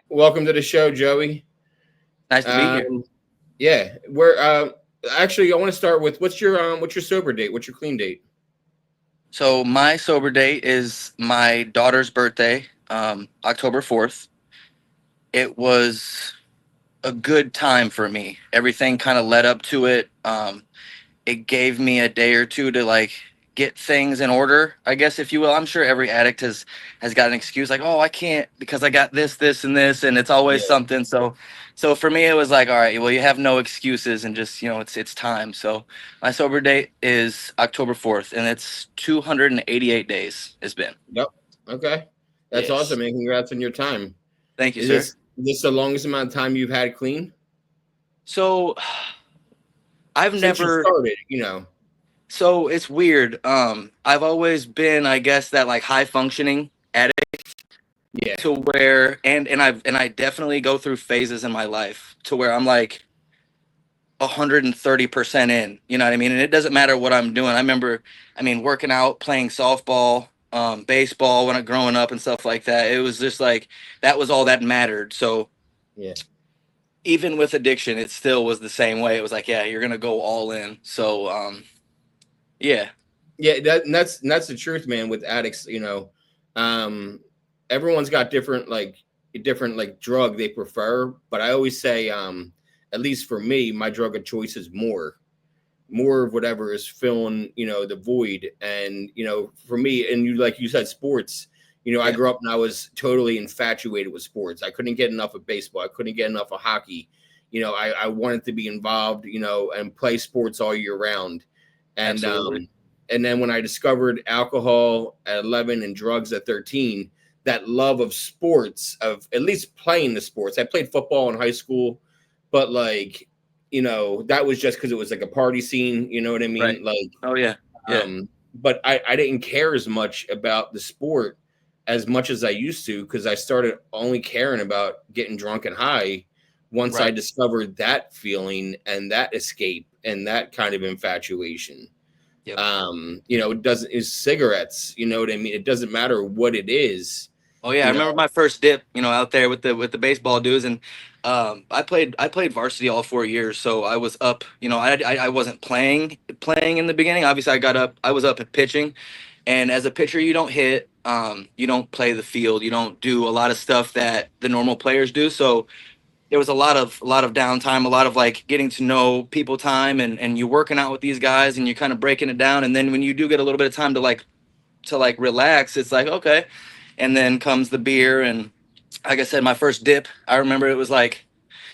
Welcome to the show, Joey. Nice to be here. Yeah, we're actually I want to start with what's your sober date? What's your clean date? So my sober date is my daughter's birthday, October 4th. It was a good time for me. Everything kind of led up to it. It gave me a day or two to like get things in order, I guess if you will. I'm sure every addict has got an excuse like, "Oh, I can't because I got this and this," and it's always Yeah, something. So for me it was like, "All right, well you have no excuses and just, it's time." So my sober date is October 4th and it's 288 days it's been. yep. Okay, that's Yes. awesome, man. Congrats on your time. Thank you, Is sir. this the longest amount of time you've had clean So I've since you never started? You know. so it's weird. I've always been, I guess, that like high functioning addict Yeah, to where and I definitely go through phases in my life to where I'm like 130% in, you know what I mean? And it doesn't matter what I'm doing. I remember, working out, playing softball, baseball when I growing up and stuff like that. It was just like that was all that mattered. So yeah, even with addiction, it still was the same way. It was like, yeah, you're gonna go all in. So yeah. yeah. That's the truth, man. With addicts, um, everyone's got different like drug they prefer. But I always say, at least for me, my drug of choice is more of whatever is filling the void. And for me, and you, like you said, sports. I Yeah. grew up and I was totally infatuated with sports. I couldn't get enough of baseball. I couldn't get enough of hockey. I wanted to be involved, and play sports all year round. and Absolutely. um and then when I discovered alcohol at 11 and drugs at 13, that love of sports, of at least playing the sports. I played football in high school, but like, that was just because it was like a party scene. You know what I Right. mean? Like, Oh yeah. Yeah. but I didn't care as much about the sport as much as I used to, because I started only caring about getting drunk and high once I Right. discovered that feeling and that escape and that kind of infatuation. Yep. It doesn't is cigarettes, you know what I mean? It doesn't matter what it is, Oh yeah, I you know. remember my first dip, out there with the baseball dudes, and I played varsity all 4 years, so I was up. I wasn't playing in the beginning. Obviously, I was up at pitching, and as a pitcher, you don't hit, you don't play the field, you don't do a lot of stuff that the normal players do. So there was a lot of downtime, a lot of like getting to know people time, and you working out with these guys, and you're kind of breaking it down, and then when you do get a little bit of time to like relax, it's like okay, and then comes the beer, and like I said, my first dip, I remember it was like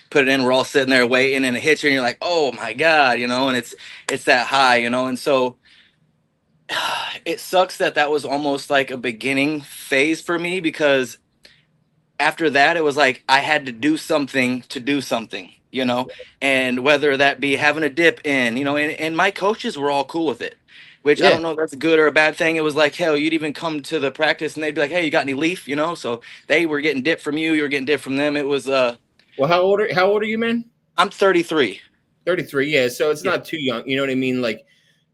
put it in, we're all sitting there waiting, and it hits you, and you're like, oh my god, and it's that high, and so it sucks that was almost like a beginning phase for me because after that it was like I had to do something, and whether that be having a dip in, and my coaches were all cool with it, which I Yeah. don't know if that's a good or a bad thing. It was like, hell, you'd even come to the practice and they'd be like, hey, you got any leaf, so they were getting dip from you were getting dip from them. It was Well, how old are you, man? I'm 33. 33. Yeah, so it's Yeah. not too young, you know what I mean? Like,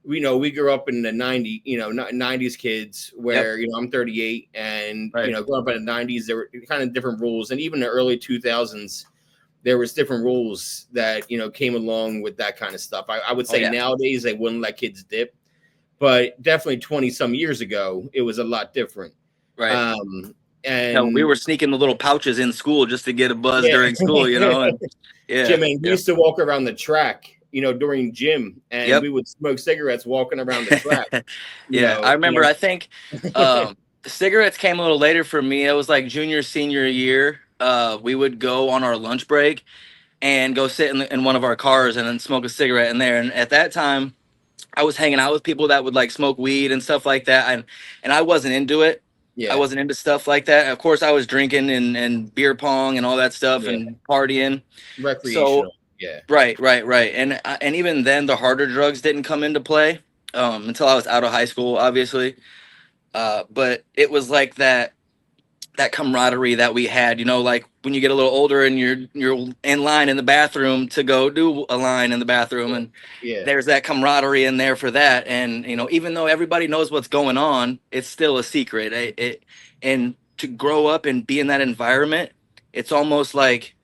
we grew up in the 90, not 90s kids, Yep. where I'm 38, and Right. growing up in the 90s, there were kind of different rules. And even the early 2000s, there was different rules that came along with that kind of stuff. I would Oh say yeah. nowadays they wouldn't let kids dip, but definitely 20 some years ago it was a lot different. Right. um Hell, we and were sneaking the little pouches in school just to get a buzz yeah. during school, and yeah. Jim, and we Yeah. used to walk around the track, during gym, and Yep. we would smoke cigarettes walking around the track. you Yeah, I know you remember. I think know the cigarettes came a little later for me. It was like junior, senior year. We would go on our lunch break and go sit in one of our cars and then smoke a cigarette in there. And at that time, I was hanging out with people that would like smoke weed and stuff like that, and I wasn't into it. I yeah, wasn't into stuff like that. Of course, I was drinking and beer pong and all that stuff yeah, and partying. So recreational, yeah. right, right, right. And even then, the harder drugs didn't come into play until I was out of high school, obviously. But it was like that camaraderie that we had, like when you get a little older and you're in line in the bathroom to go do a line in the bathroom, and Yeah, there's that camaraderie in there for that. And even though everybody knows what's going on, it's still a secret. And to grow up and be in that environment, it's almost like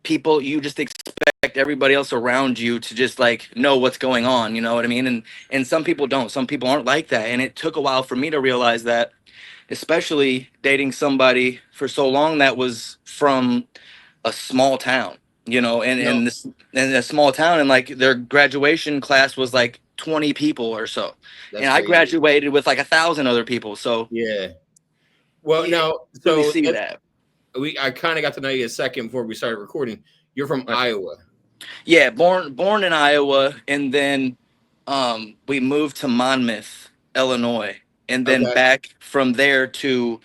people, you just expect everybody else around you to just like know what's going on, you know what I mean? And some people don't. Some people aren't like that. And it took a while for me to realize that, especially dating somebody for so long that was from a small town, you know, No, and a small town, and like their graduation class was like 20 people or so. that's And I crazy. graduated with like 1,000 other people. So Yeah. Well, you now, really so see that. I kind of got to know you a second before we started recording. You're from Right. Iowa. Yeah, born in Iowa, and then we moved to Monmouth, Illinois, and then Okay. back from there to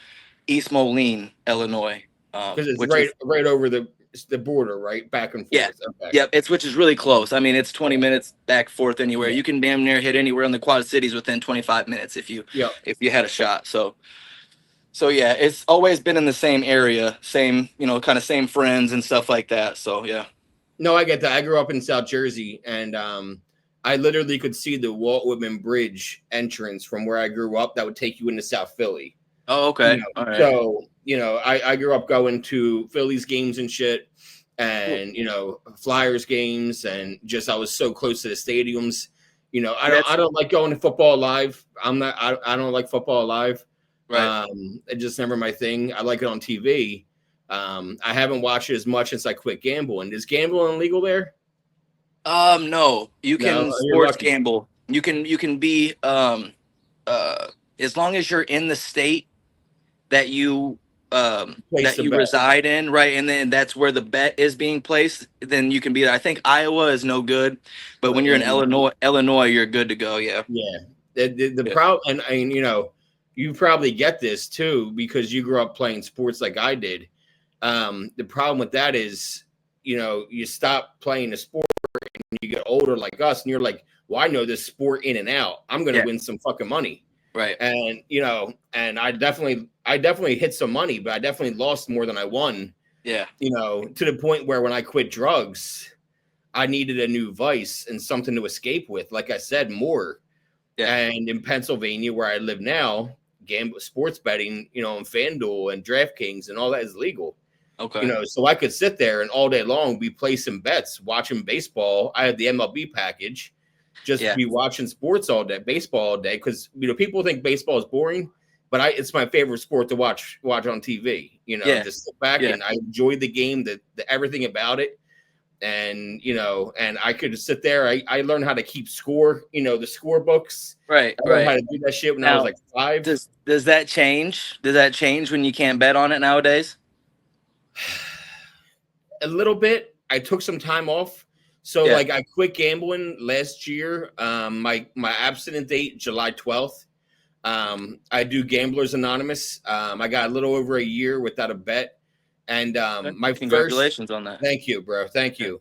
East Moline, Illinois, Because it's which is right over the border, right? Back and yeah, forth. Okay. yep. It's which is really close. I mean, it's 20 Yeah. minutes back forth anywhere. Yeah. You can damn near hit anywhere in the Quad Cities within 25 minutes Yeah. if you had a shot. So yeah, it's always been in the same area, same kind of same friends and stuff like that. So yeah. No, I get that. I grew up in South Jersey, and I literally could see the Walt Whitman Bridge entrance from where I grew up. That would take you into South Philly. Oh, You okay. know, All right. so I grew up going to Phillies games and shit, Cool. and Flyers games, and just I was so close to the stadiums. That's I don't like going to football live. I don't like football live. right. It's just never my thing. I like it on TV. I haven't watched it as much since I quit gambling. Is gambling legal there? No, you No, can you're sports lucky. gamble. You can be as long as you're in the state that Place the bet. reside in, right? And then that's where the bet is being placed, then you can be there. I think Iowa is no good, but when you're in Illinois, you're good to go. Yeah. Yeah. The Yeah. problem, and you probably get this too because you grew up playing sports like I did. The problem with that is, you stop playing the sport and you get older like us, and you're like, well, I know this sport in and out. I'm going to Yeah. win some fucking money. Right. And, and I definitely hit some money, but I definitely lost more than I won, Yeah. to the point where when I quit drugs, I needed a new vice and something to escape with. Like I said, more. Yeah. And in Pennsylvania, where I live now, sports betting, on FanDuel and DraftKings and all that is legal. Okay. So I could sit there and all day long be placing bets, watching baseball. I had the MLB package, just Yeah. be watching sports all day, baseball all day. Because people think baseball is boring, but it's my favorite sport to watch on TV. Yeah. Just sit back Yeah. and I enjoy the game, the everything about it. And and I could sit there. I learned how to keep score, the score books. Right. I learned how Right. to do that shit when I was Now, like 5. does that change? Does that change when you can't bet on it nowadays? A little bit. I took some time off. So Yeah. like I quit gambling last year. My abstinent date, July 12th. I do Gamblers Anonymous. I got a little over a year without a bet. And my Congratulations on that. Thank you, bro. Thank you.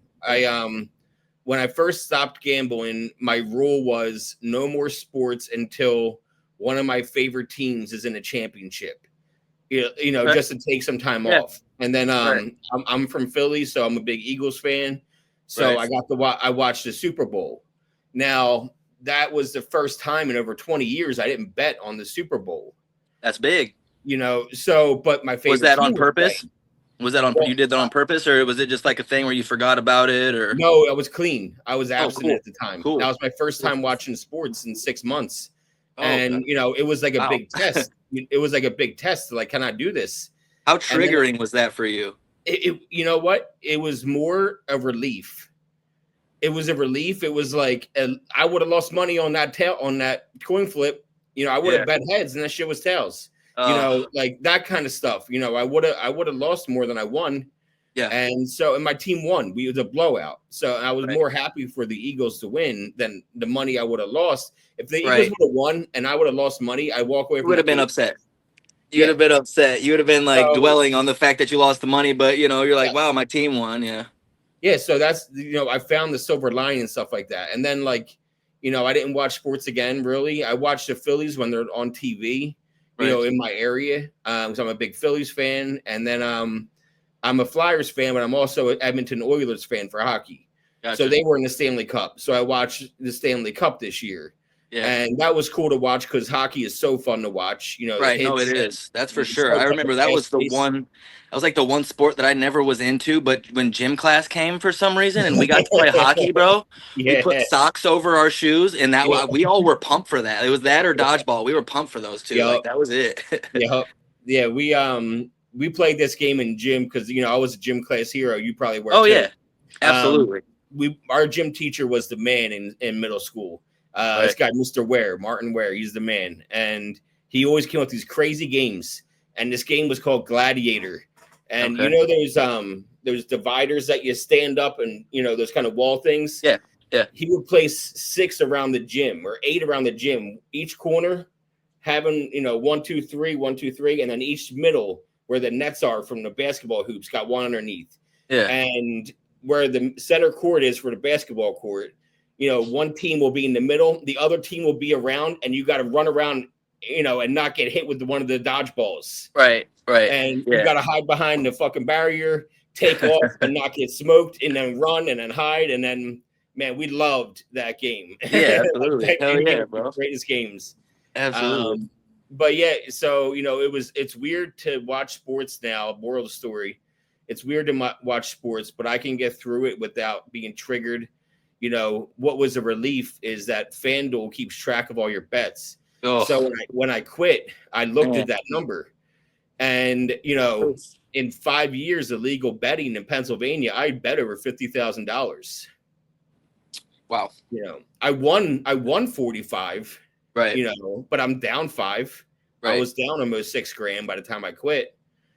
When I first stopped gambling, my rule was no more sports until one of my favorite teams is in a championship. Okay. Just to take some time Yeah. off. And then Right. I'm from Philly, so I'm a big Eagles fan. So Right. I watched the Super Bowl. Now, that was the first time in over 20 years I didn't bet on the Super Bowl. That's big. But my favorite Was that on team purpose? playing. Was that on? Well, You did that on purpose, or was it just like a thing where you forgot about it, or? No, I was clean. I was abstinent cool. at the time. Cool. That was my first Cool. time watching sports in 6 months. Oh, And okay. it was like a Wow. big test. It was like a big test. Like, can I do this? How And then triggering was that for you? you know what? It was more a relief. It was a relief. It was like I would have lost money on that coin flip. I would have bet heads, and that shit was tails. Like that kind of stuff. I would have lost more than I won. Yeah. And my team won. We was a blowout. So I was Right. more happy for the Eagles to win than the money I would have lost. If the Right. Eagles would have won and I would have lost money, I walk away You from would have the been game. upset. You Yeah. would have been upset. You would have been like So- dwelling on the fact that you lost the money, but you're like, Yeah. wow, my team won. Yeah. Yeah, so that's I found the silver lining and stuff like that. And then I didn't watch sports again really. I watched the Phillies when they're on TV, Right. in my area. So I'm a big Phillies fan. And then I'm a Flyers fan, but I'm also an Edmonton Oilers fan for hockey. Gotcha. So they were in the Stanley Cup. So I watched the Stanley Cup this year. Yeah. And that was cool to watch because hockey is so fun to watch. You know, the Right. No, it hits. is. That's for It's sure. so I fucking remember that was fast the paced. one. That was like the one sport that I never was into. But when gym class came for some reason, and we got to play hockey, bro, we put Yeah, socks over our shoes, and yeah, we all were pumped for that. It was that or dodgeball. We were pumped for those two. yeah, Like that was it. yeah, yeah. We played this game in gym because I was a gym class hero. You probably were Oh too. yeah, Um, absolutely. our gym teacher was the man in middle school. This Right. guy, Mr. Ware, Martin Ware, he's the man, and he always came up with these crazy games. And this game was called Gladiator. And Okay. there's dividers that you stand up and those kind of wall things. Yeah. Yeah. He would place 6 around the gym or 8 around the gym, each corner having 1, 2, 3, 1, 2, 3, and then each middle where the nets are from the basketball hoops got one underneath. Yeah. And where the center court is for the basketball court, one team will be in the middle, the other team will be around, and you got to run around, and not get hit with one of the dodgeballs. Right. Right. And you Yeah. got to hide behind the fucking barrier, take off and not get smoked, and then run and then hide. And then, man, we loved that game. Yeah. Absolutely. That Hell game yeah, was the bro. greatest games. Absolutely. But yeah, so it's weird to watch sports now. Moral of the story, it's weird to watch sports, but I can get through it without being triggered. What was a relief is that FanDuel keeps track of all your bets. Oh. So when I quit, I looked Yeah. at that number, and in 5 years of legal betting in Pennsylvania, I bet over $50,000. Wow. I won 45. Right. But I'm down 5. Right. I was down almost $6,000 by the time I quit.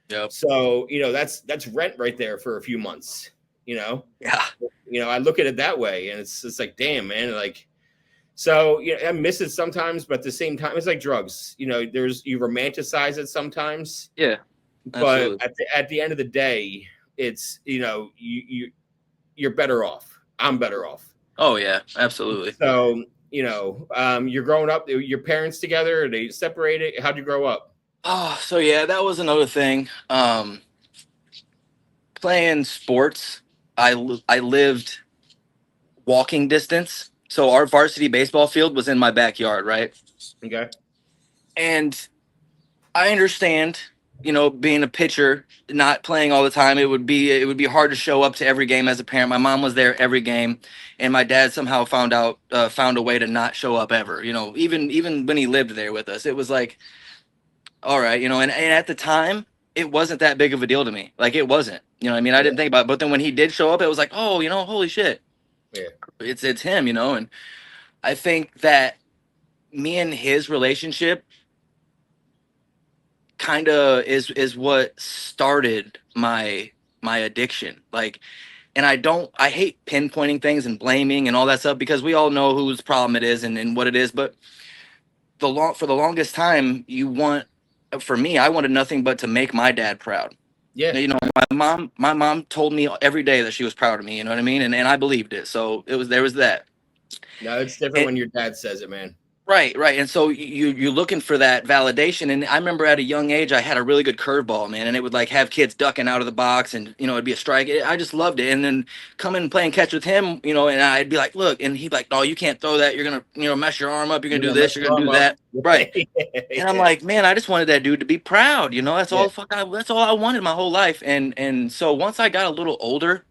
Yep. So, that's rent right there for a few months, Yeah. I look at it that way, and it's like, damn, man, like, so, I miss it sometimes, but at the same time, it's like drugs, you romanticize it sometimes. Yeah. But Absolutely. at the end of the day, it's, you're better off. I'm better off. Oh yeah. Absolutely. So, you're growing up, your parents together, are they separated? How'd you grow up? Oh, so yeah, that was another thing. Playing sports, I lived walking distance. So our varsity baseball field was in my backyard, right? Okay. And I understand, being a pitcher, not playing all the time, it would be hard to show up to every game as a parent. My mom was there every game, and my dad somehow found a way to not show up ever. Even when he lived there with us, it was like, all right, and at the time, it wasn't that big of a deal to me. Like it wasn't, I mean, I didn't think about it. But then when he did show up, it was like, oh, holy shit, Yeah. it's him, and I think that me and his relationship kind of is what started my addiction. Like, and I hate pinpointing things and blaming and all that stuff because we all know whose problem it is and what it is. But for the longest time, for me, I wanted nothing but to make my dad proud. Yeah. My mom told me every day that she was proud of me. You know what I mean? And I believed it. So there was that. No, it's different when your dad says it, man. Right. And so you're looking for that validation. And I remember at a young age, I had a really good curveball, man, and it would like have kids ducking out of the box, and it'd be a strike. I just loved it. And then coming and playing catch with him, and I'd be like, look, and he'd be like, no, you can't throw that. You're gonna mess your arm up. You're gonna do this. You're gonna do that. Right. And I'm like, man, I just wanted that dude to be proud. That's all. That's all I wanted my whole life. And so once I got a little older,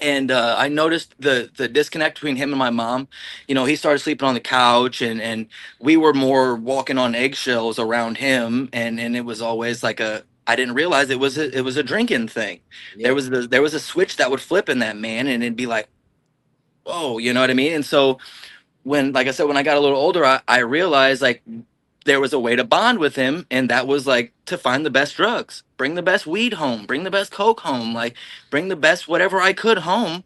and I noticed the disconnect between him and my mom. He started sleeping on the couch, and we were more walking on eggshells around him, and it was always like I didn't realize it was a drinking thing. Yeah. There was a switch that would flip in that man, and it'd be like, whoa, you know what I mean? And so like I said, when I got a little older, I realized like there was a way to bond with him, and that was like to find the best drugs, bring the best weed home, bring the best coke home, like bring the best whatever I could home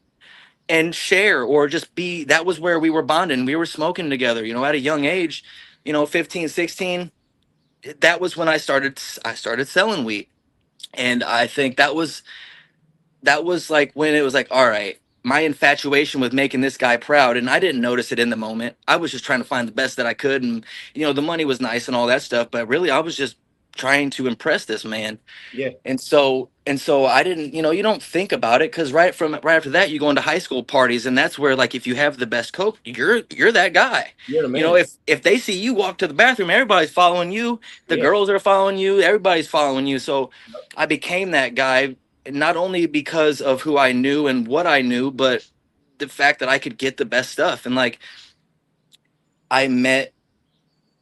and share, or just be. That was where we were bonding. We were smoking together, at a young age, 15, 16. That was when I started selling weed. And I think that was like when it was like, all right, my infatuation with making this guy proud, and I didn't notice it in the moment. I was just trying to find the best that I could, and the money was nice and all that stuff, but really I was just trying to impress this man. Yeah. And so I didn't, you don't think about it, because right after that you go into high school parties, and that's where, like, if you have the best coke, you're that guy. You're the You know, man. if they see you walk to the bathroom, everybody's following you. The Yeah. girls are following you. Everybody's following you. So I became that guy, not only because of who I knew and what I knew, but the fact that I could get the best stuff. And like, I met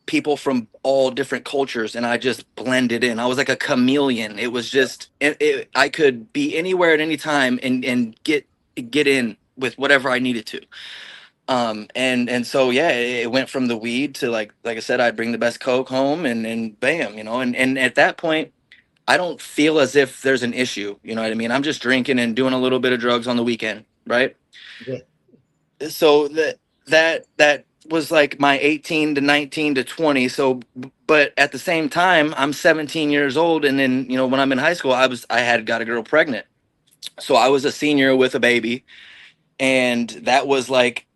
people from all different cultures, and I just blended in. I was like a chameleon. It was just I could be anywhere at any time, and get in with whatever I needed to. And so yeah, it went from the weed to, like I said, I'd bring the best coke home, and bam, and at that point I don't feel as if there's an issue. You know what I mean? I'm just drinking and doing a little bit of drugs on the weekend, right? Yeah. So that was like my 18 to 19 to 20. So but at the same time, I'm 17 years old, and then, when I'm in high school, I had got a girl pregnant. So I was a senior with a baby, and that was like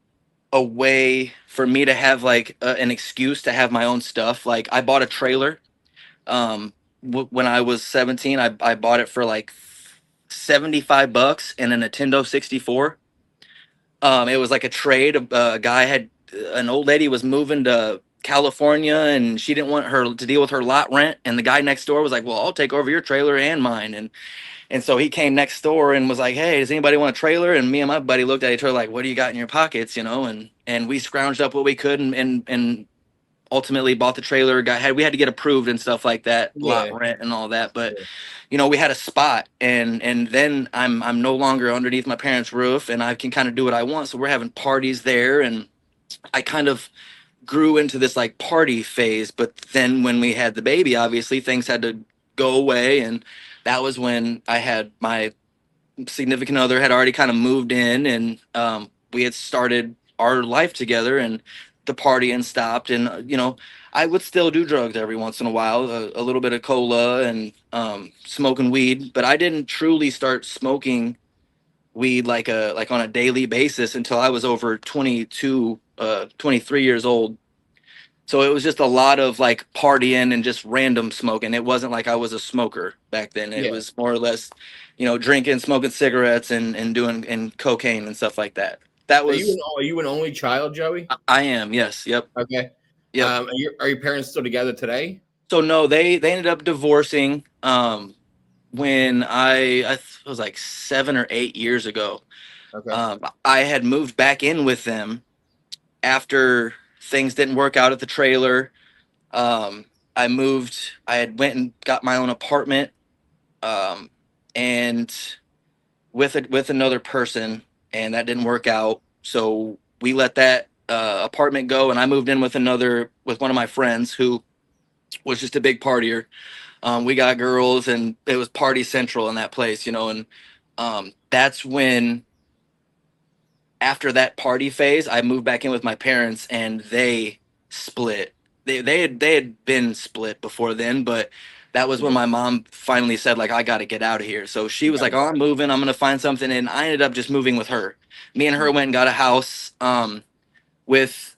a way for me to have like an excuse to have my own stuff. Like, I bought a trailer. When I was 17, I bought it for like $75 and a Nintendo 64. It was like a trade. A guy had an old lady was moving to California, and she didn't want her to deal with her lot rent. And the guy next door was like, "Well, I'll take over your trailer and mine." And so he came next door and was like, "Hey, does anybody want a trailer?" And me and my buddy looked at each other like, "What do you got in your pockets?" And we scrounged up what we could, and ultimately bought the trailer. We had to get approved and stuff like that, lot Yeah. rent and all that. But Yeah. we had a spot, and then I'm no longer underneath my parents' roof, and I can kind of do what I want. So we're having parties there, and I kind of grew into this like party phase. But then when we had the baby, obviously things had to go away, and that was when I had my significant other had already kind of moved in, and we had started our life together, and the partying stopped. And I would still do drugs every once in a while, a little bit of cola, and smoking weed, but I didn't truly start smoking weed like on a daily basis until I was over 22, 23 years old. So it was just a lot of like partying and just random smoking. It wasn't like I was a smoker back then. It Yeah. was more or less, drinking, smoking cigarettes, and doing and cocaine and stuff like that. That was Are you an only child, Joey? I am, yes, yep, Okay. yep. Are your parents still together today? So no, they ended up divorcing when it was like 7 or 8 years ago. Okay. I had moved back in with them after things didn't work out at the trailer. Um, I had went and got my own apartment, um, and with another person, and that didn't work out. So we let that apartment go, and I moved in with one of my friends who was just a big partier. We got girls, and it was party central in that place, and that's when, after that party phase, I moved back in with my parents, and they split. They had been split before then, but that was when Yeah. my mom finally said, like, I got to get out of here. So she You was gotta like, "Oh, I'm moving. I'm gonna find something," and I ended up just moving with her. Me and her go. went and got a house. With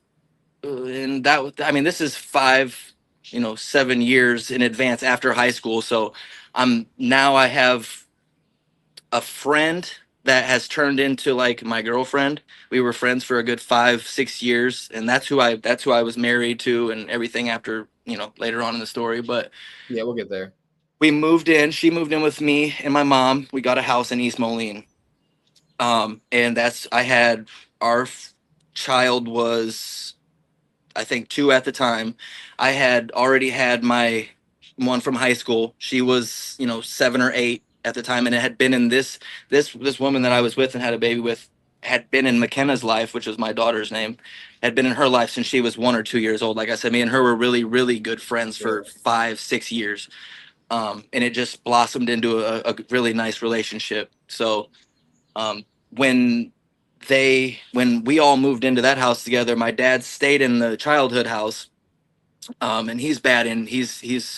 And I mean, this is 7 years in advance after high school. So I have a friend that has turned into like my girlfriend. We were friends for a good 5, 6 years, and that's who I was married to and everything after, later on in the story. But Yeah, we'll get there. we moved in. She moved in with me and my mom. We got a house in East Moline. And that's I had our child was, I think, 2 at the time. I had already had my one from high school. She was, 7 or 8 at the time, and it had been in this woman that I was with and had a baby with, had been in McKenna's life, which was my daughter's name, had been in her life since she was 1 or 2 years old. Like I said, me and her were really, really good friends Yeah. for 5, 6 years. And it just blossomed into a really nice relationship. So um, when when we all moved into that house together, my dad stayed in the childhood house, and he's bad, and he's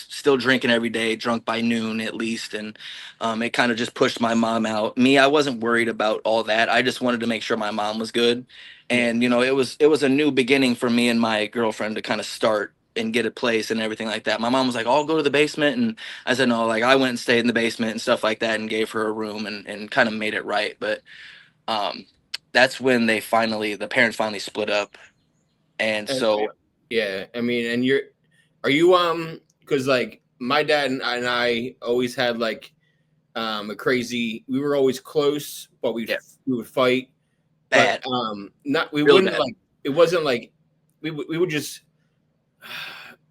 still drinking every day, drunk by noon at least. And it kind of just pushed my mom out. Me, I wasn't worried about all that. I just wanted to make sure my mom was good. Yeah. And it was a new beginning for me and my girlfriend to kind of start and get a place and everything like that. My mom was like, "I'll go to the basement," and I said no. Like I went and stayed in the basement and stuff like that, and gave her a room and kind of made it right. But um, that's when the parents finally split up, and And, so yeah, I mean, and are you because like my dad and I always had like a crazy. We were always close, but yeah, we would fight. But bad, not we real wouldn't bad. like. It wasn't like we would just.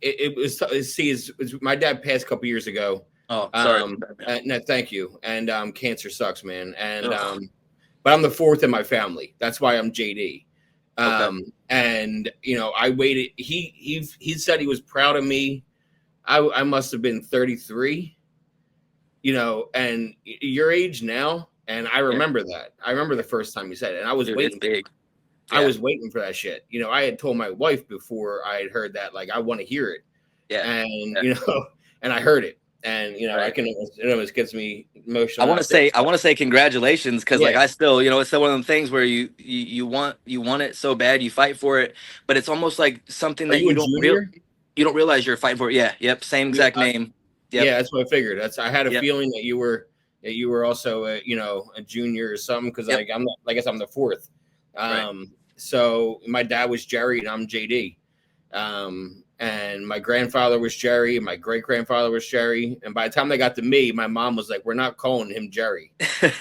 It was see. My dad passed a couple years ago. Oh, sorry about that, man. No, thank you. And cancer sucks, man. And Ugh. but I'm the fourth in my family. That's why I'm JD. Okay. And you know, I waited. He said he was proud of me. I must have been 33. You know, and your age now. And I Yeah, remember that. I remember the first time you said it, and I was dude, it's waiting. big. I Yeah, was waiting for that shit. You know, I had told my wife before I had heard that, like, I want to hear it. yeah, And, yeah. you know, and I heard it. And, you know, Right. it almost gets me I emotional want now to thinking say I about want to say congratulations because like it. I still it's still one of them things where you want it so bad you fight for it, but it's almost like something Are that you a junior? you don't realize you're fighting for it. Yeah, yep, same Yeah, exact name. Yep, yeah, that's what I figured. I had a yep, feeling that you were also you know, a junior or something because yep. like I'm not, I guess I'm the fourth. Right. So my dad was Jerry and I'm JD. And my grandfather was Jerry and my great grandfather was Jerry. And by the time they got to me, my mom was like, "We're not calling him Jerry,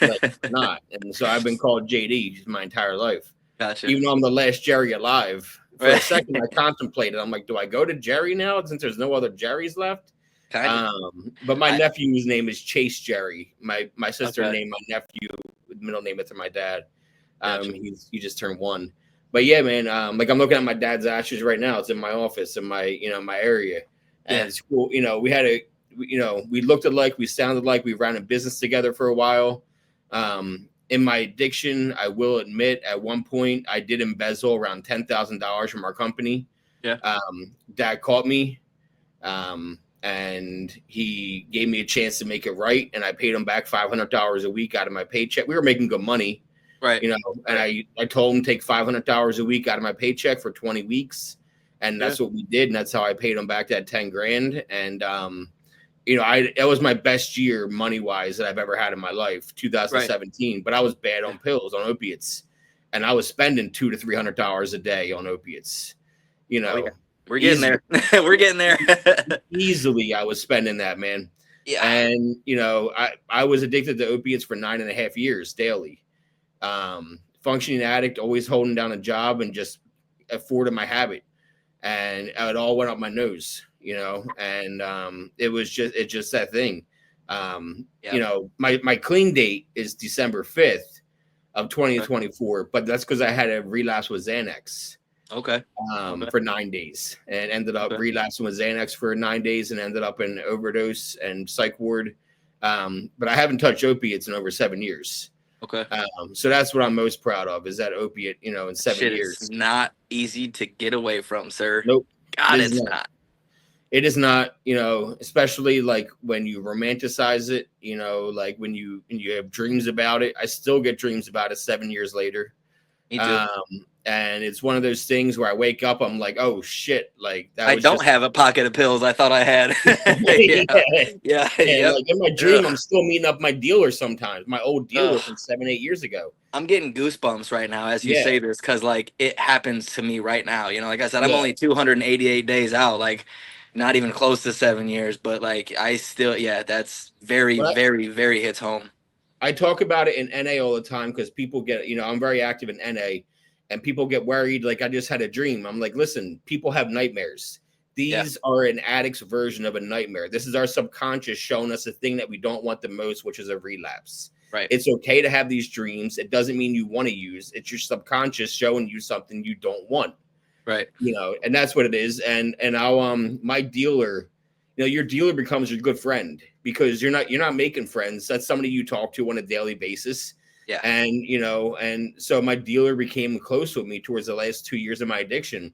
like we're not." And so I've been called JD my entire life, Gotcha. even though I'm the last Jerry alive. For a Right. second, I contemplated. I'm like, do I go to Jerry now since there's no other Jerrys left? Kind of. But my I nephew's name is Chase Jerry. My sister Okay. named my nephew middle name after my dad. Gotcha. He just turned 1. But yeah, man. Like I'm looking at my dad's ashes right now. It's in my office in my my area, and Yeah. it's cool. You know, we looked alike, we sounded like, we ran a business together for a while. In my addiction, I will admit, at one point I did embezzle around $10,000 from our company. Yeah. Dad caught me, and he gave me a chance to make it right, and I paid him back $500 a week out of my paycheck. We were making good money, Right. you know, and Right. I told him take $500 a week out of my paycheck for 20 weeks, and Yeah. that's what we did, and that's how I paid him back that 10 grand. And you know, it was my best year money wise that I've ever had in my life, Right. 2017. But I was bad Yeah. on pills, on opiates, and I was spending $200 to $300 a day on opiates. You Oh yeah. know, We're getting easily, there. We're getting there. easily, I was spending that, man. Yeah. And you know, I was addicted to opiates for 9.5 years daily. Functioning addict, always holding down a job and just afforded my habit, and it all went up my nose, you know. And it's just that thing. You Yep. know, my clean date is December 5th of Okay. 2024, but that's because I had a relapse with Xanax Okay. Okay. for 9 days, and ended up Okay. relapsing with Xanax for 9 days, and ended up in overdose and psych ward. But I haven't touched opiates in over 7 years. Okay. So that's what I'm most proud of, is that opiate, you know, in seven Shit is years. not easy to get away from, sir. Nope. It God, is it's not. not. It is not, you know, especially like when you romanticize it, you know, like when you have dreams about it. I still get dreams about it 7 years later. Me too. Um, and it's one of those things where I wake up, I'm like, oh shit, like that I was don't just have a pocket of pills. I thought I had. Yeah. yeah. Yeah. And Yep. like in my dream, Ugh. I'm still meeting up my dealer sometimes, my old dealer Ugh. from 7, 8 years ago. I'm getting goosebumps right now as you Yeah, say this because like it happens to me right now. You know, like I said, I'm yeah. only 288 days out, like not even close to 7 years, but like I still, yeah, that's very, But very, very hits home. I talk about it in NA all the time because people get, you know, I'm very active in NA, and people get worried. Like, I just had a dream. I'm like, listen, people have nightmares. Yeah. These are an addict's version of a nightmare. This is our subconscious showing us the thing that we don't want the most, which is a relapse. Right. It's okay to have these dreams. It doesn't mean you want to use. It's your subconscious showing you something you don't want. Right. You know, and that's what it is. And I'll my dealer, you know, your dealer becomes your good friend, because you're not making friends. That's somebody you talk to on a daily basis. Yeah. And you know, and so my dealer became close with me towards the last 2 years of my addiction.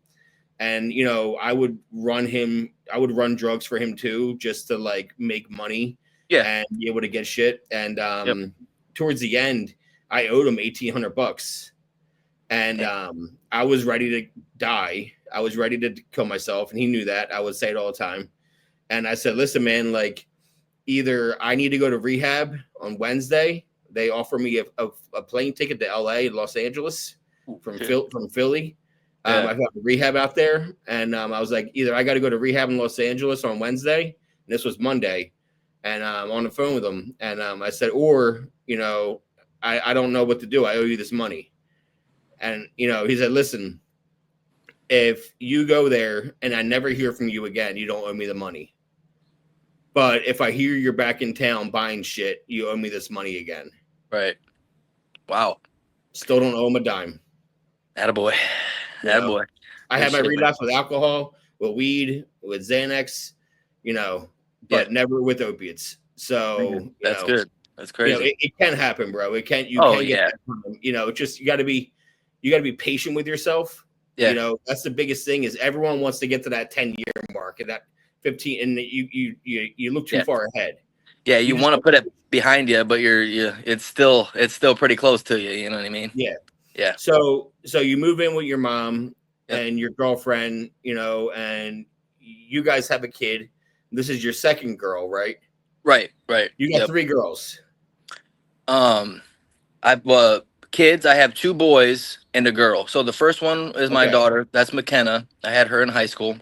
And you know, I would run drugs for him too, just to like make money Yeah. and be able to get shit. And Yep. towards the end, I owed him $1,800, and Damn. I was ready to die. I was ready to kill myself, and he knew that. I would say it all the time. And I said, listen, man, like either I need to go to rehab on Wednesday. They offer me a plane ticket to LA, Los Angeles from Philly. Yeah. I've got rehab out there. And I was like, either I got to go to rehab in Los Angeles on Wednesday. And this was Monday. And I'm on the phone with him. And I said, or, you know, I don't know what to do. I owe you this money. And, you know, he said, listen, if you go there and I never hear from you again, you don't owe me the money. But if I hear you're back in town buying shit, you owe me this money again. Right. Wow. Still don't owe him a dime. Attaboy. Attaboy. I had my relapse with alcohol, with weed, with Xanax, you know, but never with opiates. So that's good. That's crazy. You know, it can happen, bro. It can. You can get that, you know. Just you got to be patient with yourself. Yeah. You know, that's the biggest thing is everyone wants to get to that 10-year mark and that 15, and you look too far ahead. Yeah, you want to put it behind you, but it's still pretty close to you. You know what I mean? Yeah. Yeah. So you move in with your mom and your girlfriend, you know, and you guys have a kid. This is your second girl, right? Right. You got 3 girls. Kids. I have 2 boys and a girl. So the first one is my daughter. That's McKenna. I had her in high school.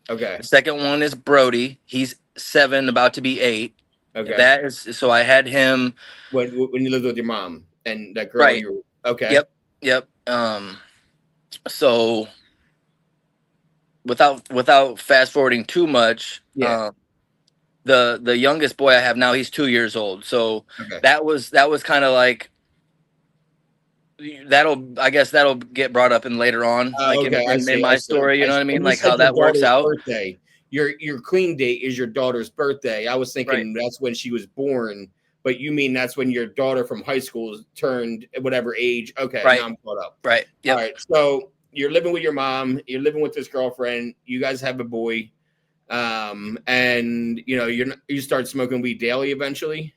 Okay. The second one is Brody. He's 7, about to be 8. Okay. That is so. I had him when you lived with your mom and that girl. Right. Okay. Yep. So without fast forwarding too much, the youngest boy I have now, he's 2 years old. So that was kind of like that'll get brought up in later on, in my story. You know what I mean? Like how that works out. Birthday. Your clean date is your daughter's birthday. I was thinking that's when she was born, but you mean that's when your daughter from high school turned whatever age. Okay, now I'm caught up. Right. Yep. All right. So you're living with your mom. You're living with this girlfriend. You guys have a boy, and you know you start smoking weed daily eventually.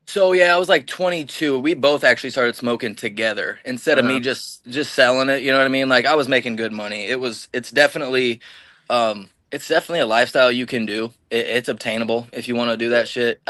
So I was like 22. We both actually started smoking together instead of me just selling it. You know what I mean? Like I was making good money. It's definitely a lifestyle you can do. It's obtainable if you want to do that shit.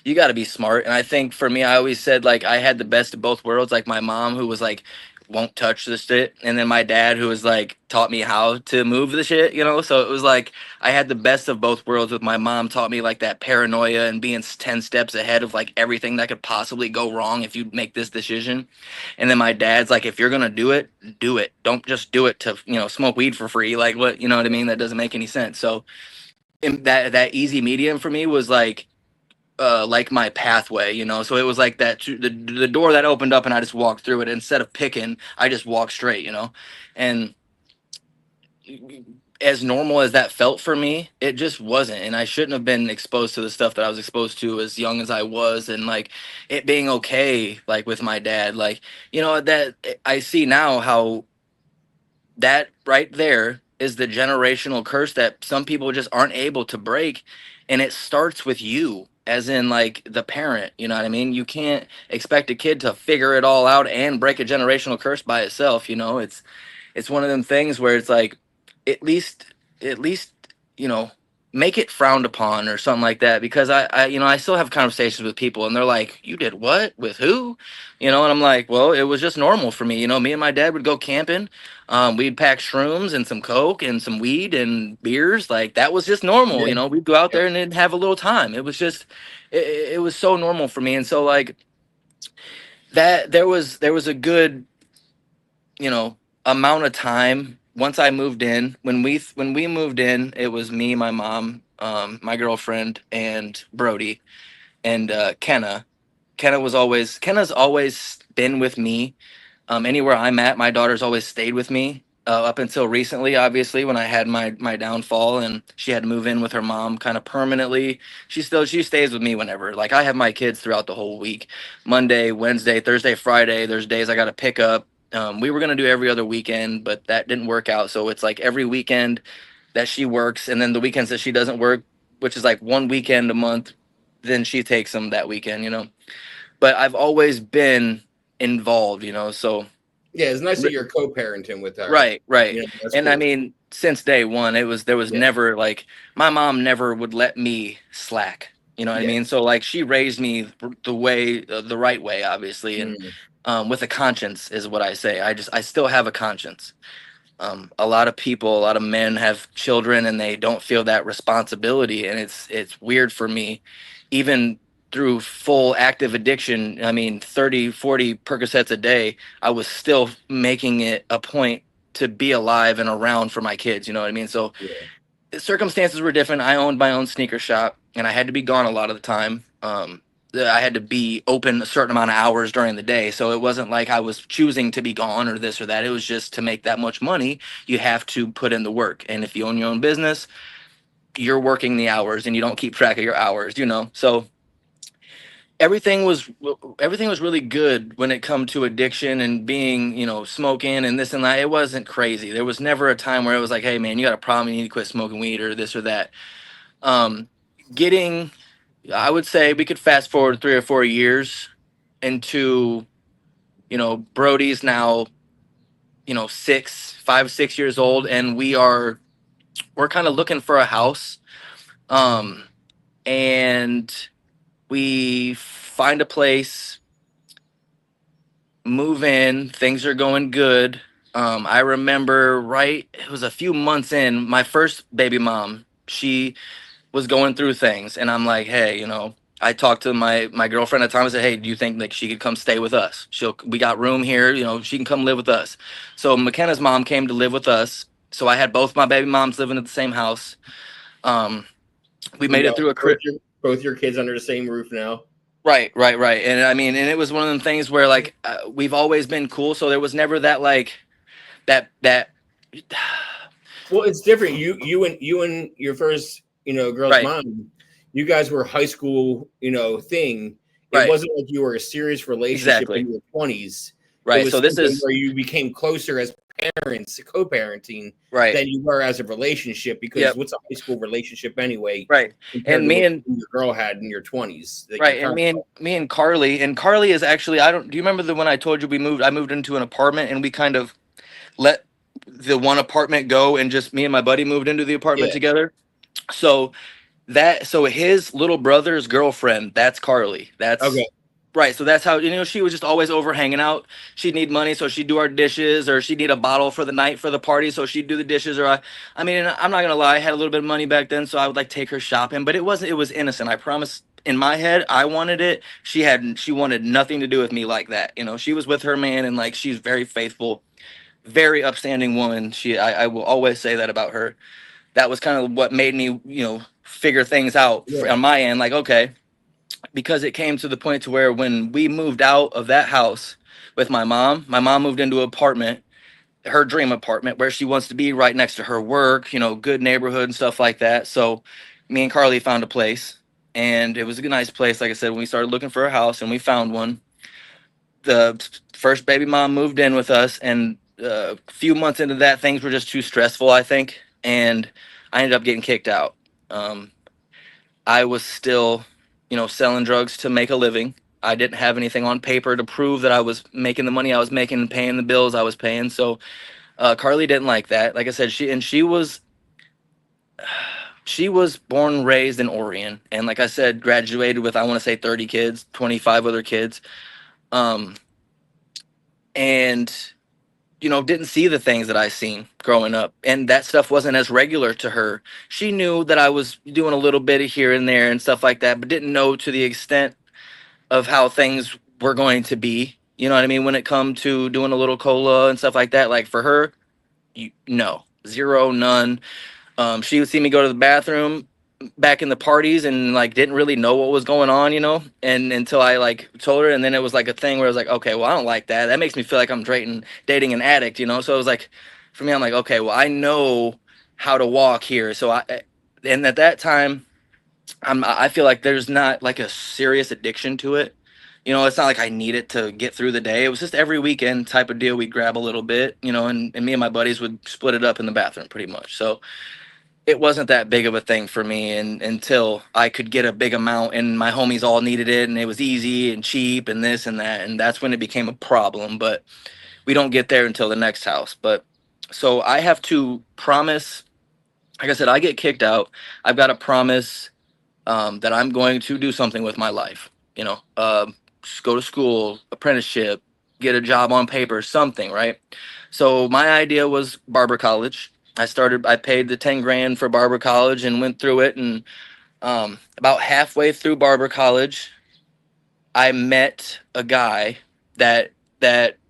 You got to be smart. And I think for me, I always said like I had the best of both worlds. Like my mom, who was like, won't touch the shit, and then my dad, who was like taught me how to move the shit, you know. So it was like I had the best of both worlds. With my mom taught me like that paranoia and being 10 steps ahead of like everything that could possibly go wrong if you make this decision. And then my dad's like, if you're gonna do it, do it. Don't just do it to smoke weed for free. Like what, you know what I mean? That doesn't make any sense. So that easy medium for me was like my pathway, you know. So it was like that the door that opened up and I just walked through it. Instead of picking, I just walked straight, you know. And as normal as that felt for me, it just wasn't. And I shouldn't have been exposed to the stuff that I was exposed to as young as I was. And like it being okay, like with my dad, like, you know, that I see now how that right there is the generational curse that some people just aren't able to break. And it starts with you, as in like the parent. You know what I mean? You can't expect a kid to figure it all out and break a generational curse by itself. You know, it's one of them things where it's like at least you know, make it frowned upon or something like that. Because I still have conversations with people and they're like, you did what with who, you know? And I'm like, well, it was just normal for me. You know, me and my dad would go camping. We'd pack shrooms and some coke and some weed and beers. Like that was just normal. You know, we'd go out there and then have a little time. It was just it was so normal for me. And so like that there was a good, you know, amount of time once I moved in. When we moved in, it was me, my mom, my girlfriend, and Brody, and Kenna. Kenna's always been with me. Anywhere I'm at, my daughter's always stayed with me up until recently, obviously, when I had my downfall and she had to move in with her mom kind of permanently. She stays with me whenever. Like I have my kids throughout the whole week, Monday, Wednesday, Thursday, Friday. There's days I got to pick up. We were going to do every other weekend, but that didn't work out. So it's like every weekend that she works, and then the weekends that she doesn't work, which is like one weekend a month, then she takes them that weekend, you know. But I've always been involved, you know. So yeah, it's nice that you're co-parenting with her. Right. You know, and cool. I mean, since day one. There was Yeah. never like my mom never would let me slack. You know what I Yeah. mean? So like she raised me the way, the right way, obviously, and Mm. with a conscience is what I say. I still have a conscience. A lot of people, a lot of men have children and they don't feel that responsibility, and it's weird for me, even through full active addiction. I mean, 30, 40 Percocets a day, I was still making it a point to be alive and around for my kids. You know what I mean? So Yeah. the circumstances were different. I owned my own sneaker shop, and I had to be gone a lot of the time. I had to be open a certain amount of hours during the day, so it wasn't like I was choosing to be gone or this or that. It was just to make that much money, you have to put in the work. And if you own your own business, you're working the hours, and you don't keep track of your hours. So everything was everything was really good when it come to addiction and being, smoking and this and that. It wasn't crazy. There was never a time where it was like, hey man, you got a problem, you need to quit smoking weed or this or that. um Getting, I would say we could fast forward 3 or 4 years into, Brody's now, 6 old, and we're kind of looking for a house. um and we find a place, move in, things are going good. I remember, right, it was a few months in, my first baby mom, she was going through things, and I'm like, hey, I talked to my girlfriend at the time. I said, hey, do you think like she could come stay with us? We got room here, she can come live with us. So McKenna's mom came to live with us. So I had both my baby moms living at the same house. um we You made got it through both your kids under the same roof now. right. And I mean, and it was one of them things where like, we've always been cool, so there was never that like that Well, it's different. You and your first, girl's right, mom, you guys were high school, thing. It right, wasn't like you were a serious relationship exactly, in your 20s. It right. was So this something is where you became closer as parents, co-parenting, right. than you were as a relationship. Because Yep. what's a high school relationship anyway, Right. compared And to me what and you and your girl had in your 20s, like your right, and current. me and Carly is actually, I don't, do you remember the when I told you I moved into an apartment, and we kind of let the one apartment go, and just me and my buddy moved into the apartment Yeah. together. So so his little brother's girlfriend, that's Carly. Okay. That's right. So that's how, she was just always over hanging out. She'd need money, so she'd do our dishes, or she'd need a bottle for the night for the party, so she'd do the dishes. Or I mean, I'm not gonna lie, I had a little bit of money back then, so I would like take her shopping, but it was innocent. I promise. In my head, I wanted it. She wanted nothing to do with me like that. She was with her man, and like she's very faithful, very upstanding woman. I will always say that about her. That was kind of what made me, figure things out Yeah. on my end. Like, okay, because it came to the point to where when we moved out of that house with my mom moved into an apartment, her dream apartment, where she wants to be right next to her work, good neighborhood and stuff like that. So me and Carly found a place, and it was a nice place. Like I said, when we started looking for a house and we found one, the first baby mom moved in with us, and a few months into that, things were just too stressful, I think, and I ended up getting kicked out. Um, I was still, selling drugs to make a living. I didn't have anything on paper to prove that I was making the money I was making and paying the bills I was paying. So Carly didn't like that. Like I said, she was born and raised in Orion, and like I said, graduated with, I want to say, 30 kids, 25 other kids. Um, and didn't see the things that I seen growing up, and that stuff wasn't as regular to her. She knew that I was doing a little bit of here and there and stuff like that, but didn't know to the extent of how things were going to be. You know what I mean? When it come to doing a little cola and stuff like that, like for her, no, zero, none. She would see me go to the bathroom back in the parties, and like didn't really know what was going on, and until I like told her, and then it was like a thing where I was like, okay, well, I don't like that. That makes me feel like I'm dating an addict. So it was like, for me, I'm like, okay, well, I know how to walk here. And at that time, I feel like there's not like a serious addiction to it. It's not like I need it to get through the day. It was just every weekend type of deal. We'd grab a little bit, and me and my buddies would split it up in the bathroom pretty much. So it wasn't that big of a thing for me, and until I could get a big amount and my homies all needed it, and it was easy and cheap and this and that, and that's when it became a problem. But we don't get there until the next house. But So I have to promise, like I said, I get kicked out. I've got to promise that I'm going to do something with my life. You know, just go to school, apprenticeship, get a job on paper, something, right? So my idea was barber college. I paid the 10 grand for barber college and went through it. And about halfway through barber college, I met a guy that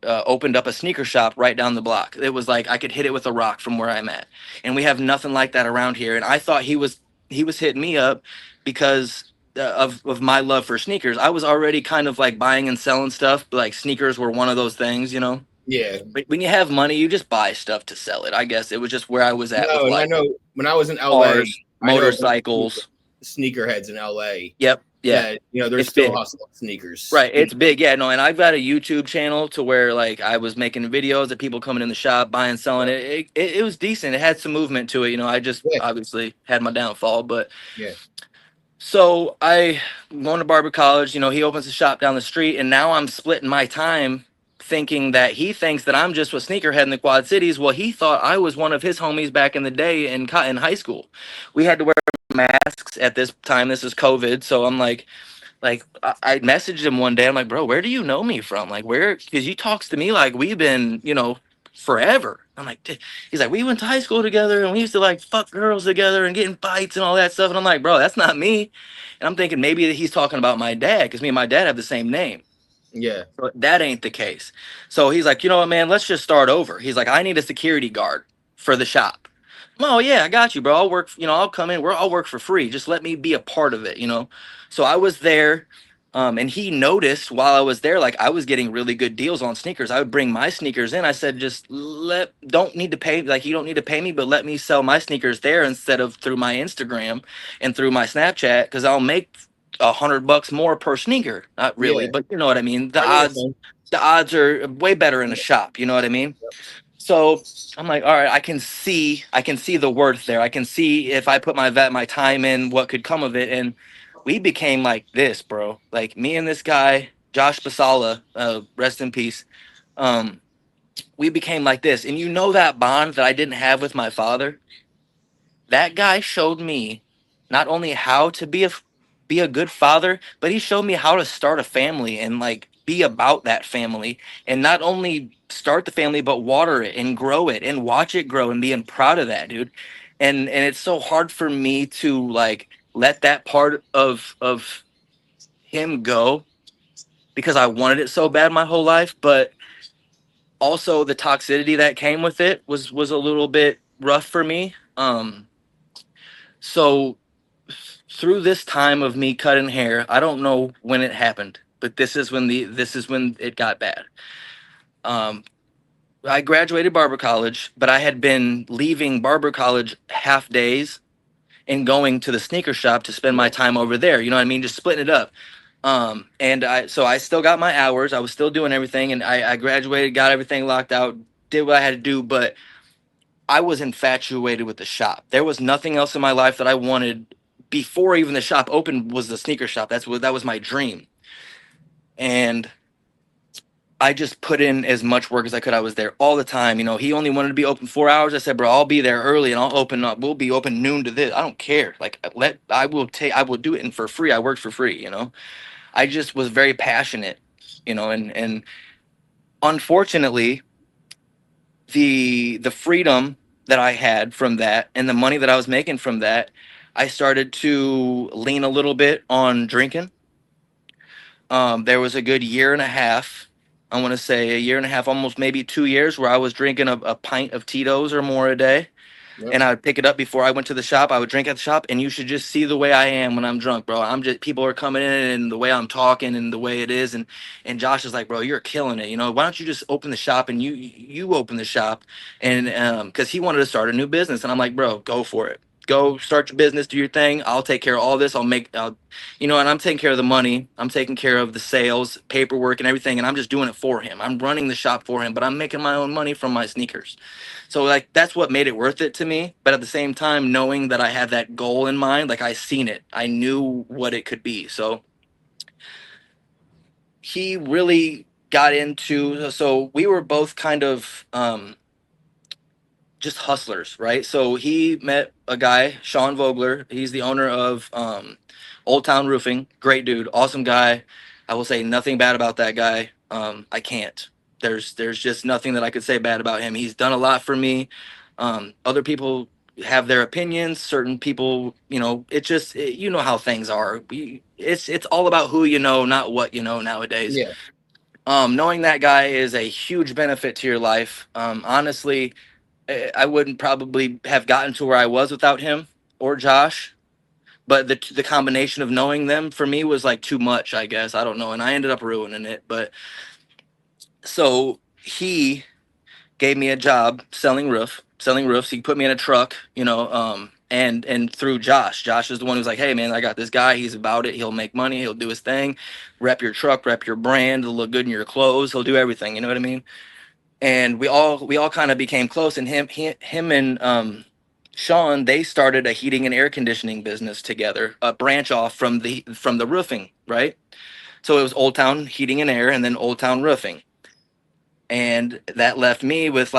opened up a sneaker shop right down the block. It was like I could hit it with a rock from where I'm at, and we have nothing like that around here. And I thought he was hitting me up because of my love for sneakers. I was already kind of like buying and selling stuff, but like sneakers were one of those things, you know. Yeah. But when you have money, you just buy stuff to sell it. I guess it was just where I was at with No, and I life. know when I was in LA, Cars, I know a bunch of motorcycles. sneakerheads in LA Yep, yeah, that they're it's still big. hustling sneakers. Right, it's big, yeah. No, and I've got a YouTube channel to where like I was making videos of people coming in the shop, buying, selling it. It was decent. It had some movement to it. You know, I just Yeah, obviously had my downfall, but yeah, so I going to barber college. You know, he opens a shop down the street, and now I'm splitting my time, thinking that he thinks that I'm just a sneakerhead in the Quad Cities. Well, he thought I was one of his homies back in the day in high school. We had to wear masks at this time. This is COVID, so I'm like I messaged him one day. I'm like, bro, where do you know me from? Like, where? Because he talks to me like we've been, forever. I'm like, he's like, we went to high school together and we used to like fuck girls together and get in fights and all that stuff. And I'm like, bro, that's not me. And I'm thinking maybe he's talking about my dad because me and my dad have the same name. yeah, But that ain't the case. So he's like, you know what, man, let's just start over. He's like, I need a security guard for the shop. Oh yeah, I got you, bro. I'll work, I'll come in, I'll work for free. Just let me be a part of it. So I was there, and he noticed while I was there, like I was getting really good deals on sneakers. I would bring my sneakers in. I said, just don't need to pay, like you don't need to pay me, but let me sell my sneakers there instead of through my Instagram and through my Snapchat, because I'll make $100 more per sneaker. Not really, yeah. but you know what I mean. The I know what you're odds, saying. the odds are way better in a shop. You know what I mean? So I'm like, all right, I can see the worth there. I can see if I put my time in, what could come of it. And we became like this, bro. Like me and this guy, Josh Basala, rest in peace. Um, we became like this. And you know that bond that I didn't have with my father? That guy showed me not only how to be a good father, but he showed me how to start a family and like be about that family, and not only start the family but water it and grow it and watch it grow and being proud of that, dude. And it's so hard for me to like let that part of him go because I wanted it so bad my whole life, but also the toxicity that came with it was a little bit rough for me. So through this time of me cutting hair, I don't know when it happened, but this is when it got bad. Um, I graduated barber college, but I had been leaving barber college half days and going to the sneaker shop to spend my time over there. You know what I mean? Just splitting it up. And I still got my hours. I was still doing everything, and I graduated, got everything locked out, did what I had to do, but I was infatuated with the shop. There was nothing else in my life that I wanted before even the shop opened was the sneaker shop. That was my dream. And I just put in as much work as I could. I was there all the time. He only wanted to be open 4 hours. I said, bro, I'll be there early and I'll open up. We'll be open noon to this. I don't care. Like I will do it and for free. I worked for free. I just was very passionate, and unfortunately the freedom that I had from that and the money that I was making from that, I started to lean a little bit on drinking. There was a good year and a half, I want to say a year and a half, almost maybe 2 years, where I was drinking a pint of Tito's or more a day. Yep. And I would pick it up before I went to the shop. I would drink at the shop, and you should just see the way I am when I'm drunk, bro. I'm just people are coming in and the way I'm talking and the way it is, and Josh is like, bro, you're killing it. Why don't you just open the shop and you open the shop, and because he wanted to start a new business, and I'm like, bro, go for it. Go start your business, do your thing. I'll take care of all this. And I'm taking care of the money. I'm taking care of the sales, paperwork, and everything. And I'm just doing it for him. I'm running the shop for him, but I'm making my own money from my sneakers. So like that's what made it worth it to me. But at the same time, knowing that I had that goal in mind, like I seen it, I knew what it could be. So he really got into. So we were both kind of just hustlers, right? So he met a guy, Sean Vogler. He's the owner of Old Town Roofing. Great dude, awesome guy. I will say nothing bad about that guy. I can't. There's just nothing that I could say bad about him. He's done a lot for me. Other people have their opinions. Certain people, you know how things are. It's all about who you know, not what you know nowadays. Yeah. Knowing that guy is a huge benefit to your life. Honestly, I wouldn't probably have gotten to where I was without him or Josh. But the combination of knowing them for me was like too much, I guess. I don't know, and I ended up ruining it. But so he gave me a job selling roofs. He put me in a truck, and through Josh is the one who's like, hey man, I got this guy. He's about it. He'll make money. He'll do his thing. Rep your truck, rep your brand. He'll look good in your clothes. He'll do everything. You know what I mean? And we all kind of became close. And him and Sean, they started a heating and air conditioning business together, a branch off from the roofing, right? So it was Old Town Heating and Air, and then Old Town Roofing, and that left me with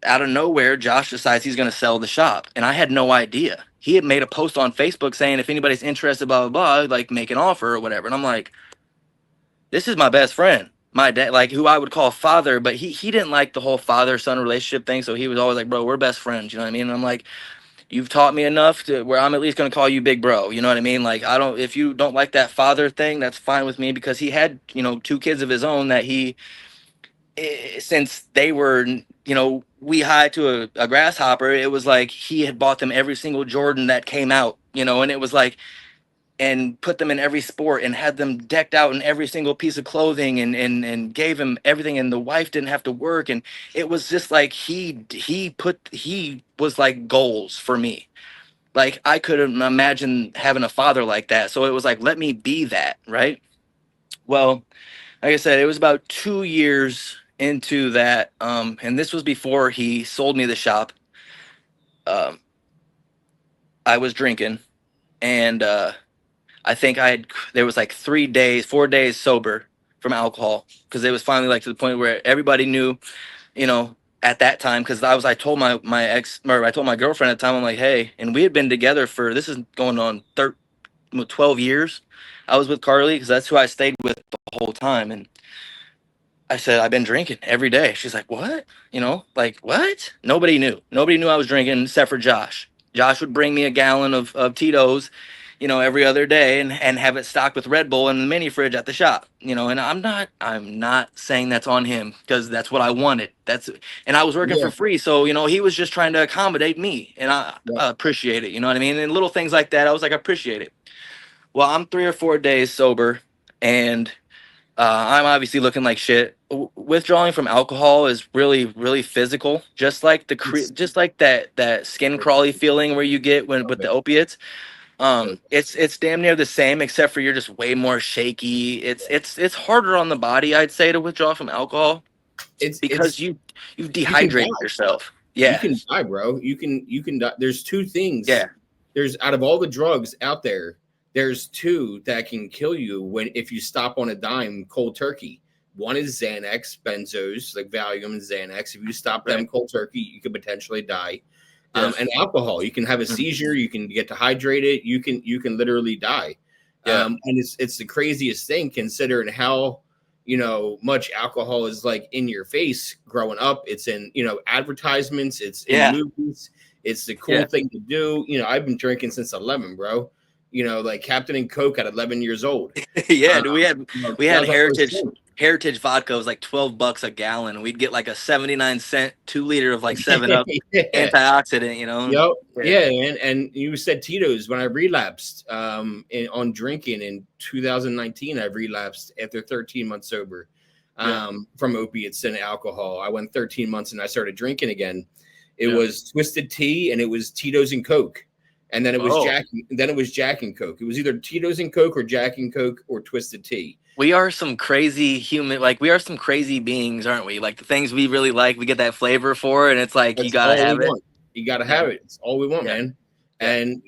out of nowhere, Josh decides he's going to sell the shop, and I had no idea. He had made a post on Facebook saying if anybody's interested, blah blah blah, like make an offer or whatever, and I'm like, this is my best friend, my dad, like who I would call father, but he didn't like the whole father son relationship thing, so he was always like, bro, we're best friends, you know what I mean? And I'm like, you've taught me enough to where I'm at least going to call you big bro, you know what I mean? Like, I don't, if you don't like that father thing, that's fine with me, because he had, two kids of his own that since they were, we high to a grasshopper, it was like he had bought them every single Jordan that came out, and it was like, and put them in every sport and had them decked out in every single piece of clothing, and gave him everything, and the wife didn't have to work, and it was just like he was like goals for me. Like I couldn't imagine having a father like that, so it was like, let me be that, right? Well, like I said, it was about 2 years into that, and this was before he sold me the shop. um, I was drinking, and I think there was like 3 days, 4 days sober from alcohol, because it was finally like to the point where everybody knew, you know, at that time, because I told my ex, or I told my girlfriend at the time, I'm like, hey, and we had been together for, this is going on 12 years. I was with Carly because that's who I stayed with the whole time, and I said, I've been drinking every day. She's like, what? Like, what? Nobody knew. Nobody knew I was drinking except for Josh. Josh would bring me a gallon of Tito's, every other day, and have it stocked with Red Bull in the mini fridge at the shop, and I'm not saying that's on him, because that's what I wanted. And I was working Yeah. for free. So, he was just trying to accommodate me, and Yeah. I appreciate it. You know what I mean? And little things like that, I was like, I appreciate it. Well, I'm 3 or 4 days sober, and I'm obviously looking like shit. Withdrawing from alcohol is really, really physical. Just like It's just like that skin crawly feeling where you get when with the okay. opiates. So It's damn near the same, except for you're just way more shaky. It's harder on the body, I'd say, to withdraw from alcohol, because it's you've you can dehydrated die. yourself. You Yeah, can die, bro. You can die. There's two things. yeah, There's out of all the drugs out there, there's two that can kill you when if you stop on a dime cold turkey. One is Xanax, benzos like Valium and Xanax. If you stop them right, cold turkey, you could potentially die. yeah, And alcohol, you can have a mhm, seizure. You can get dehydrated. You can literally die. yeah, And it's the craziest thing considering how much alcohol is like in your face growing up. It's in advertisements. It's in yeah, movies. It's the cool yeah, thing to do. I've been drinking since 11, bro. Like Captain and Coke at 11 years old. yeah. Um, Do we that had was my first drink. Heritage vodka was like $12 a gallon. We'd get like a 79 cent 2 liter of like 7 Up Yeah. antioxidant, Yep. Yeah. Yeah, man. And you said Tito's when I relapsed on drinking in 2019. I relapsed after 13 months sober Yeah. from opiates and alcohol. I went 13 months and I started drinking again. It Yeah. was Twisted Tea and it was Tito's and Coke. And then it was Oh, Jack and Coke. It was either Tito's and Coke or Jack and Coke or Twisted Tea. we are some crazy human, like we are some crazy beings, aren't we? Like the things we really like, we get that flavor for, and it's like you That's gotta all we have it. want. You got to Yeah. have it. It's all we want, Yeah. man. Yeah. And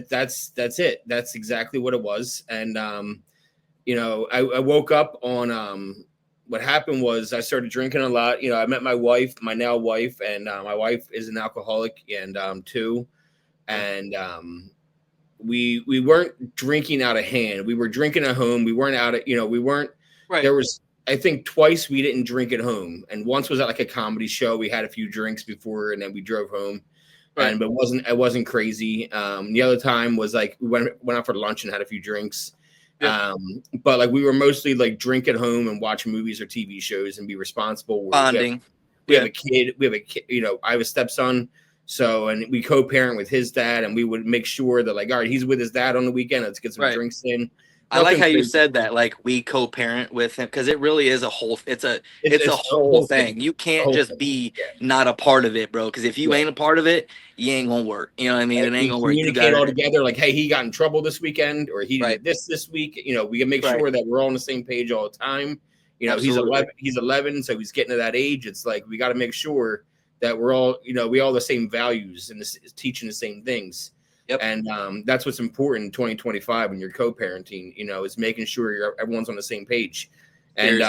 that's it. That's exactly what it was. And I woke up on what happened was I started drinking a lot. You know, I met my wife, my now wife, and my wife is an alcoholic and too. And we weren't drinking out of hand. We were drinking at home. We weren't out of, you know, we weren't. Right. There was, I think, twice we didn't drink at home, and once was at like a comedy show. We had a few drinks before, and then we drove home. Right. And but it wasn't crazy. The other time was like we went out for lunch and had a few drinks. Yeah. But like we were mostly like drink at home and watch movies or TV shows and be responsible. Bonding. We have a kid. We have a kid. You know, I have a stepson. So, and we co-parent with his dad, and we would make sure that, like, all right, he's with his dad on the weekend. Let's get some drinks in. I like how you said that, like, we co-parent with him, because it really is a whole. It's a whole thing. You can't just be not a part of it, bro. Because if you ain't a part of it, you ain't gonna work. You know what I mean? It ain't gonna work. Communicate all together. Like, hey, he got in trouble this weekend, or he did this week. You know, we can make sure that we're all on the same page all the time. You know, he's 11, so he's getting to that age. It's like we got to make sure that we're all, you know, we all the same values and teaching the same things. Yep. And that's what's important in 2025 when you're co-parenting, you know, is making sure everyone's on the same page. And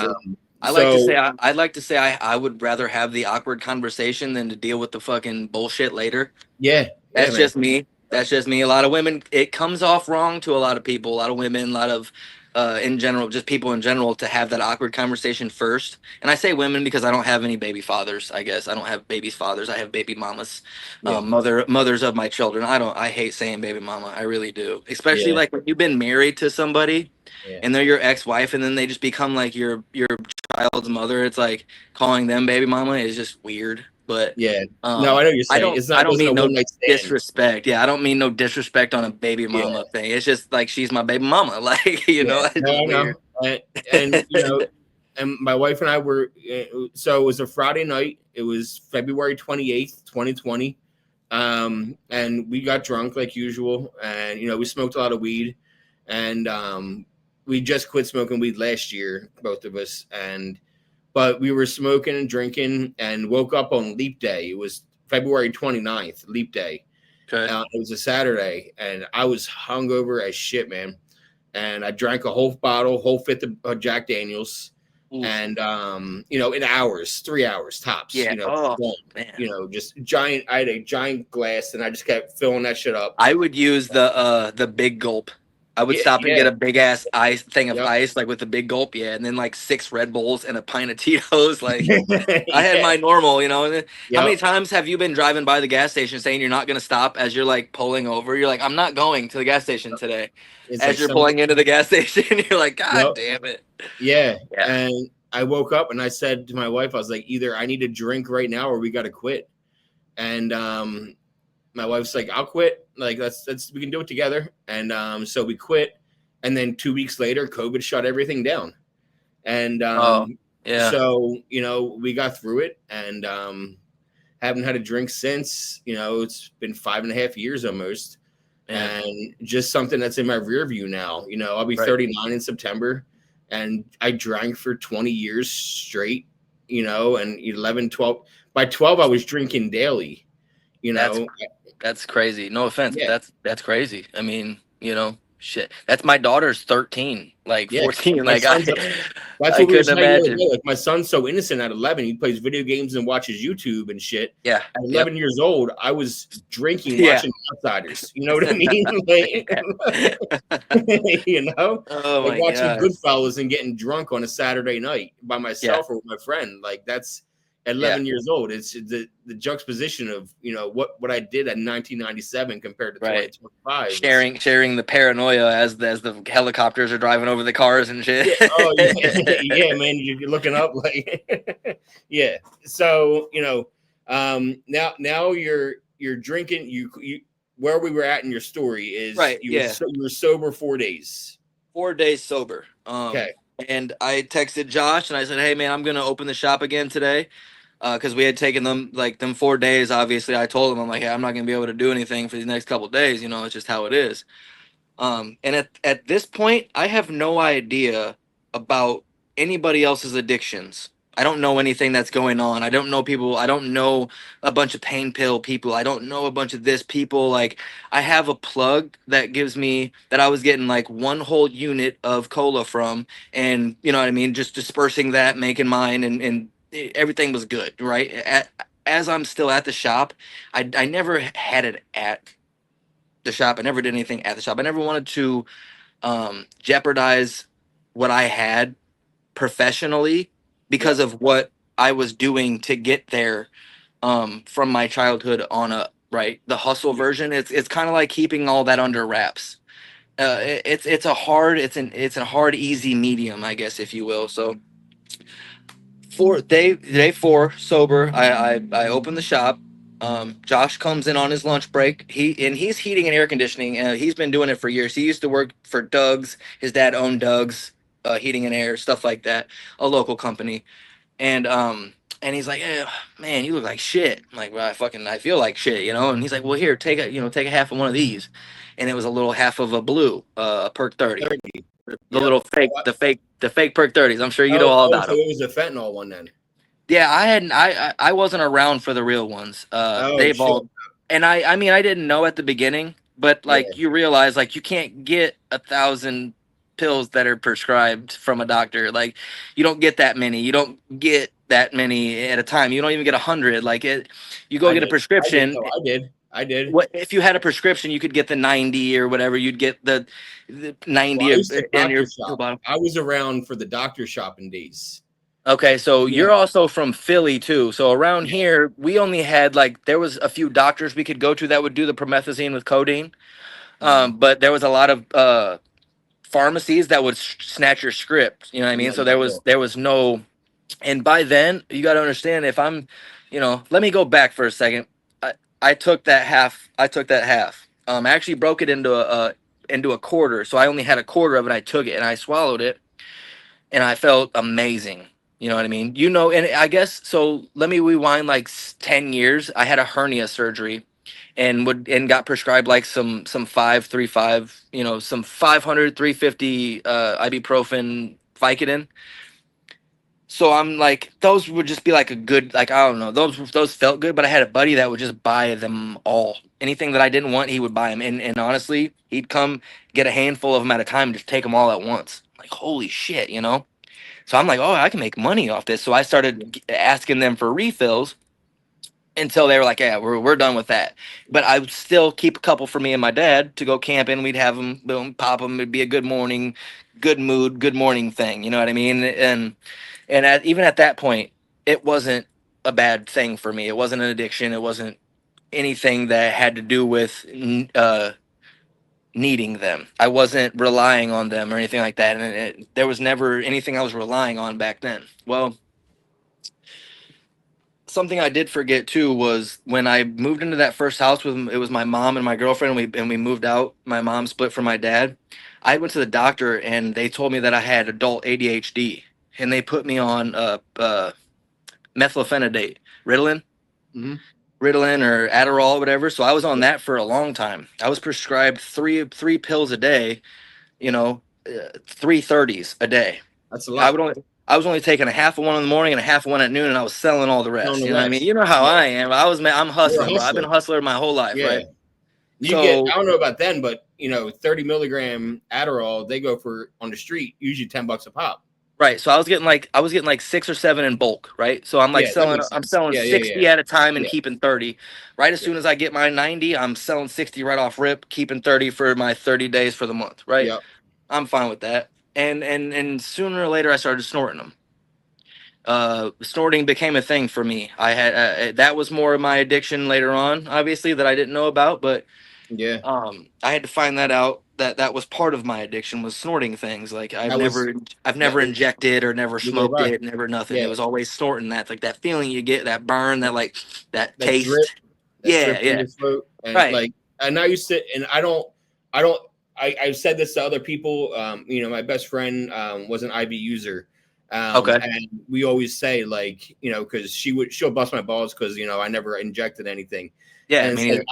I'd like to say I would rather have the awkward conversation than to deal with the fucking bullshit later. Yeah. That's just me. That's just me. A lot of women, it comes off wrong to a lot of people, a lot of women, a lot of in general, just people in general, to have that awkward conversation first. And I say women because I don't have any baby fathers. I guess I don't have baby fathers. I have baby mamas, mothers of my children. I hate saying baby mama. I really do. Especially like when you've been married to somebody and they're your ex-wife, and then they just become like your child's mother. It's like calling them baby mama is just weird. But no, I know what you're saying. I don't mean no disrespect. Yeah, I don't mean no disrespect on a baby mama thing. It's just like she's my baby mama. Like, you know, it's weird. And you know, and my wife and I were. So it was a Friday night. It was February 28th, 2020. And we got drunk like usual, and you know, we smoked a lot of weed, and we just quit smoking weed last year, both of us, but we were smoking and drinking and woke up on Leap Day. It was February 29th, Leap Day. Okay. It was a Saturday, and I was hungover as shit, man. And I drank a whole fifth of Jack Daniels. Ooh. And, you know, in hours, 3 hours tops. Yeah. You know, you know, just giant. I had a giant glass, and I just kept filling that shit up. I would use the big gulp. I would stop and get a big ass thing of ice, like with a big gulp, and then like 6 Red Bulls and a pint of Tito's. Like I had my normal, you know. And how many times have you been driving by the gas station saying you're not going to stop as you're like pulling over? You're like, I'm not going to the gas station today. As like you're pulling into the gas station, you're like, God damn it. Yeah. And I woke up and I said to my wife, I was like, either I need to drink right now or we got to quit. And my wife's like, I'll quit. Like, that's we can do it together. And so we quit. And then 2 weeks later, COVID shut everything down. And so, you know, we got through it and haven't had a drink since. You know, it's been 5.5 years almost. And just something that's in my rear view now. You know, I'll be 39 in September. And I drank for 20 years straight, you know, and 11, 12. By 12, I was drinking daily, you know. That's crazy. No offense, but that's crazy. I mean, you know, shit. That's my daughter's 13, like 14. Like that's what we couldn't imagine. Like my son's so innocent at 11. He plays video games and watches YouTube and shit. Yeah. At 11 years old, I was drinking, watching Outsiders. You know what I mean? Like, you know, like watching Goodfellas and getting drunk on a Saturday night by myself or with my friend. Like that's. At 11 years old, it's the juxtaposition of, you know, what I did in 1997 compared to 2025. Sharing the paranoia as the helicopters are driving over the cars and shit. Yeah, man, you're looking up like, So you know, now you're drinking. You where we were at in your story is you were sober 4 days. 4 days sober. Okay. And I texted Josh and I said, hey, man, I'm going to open the shop again today because we had taken them 4 days. Obviously, I told him, I'm like, hey, I'm not going to be able to do anything for these next couple of days. You know, it's just how it is. And at this point, I have no idea about anybody else's addictions. I don't know anything that's going on. I don't know people. I don't know a bunch of pain pill people. I don't know a bunch of this people. Like, I have a plug that gives me that I was getting like one whole unit of cola from, and you know what I mean, just dispersing that, making mine, and everything was good, right? As I'm still at the shop, I never had it at the shop. I never did anything at the shop. I never wanted to jeopardize what I had professionally because Yep. of what I was doing to get there from my childhood on up. Right, the hustle version. It's kind of like keeping all that under wraps. It's a hard it's a hard easy medium, I guess, if you will. So for day four sober, I open the shop. Josh comes in on his lunch break. He's heating and air conditioning. He's been doing it for years. He used to work for Doug's. His dad owned Doug's heating and air, stuff like that, a local company. And he's like, "Eh, man, you look like shit." I'm like, "Well, I feel like shit, you know." And he's like, "Well, here, take a half of one of these," and it was a little half of a blue, a perk 30, 30. the Yep. little fake, the fake perk 30s. I'm sure you know all about So them. it was a fentanyl one then. Yeah, I wasn't around for the real ones. Oh They've shit. all, and I mean, I didn't know at the beginning, but Yeah. like you realize, like you can't get 1,000 pills that are prescribed from a doctor. Like you don't get that many. You don't get that many at a time. You don't even get 100. Like it, you go I get a did. I did. prescription. No, I did. What if you had a prescription? You could get the 90 or whatever. You'd get the 90 Well, I used to in your doctor pill shop. bottle. I was around for the doctor shopping days. Okay, so Yeah. you're also from Philly too. So around Yeah. here, we only had like there was a few doctors we could go to that would do the promethazine with codeine. But there was a lot of pharmacies that would snatch your script. You know what I mean? Yeah. So there was no. And by then, you got to understand if I'm, let me go back for a second. I took that half. I took that half. I actually broke it into a quarter. So I only had a quarter of it. I took it and I swallowed it and I felt amazing. You know what I mean? And I guess so. Let me rewind like 10 years. I had a hernia surgery, and got prescribed like some 535, some 500 350 ibuprofen, Vicodin. So I'm like, those would just be like a good, like, I don't know, those felt good. But I had a buddy that would just buy them all. Anything that I didn't want, he would buy them. And honestly, he'd come get a handful of them at a time and just take them all at once. Like, holy shit, you know? So I'm like, oh, I can make money off this. So I started asking them for refills until they were like, yeah, we're done with that. But I would still keep a couple for me and my dad to go camping. We'd have them, boom, pop them. It'd be a good morning, good mood, good morning thing. You know what I mean? And even at that point, it wasn't a bad thing for me. It wasn't an addiction. It wasn't anything that had to do with needing them. I wasn't relying on them or anything like that. And there was never anything I was relying on back then. Well, something I did forget too was when I moved into that first house with it was my mom and my girlfriend, and we moved out. My mom split from my dad. I went to the doctor and they told me that I had adult ADHD, and they put me on methylphenidate, Ritalin. Mm-hmm. Ritalin or Adderall, whatever. So I was on that for a long time. I was prescribed three pills a day, 330s a day. That's a lot. I was only taking a half of one in the morning and a half of one at noon, and I was selling all the rest. Selling the You know what I mean? rest. You know how Yeah. I am. I'm hustling, bro. I've been a hustler my whole life, Yeah. right? I don't know about then, but 30 milligram Adderall, they go for on the street, usually $10 a pop. Right. So I was getting like 6 or 7 in bulk, right? So I'm like I'm selling 60 at a time and keeping 30. Right. As soon as I get my 90, I'm selling 60 right off rip, keeping 30 for my 30 days for the month. Right. Yep. I'm fine with that. And sooner or later I started snorting them. Snorting became a thing for me. I had that was more of my addiction later on, obviously, that I didn't know about, but yeah, I had to find that out. That was part of my addiction, was snorting things. Like I've never injected or never smoked it, never nothing. Yeah. It was always snorting that, like that feeling you get, that burn, that taste. Drip, yeah. In your throat. And right. And now you sit, and I've said this to other people. My best friend was an IV user. Okay. And we always say, like, because she'll bust my balls because I never injected anything. Yeah, and it's like,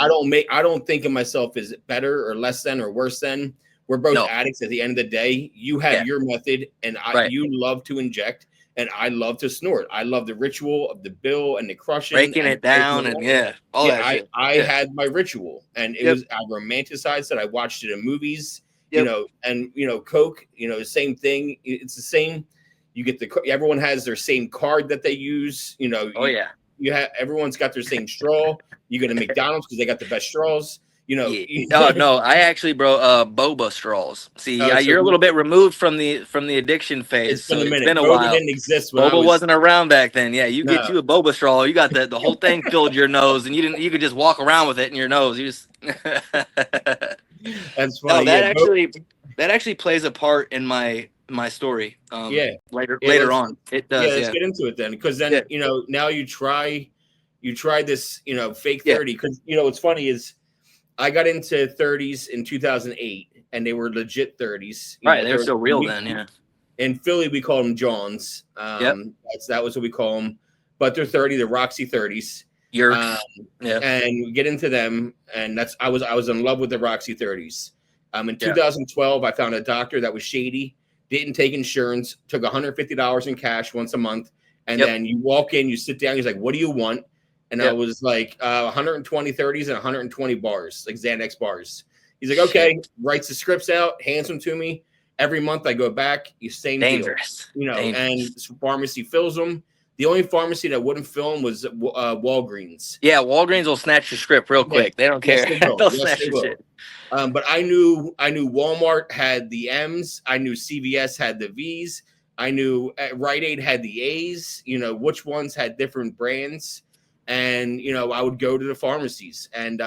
I don't think of myself as better or less than or worse than. We're both addicts at the end of the day. You have your method, and you love to inject, and I love to snort. I love the ritual of the bill and the crushing Breaking and it down and all yeah. that shit. I Yeah. had my ritual, and it Yep. was I romanticized it. I watched it in movies, Yep. and Coke, the same thing. It's the same. You get everyone has their same card that they use. Oh yeah. You have everyone's got their same straw. You go to McDonald's because they got the best straws. Yeah. Oh no, I actually, bro, boba straws. See, Oh, yeah, so you're a little bit removed from the addiction phase, it's so been a it's been minute. a Boba while. didn't exist when I Boba was wasn't around back then. Yeah, you get no. you a boba straw, you got the whole thing filled your nose, and you could just walk around with it in your nose. You just That's no, funny. Yeah, that actually plays a part in my story. yeah, yeah. Later on, it does. Let's Yeah, get into it then, because yeah, then now you try this fake yeah. 30, because what's funny is I got into 30s in 2008, and they were legit 30s. Right, they're still real then. Yeah. In Philly, we call them Johns. Yep. That was what we call them. But they're 30, the Roxy 30s. Yerks. Yeah. And we get into them, and I was in love with the Roxy 30s. In Yeah. 2012, I found a doctor that was shady, didn't take insurance, took $150 in cash once a month, and Yep. then you walk in, you sit down, he's like, "What do you want?" And I Yep. was like, 120 30s and 120 bars, like Xanax bars. He's like, "Okay," writes the scripts out, hands them to me. Every month I go back, same Dangerous. deal, Dangerous. and pharmacy fills them. The only pharmacy that wouldn't fill them was Walgreens. Yeah, Walgreens will snatch your script real quick. They don't care. Yes, they will. They'll Yes, snatch they your will. shit. But I knew Walmart had the M's. I knew CVS had the V's. I knew Rite Aid had the A's. Which ones had different brands, and I would go to the pharmacies, and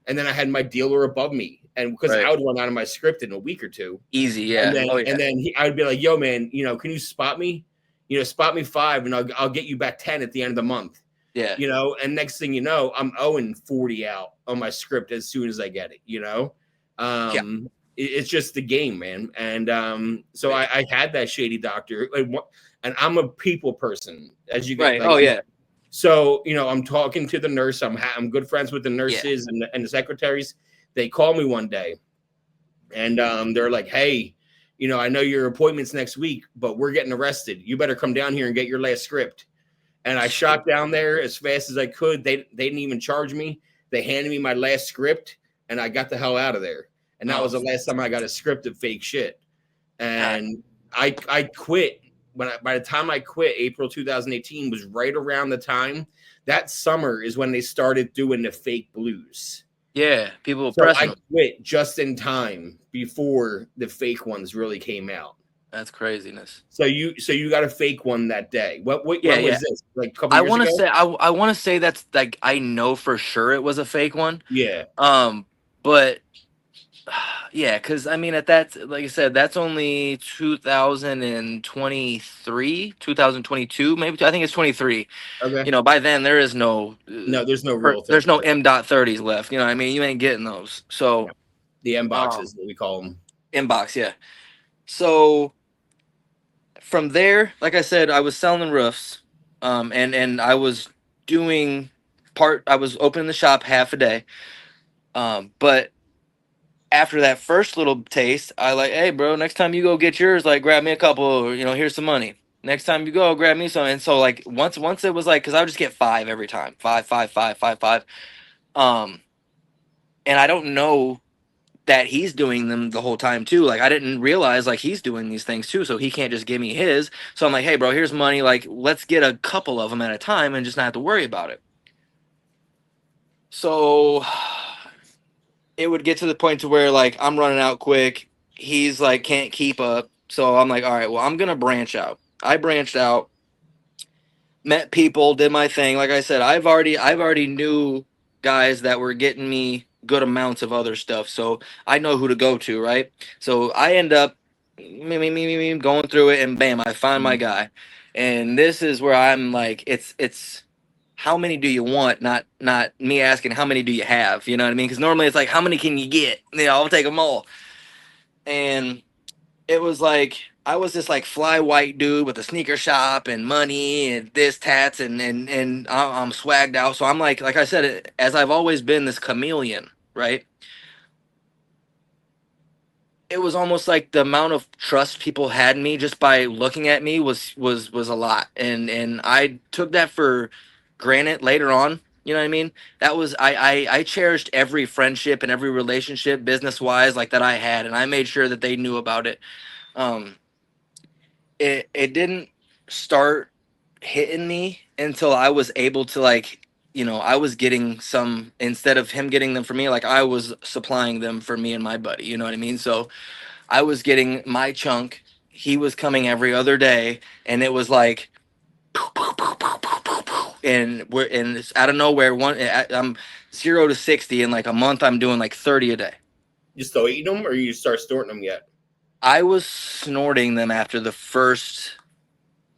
and then I had my dealer above me, and because I would run out of my script in a week or two. Easy, yeah. And then I would be like, "Yo, man, can you spot me? Spot me 5, and I'll get you back 10 at the end of the month." Yeah. And next thing you know, I'm owing 40 out on my script as soon as I get it. It's just the game, man. And so I had that shady doctor, and I'm a people person, as you get. Right. Oh yeah. So I'm talking to the nurse. I'm good friends with the nurses and the secretaries. They call me one day, and they're like, "Hey, I know your appointment's next week, but we're getting arrested. You better come down here and get your last script." And I shot down there as fast as I could. They didn't even charge me. They handed me my last script, and I got the hell out of there. And that was the last time I got a script of fake shit. And I quit. By the time I quit, April 2018 was right around the time. That summer is when they started doing the fake blues. Yeah, people will So press I them. quit just in time before the fake ones really came out. That's craziness. So you got a fake one that day. When was this? Like a couple I years want to ago? say I want to say that's like I know for sure it was a fake one. Yeah. But yeah, because I mean at that, like I said, that's only 2023, 2022, maybe. I think it's 23. Okay. By then there is no There's no real. there's no M.30s left. I mean, you ain't getting those. So the M boxes, what we call them. Inbox, yeah. So from there, like I said, I was selling roofs, and I was doing I was opening the shop half a day, but after that first little taste, I like, hey, bro, next time you go get yours, like, grab me a couple, or, here's some money. Next time you go, grab me some. And so, like, once it was like, because I would just get 5 every time, 5, 5, 5, 5, 5. And I don't know that he's doing them the whole time too. Like I didn't realize like he's doing these things too, so he can't just give me his. So I'm like, hey bro, here's money. Like let's get a couple of them at a time and just not have to worry about it. So it would get to the point to where like I'm running out quick. He's like can't keep up. So I'm like, all right, well I'm gonna branch out. I branched out, met people, did my thing. Like I said, I've already knew guys that were getting me good amounts of other stuff, so I know who to go to, right? So I end up going through it, and bam, I find my guy. And this is where I'm like, it's how many do you want? Not me asking how many do you have. You know what I mean? Because normally it's like how many can you get? I'll take them all. And it was like I was this like fly white dude with a sneaker shop and money and this tats and I'm swagged out. So I'm like I said, as I've always been this chameleon, right? it was almost like the amount of trust people had in me just by looking at me was a lot, and I took that for granted later on. You know what I mean? That was I cherished every friendship and every relationship business wise like that I had, and I made sure that they knew about it. Um, it didn't start hitting me until I was able to like, I was getting some instead of him getting them for me, like I was supplying them for me and my buddy. You know what I mean? So I was getting my chunk. He was coming every other day, and it was like, and it's out of nowhere. I'm 0 to 60 in like a month. I'm doing like 30 a day. You still eating them, or you start snorting them yet? I was snorting them after the first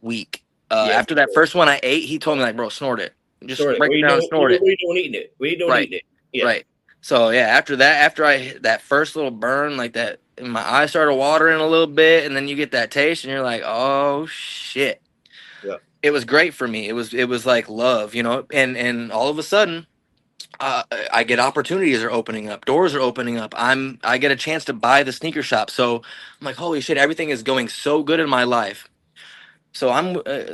week. Yeah, After that first one I ate, he told me like, bro, snort it. Just snort it. break it down and snort it. What are you doing eating it? What are you doing Right. eating it? Yeah. Right. So yeah, after that, after I that first little burn, like that, my eyes started watering a little bit, and then you get that taste, and you're like, oh shit. Yeah. It was great for me. It was like love, and all of a sudden, I get opportunities are opening up, doors are opening up. I get a chance to buy the sneaker shop. So I'm like, holy shit, everything is going so good in my life. So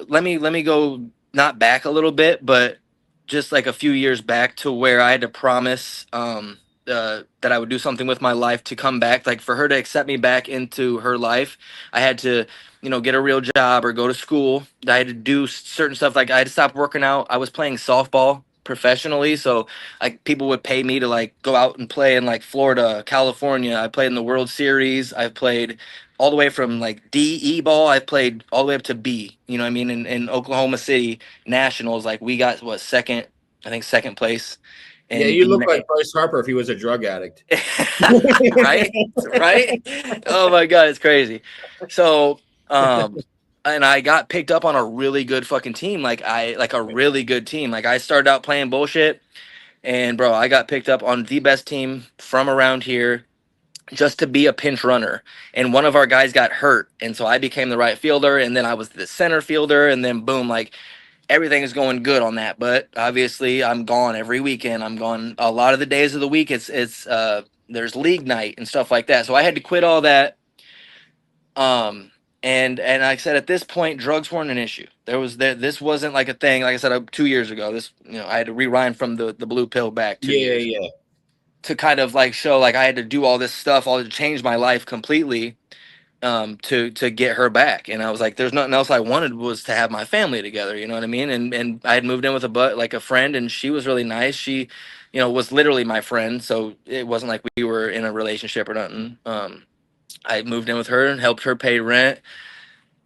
let me go not back a little bit, but just like a few years back to where I had to promise that I would do something with my life to come back, like for her to accept me back into her life. I had to, get a real job or go to school. I had to do certain stuff. Like I had to stop working out. I was playing softball professionally, so like people would pay me to like go out and play in like Florida, California. I played in the World Series. I played all the way from like DE ball. I've played all the way up to B. You know what I mean? In Oklahoma City Nationals, like we got what second, I think second place. Yeah, you look like Bryce Harper if he was a drug addict. Right, right. Oh my god, it's crazy. So, and I got picked up on a really good fucking team. Like a really good team. Like I started out playing bullshit, and bro, I got picked up on the best team from around here just to be a pinch runner. And one of our guys got hurt. And so I became the right fielder. And then I was the center fielder. And then boom, like everything is going good on that. But obviously I'm gone every weekend. I'm gone a lot of the days of the week. There's league night and stuff like that. So I had to quit all that. And like I said, at this point, drugs weren't an issue. This wasn't like a thing. Like I said, 2 years ago, I had to rewind from the blue pill back 2 years. Yeah. To kind of like show like I had to do all this stuff, all to change my life completely, to get her back. And I was like, there's nothing else I wanted was to have my family together. You know what I mean? And I had moved in with a friend, and she was really nice. She, was literally my friend, so it wasn't like we were in a relationship or nothing. I moved in with her and helped her pay rent.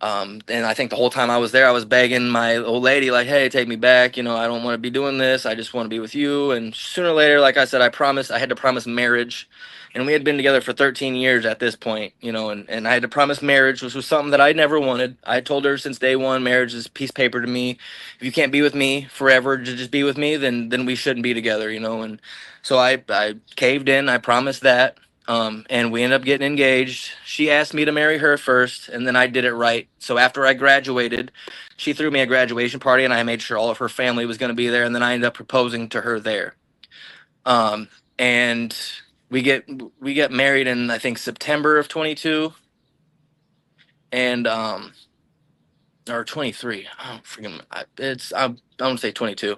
And I think the whole time I was there, I was begging my old lady, like, hey, take me back. I don't want to be doing this. I just want to be with you. And sooner or later, like I said, I had to promise marriage. And we had been together for 13 years at this point, and I had to promise marriage, which was something that I never wanted. I told her since day one, marriage is a piece of paper to me. If you can't be with me forever, to just be with me, then we shouldn't be together, And so I caved in. I promised that. And we ended up getting engaged. She asked me to marry her first, and then I did it right. So after I graduated, she threw me a graduation party, and I made sure all of her family was going to be there. And then I ended up proposing to her there. And we get married in I think September of 22, and or 23. I don't freaking. I don't say 22.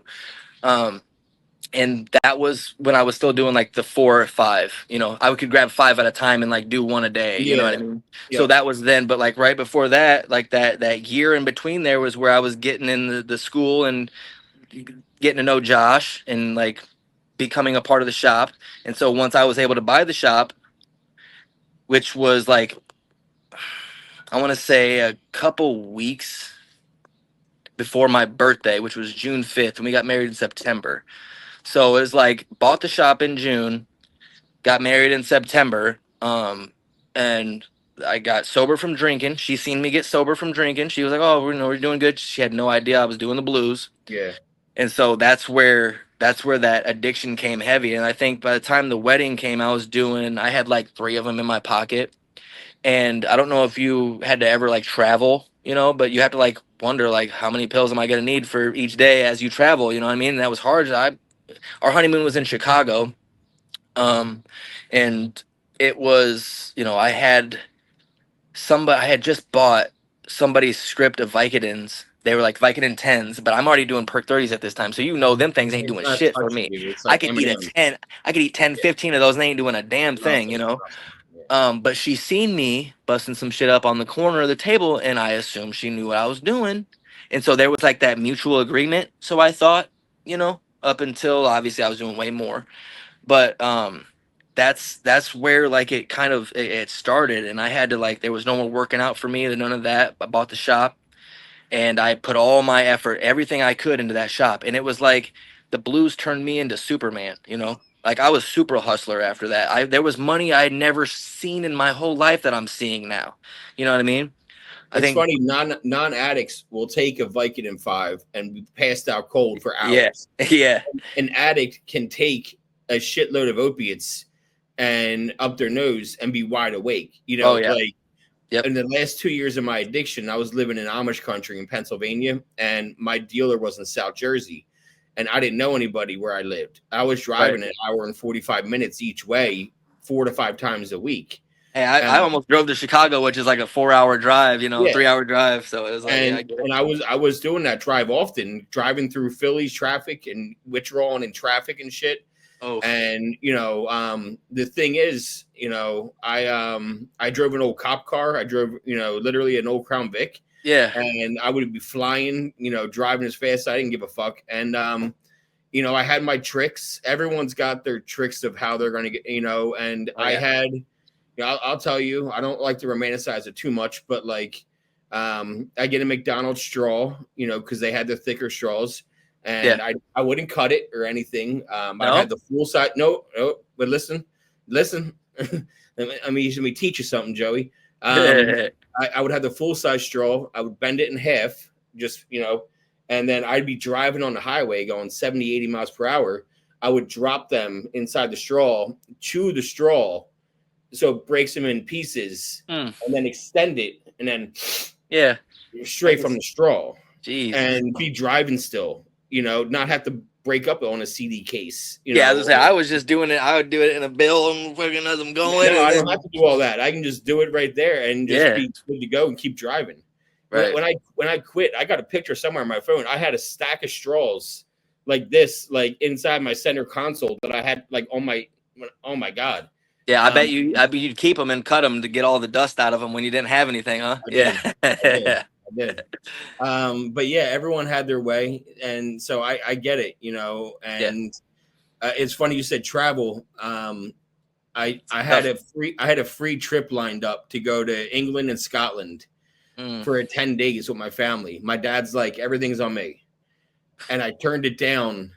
And that was when I was still doing like the 4 or 5. I could grab 5 at a time and like do one a day. You know what I mean? Yeah. So that was then, but like right before that, like that year in between there was where I was getting in the school and getting to know Josh and like becoming a part of the shop. And so once I was able to buy the shop, which was like I want to say a couple weeks before my birthday, which was June 5th, and we got married in September. So it was like bought the shop in June, got married in September, and I got sober from drinking. She seen me get sober from drinking. She was like, "Oh, we're doing good." She had no idea I was doing the blues. Yeah. And so that's where that addiction came heavy. And I think by the time the wedding came, I had like 3 of them in my pocket. And I don't know if you had to ever like travel, but you have to like wonder like how many pills am I going to need for each day as you travel, you know what I mean? And that was hard. Our honeymoon was in Chicago. And it was, I had just bought somebody's script of Vicodins. They were like Vicodin 10s, but I'm already doing perk 30s at this time. So them things ain't It's doing not shit for touching me. you. It's I like could eat a M&M. 10, I could eat 10, Yeah, 15 of those and they ain't doing a damn thing, nothing. Yeah. But she seen me busting some shit up on the corner of the table, and I assumed she knew what I was doing. And so there was like that mutual agreement. So I thought, up until obviously I was doing way more. But that's where like it kind of it started, and I had to like there was no more working out for me, none of that. I bought the shop, and I put all my effort, everything I could into that shop, and it was like the blues turned me into Superman. Like I was super hustler after that. There was money I had never seen in my whole life that I'm seeing now. You know what I mean? I It's think funny, non addicts will take a Vicodin 5 and be passed out cold for yeah, hours. yeah, An addict can take a shitload of opiates and up their nose and be wide awake. oh yeah, Like yep, in the last 2 years of my addiction, I was living in Amish country in Pennsylvania, and my dealer was in South Jersey, and I didn't know anybody where I lived. I was right. driving an hour and 45 minutes each way, 4 to 5 times a week. Hey, I And almost drove to Chicago, which is like a 4 hour drive, yeah, 3 hour drive. So it was like, yeah, I and get it. and I was doing that drive often, driving through Philly's traffic and withdrawing in traffic and shit. Oh, And the thing is, I drove an old cop car. I drove, literally an old Crown Vic, yeah, and I would be flying, driving as fast as I didn't give a fuck. And I had my tricks. Everyone's got their tricks of how they're gonna get, and oh I yeah, had, I'll tell you, I don't like to romanticize it too much, but like I get a McDonald's straw, because they had the thicker straws, yeah. and I wouldn't cut it or anything. I No, had the full size. No, no, but listen. Let me teach you something, Joey. yeah, I would have the full size straw. I would bend it in half, just and then I'd be driving on the highway going 70, 80 miles per hour. I would drop them inside the straw, chew the straw, so it breaks them in pieces, mm, and then extend it, and then yeah. I straight can, from the straw, Jesus. and be driving still. Not have to break up on a CD case. Yeah, as I say, I was just doing it. I would do it in a bill and fucking as I'm going, No, and I don't then have to do all that. I can just do it right there and just yeah, be good to go and keep driving. When, right. when I when I quit, I got a picture somewhere on my phone. I had a stack of straws like this, like inside my center console that I had like on my. Oh my god! Yeah, I Um, bet you. I bet you'd keep them and cut them to get all the dust out of them when you didn't have anything, huh? I Yeah, did, I did, I did. But yeah, everyone had their way, and so I get it, yeah. And it's funny you said travel. I had Tough. a free trip lined up to go to England and Scotland Mm, for 10 days with my family. My dad's like, everything's on me. And I turned it down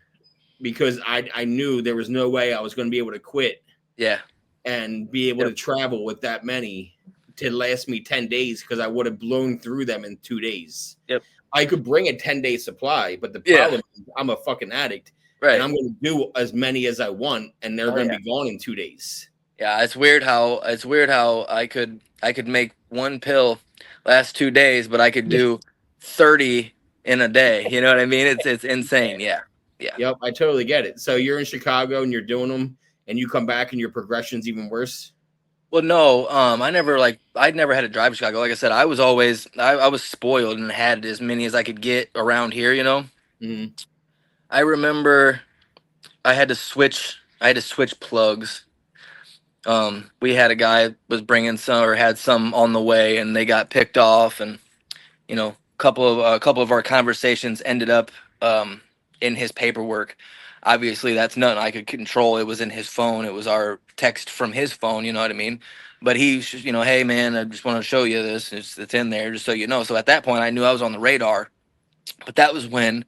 because I knew there was no way I was going to be able to quit yeah. and be able Yep. to travel with that many to last me 10 days because I would have blown through them in 2 days. Yep. I could bring a 10-day supply, but the Yeah. problem is I'm a fucking addict and Right. I'm going to do as many as I want and they're Oh going yeah. to be gone in 2 days. Yeah. It's weird how I could make one pill last 2 days, but I could do 30 in a day. You know what I mean? It's insane. Yeah. Yeah. Yep, I totally get it. So you're in Chicago and you're doing them, and you come back and your progression's even worse. Well, no, I'd never had to drive to Chicago. Like I said, I was spoiled and had as many as I could get around here. Mm-hmm. I remember I had to switch plugs. We had a guy was bringing some or had some on the way, and they got picked off, and a couple of our conversations ended up in his paperwork. Obviously, that's nothing I could control. It was in his phone. It was our text from his phone. You know what I mean? But hey man, I just want to show you this. It's in there, just so you know. So at that point, I knew I was on the radar. But that was when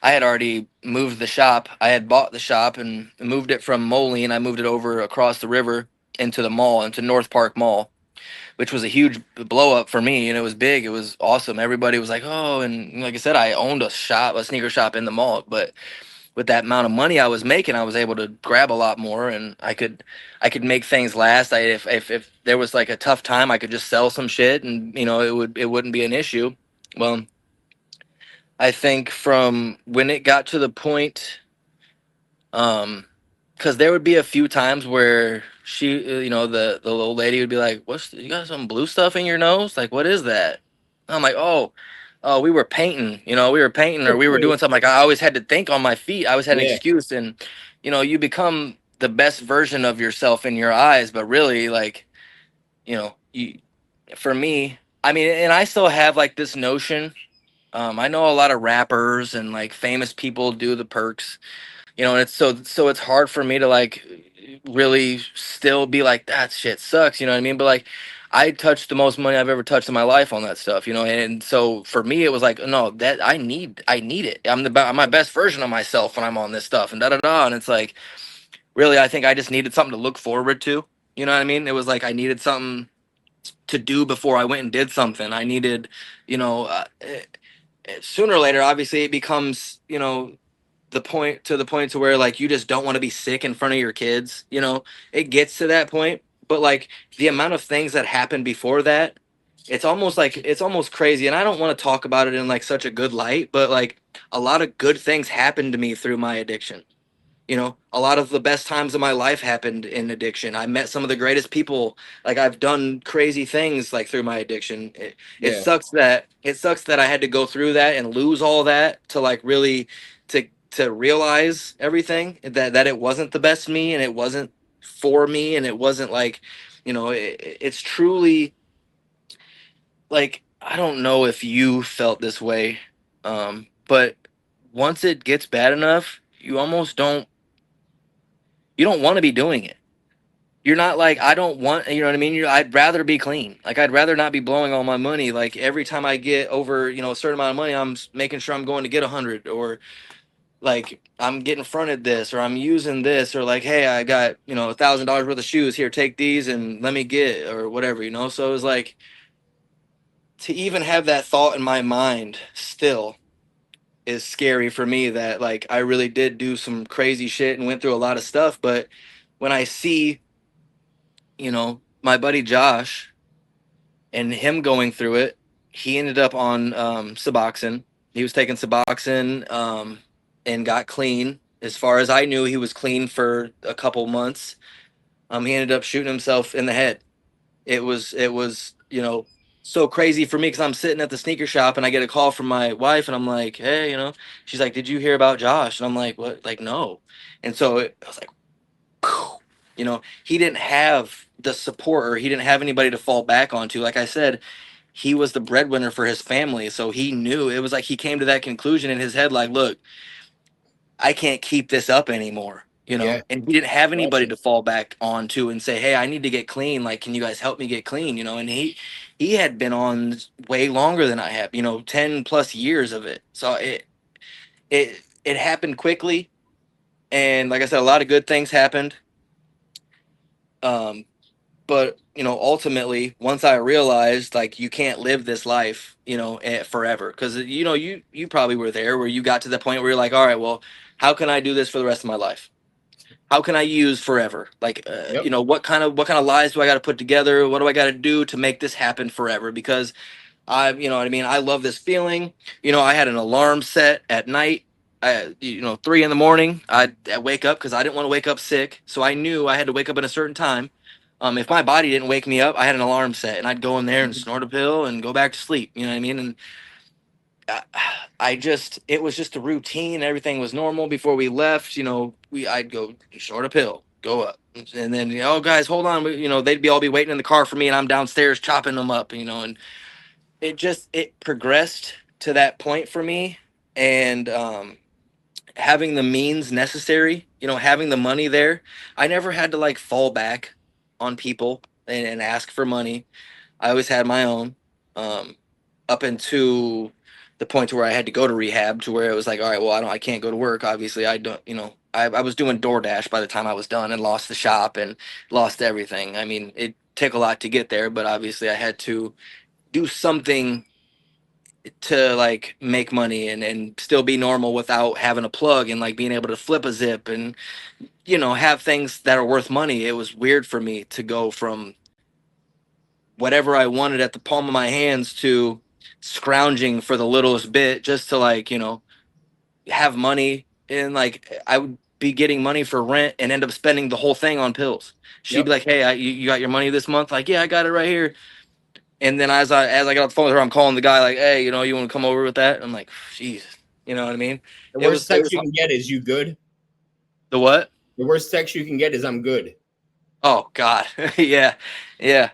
I had already moved the shop. I had bought the shop and moved it from Moline. I moved it over across the river into the mall, into North Park Mall, which was a huge blow up for me. And it was big. It was awesome. Everybody was like, oh, and like I said, I owned a sneaker shop in the mall. But with that amount of money I was making, I was able to grab a lot more, and I could make things last. If there was like a tough time, I could just sell some shit, and it wouldn't be an issue. Well, I think from when it got to the point, um, because there would be a few times where she, the old lady would be like, you got some blue stuff in your nose? Like, what is that? I'm like, oh, we were painting, or we were doing something. Like, I always had to think on my feet. I always had an Yeah, excuse. And, you become the best version of yourself in your eyes. But really, like, you, for me, I mean, and I still have like this notion. I know a lot of rappers and like famous people do the perks, and so it's hard for me to like really still be like that shit sucks, you know what I mean? But like I touched the most money I've ever touched in my life on that stuff, and so for me it was like, no, that I need it. I'm my best version of myself when I'm on this stuff and da da da. And it's like, really, I think I just needed something to look forward to. You know what I mean? It was like I needed something to do before I went and did something. I needed, sooner or later, obviously, it becomes, the point to where like you just don't want to be sick in front of your kids. It gets to that point. But like the amount of things that happened before that, it's almost crazy. And I don't want to talk about it in like such a good light, but like a lot of good things happened to me through my addiction. A lot of the best times of my life happened in addiction. I met some of the greatest people. Like I've done crazy things like through my addiction. It yeah, sucks that I had to go through that and lose all that to like really to realize everything that it wasn't the best me and it wasn't for me and it wasn't like, it's truly like, I don't know if you felt this way. But once it gets bad enough, you don't want to be doing it. You're not like, I don't want, you know what I mean? I'd rather be clean. Like, I'd rather not be blowing all my money. Like, every time I get over, a certain amount of money, I'm making sure I'm going to get 100, or like I'm getting fronted this, or I'm using this, or like, hey, I got, $1,000 worth of shoes here, take these and let me get, or whatever. So it was like, to even have that thought in my mind still is scary for me, that like I really did do some crazy shit and went through a lot of stuff. But when I see, my buddy Josh and him going through it, he ended up on Suboxone. He was taking Suboxone, and got clean. As far as I knew, he was clean for a couple months. He ended up shooting himself in the head. It was so crazy for me, because I'm sitting at the sneaker shop and I get a call from my wife and I'm like, hey, she's like, did you hear about Josh? And I'm like, what? Like, no. And so I was like, he didn't have the support, or he didn't have anybody to fall back onto. Like I said, he was the breadwinner for his family. So he knew, it was like he came to that conclusion in his head, like, look, I can't keep this up anymore. yeah. And he didn't have anybody Gotcha. to fall back onto and say, hey, I need to get clean. Like, can you guys help me get clean? And he had been on way longer than I have, 10 plus years of it. So it happened quickly. And like I said, a lot of good things happened. Um, but ultimately, once I realized like you can't live this life forever, because you probably were there, where you got to the point where you're like, all right, well, how can I do this for the rest of my life? How can I use forever? Like, Yep. what kind of lies do I got to put together? What do I got to do to make this happen forever? Because you know what I mean, I love this feeling. I had an alarm set at night. 3 in the morning, I'd wake up, because I didn't want to wake up sick. So I knew I had to wake up at a certain time. If my body didn't wake me up, I had an alarm set, and I'd go in there and Mhm. snort a pill and go back to sleep. You know what I mean? And I, it was just a routine. Everything was normal before we left. I'd go snort a pill, go up, and then, oh guys, hold on. They'd all be waiting in the car for me, and I'm downstairs chopping them up. And it progressed to that point for me. And having the means necessary, having the money there, I never had to like fall back on people and ask for money. I always had my own, um, up into the point to where I had to go to rehab, to where it was like, all right, well, I can't go to work. Obviously, I don't, I was doing DoorDash by the time I was done, and lost the shop and lost everything. I mean, it took a lot to get there, but obviously I had to do something to like make money and still be normal without having a plug, and like being able to flip a zip and, have things that are worth money. It was weird for me to go from whatever I wanted at the palm of my hands to scrounging for the littlest bit, just to like, have money. And like be getting money for rent and end up spending the whole thing on pills. She'd be Yep. like, "Hey, you got your money this month?" Like, "Yeah, I got it right here." And then as I got off the phone with her, I'm calling the guy like, "Hey, you know, you want to come over with that?" I'm like, "Jesus," you know what I mean? The It worst was it text was you can get is "you good." the what? The worst text you can get is "I'm good." Oh God, yeah, yeah.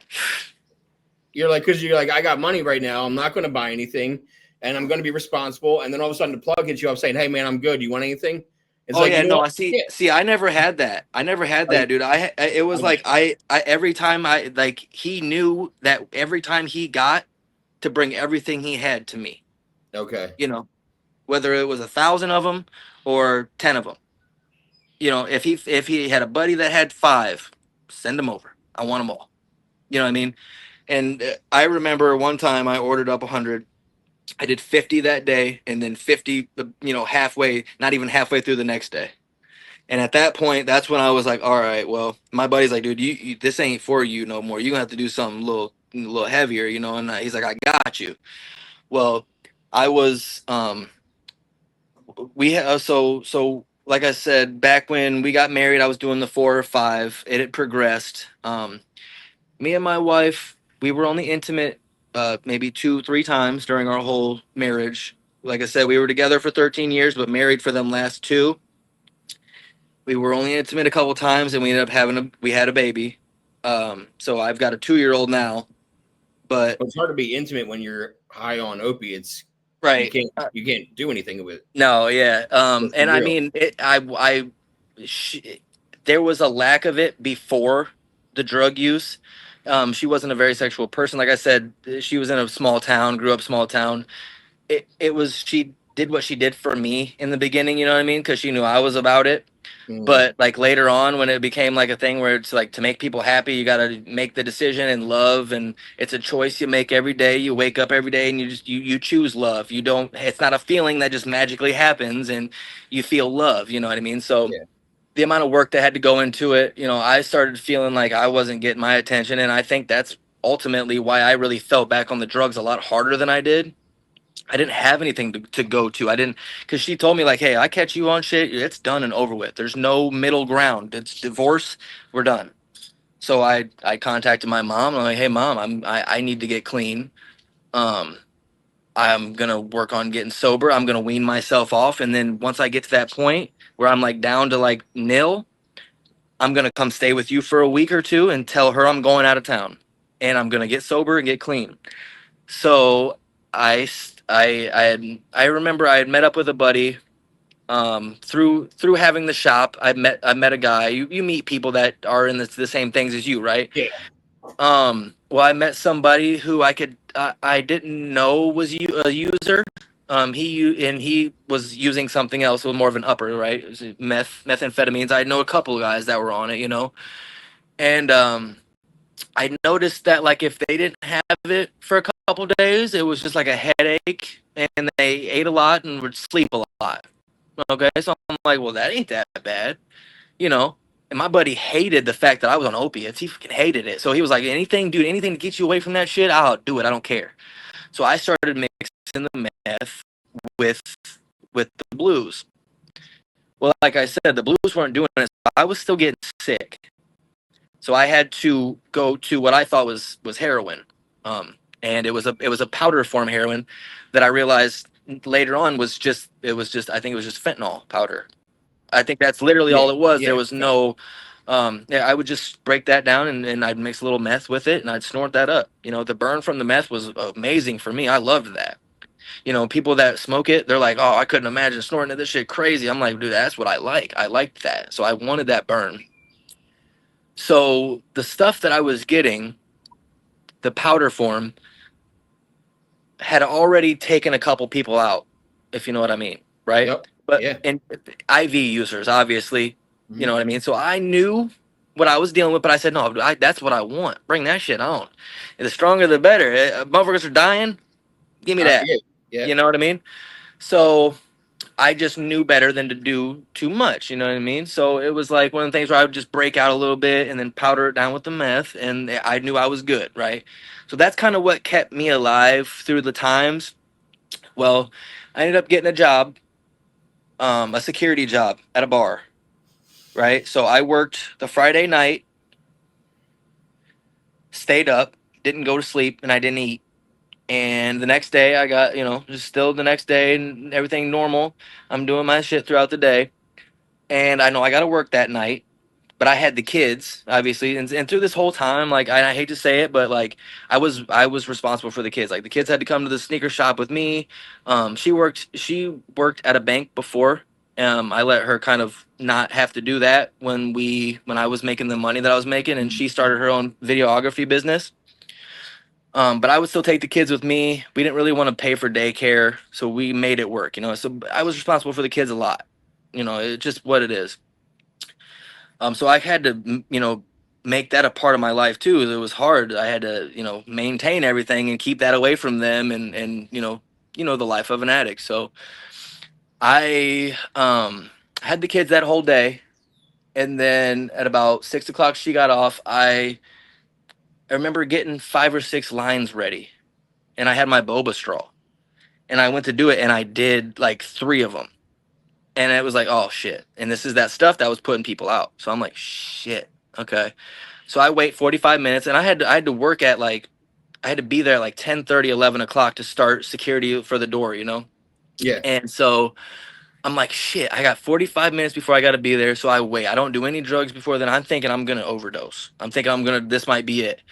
You're like, because you're like, I got money right now. I'm not going to buy anything, and I'm going to be responsible. And then all of a sudden, the plug hits you up saying, "Hey, man, I'm good. You want anything?" It's Oh like, yeah, you know no, what? I see. Yeah. See, I never had that. I never had Like, that, dude. It was I, like I every time I like he knew that every time he got to bring everything he had to me. okay. You know, whether it was 1,000 of them or 10 of them. You know, if he had a buddy that had five, send them over. I want them all. You know what I mean? And I remember one time I ordered up 100. I did 50 that day, and then 50, halfway, not even halfway through the next day. And at that point, that's when I was like, all right, well, my buddy's like, dude, this ain't for you no more. You're gonna have to do something a little heavier, you know. And he's like, I got you. Well, I was we so like I said, back when we got married, I was doing the 4 or 5. It had progressed. Me and my wife, we were only intimate maybe 2 3 times during our whole marriage. Like I said, we were together for 13 years, but married for them last 2. We were only intimate a couple times, and we ended up we had a baby. So I've got a 2-year-old now, but It's hard to be intimate when you're high on opiates. You right. can't. You can't do anything with it. No, yeah. Let's be And I real. mean, she, there was a lack of it before the drug use. She wasn't a very sexual person. Like I said, she was in a small town, grew up small town. It was, she did what she did for me in the beginning, you know what I mean? Because she knew I was about it. Mm, But like later on, when it became like a thing where it's like to make people happy, you got to make the decision and love, and it's a choice you make every day. You wake up every day and you choose love. You don't. It's not a feeling that just magically happens and you feel love. You know what I mean? So yeah. the amount of work that had to go into it, I started feeling like I wasn't getting my attention, and I think that's ultimately why I really fell back on the drugs a lot harder than I did. I didn't have anything to go to. I didn't, because she told me like, "Hey, I catch you on shit, it's done and over with. There's no middle ground. It's divorce. We're done." So I contacted my mom. I'm like, "Hey, mom, I need to get clean. Um, I'm gonna work on getting sober. I'm gonna wean myself off, and then once I get to that point where I'm like down to like nil, I'm gonna come stay with you for a week or two and tell her I'm going out of town, and I'm gonna get sober and get clean." So I remember I had met up with a buddy through having the shop. I met a guy. You meet people that are in the same things as you, right? Yeah. Well, I met somebody who I didn't know was a user. He was using something else, with more of an upper, right? It was methamphetamines. I know a couple of guys that were on it, and I noticed that like if they didn't have it for a couple days, it was just like a headache, and they ate a lot and would sleep a lot. Okay, so I'm like, well, that ain't that bad, you know. And my buddy hated the fact that I was on opiates. He fucking hated it. So he was like, anything, dude, anything to get you away from that shit, I'll do it. I don't care. So I started mixing the meth with the blues. Well, like I said, the blues weren't doing it. So I was still getting sick. So I had to go to what I thought was heroin, and it was a powder form heroin that I realized later on was just I think it was just fentanyl powder. I think that's literally Yeah. all it was. There Yeah. was no, yeah. I would just break that down, and I'd mix a little meth with it, and I'd snort that up. The burn from the meth was amazing for me. I loved that. People that smoke it, they're like, oh, I couldn't imagine snorting it. This shit crazy. I'm like, dude, that's what I like. I liked that, so I wanted that burn. So the stuff that I was getting, the powder form, had already taken a couple people out, if you know what I mean, right? Yep. But Yeah. and IV users, obviously, you know Mhm. what I mean. So I knew what I was dealing with, but I said, no, that's what I want. Bring that shit on. And the stronger, the better. Motherfuckers are dying. Give me that. Yeah. Yeah. You know what I mean? So I just knew better than to do too much. You know what I mean? So it was like one of the things where I would just break out a little bit and then powder it down with the meth, and I knew I was good, right? So that's kind of what kept me alive through the times. Well, I ended up getting a job, a security job at a bar. right? So I worked the Friday night, stayed up, didn't go to sleep, and I didn't eat. And the next day, I got, just still the next day and everything normal. I'm doing my shit throughout the day. And I know I got to work that night, but I had the kids, obviously. And through this whole time, like, I hate to say it, but like, I was responsible for the kids. Like, the kids had to come to the sneaker shop with me. She worked at a bank before. I let her kind of not have to do that when I was making the money that I was making, and she started her own videography business. But I would still take the kids with me. We didn't really want to pay for daycare, so we made it work, So I was responsible for the kids a lot. It's just what it is. So I had to, make that a part of my life too. It was hard. I had to, maintain everything and keep that away from them, and the life of an addict. So I had the kids that whole day, and then at about 6 o'clock she got off. I remember getting 5 or 6 lines ready, and I had my boba straw, and I went to do it, and I did like 3 of them, and it was like, oh shit, and this is that stuff that was putting people out. So I'm like, shit, okay. So I wait 45 minutes, and I had to work at like, I had to be there at like 10:30, 11 o'clock to start security for the door. Yeah. And so I'm like, shit, I got 45 minutes before I got to be there. So I wait. I don't do any drugs before then. I'm thinking I'm going to overdose. I'm thinking this might be it.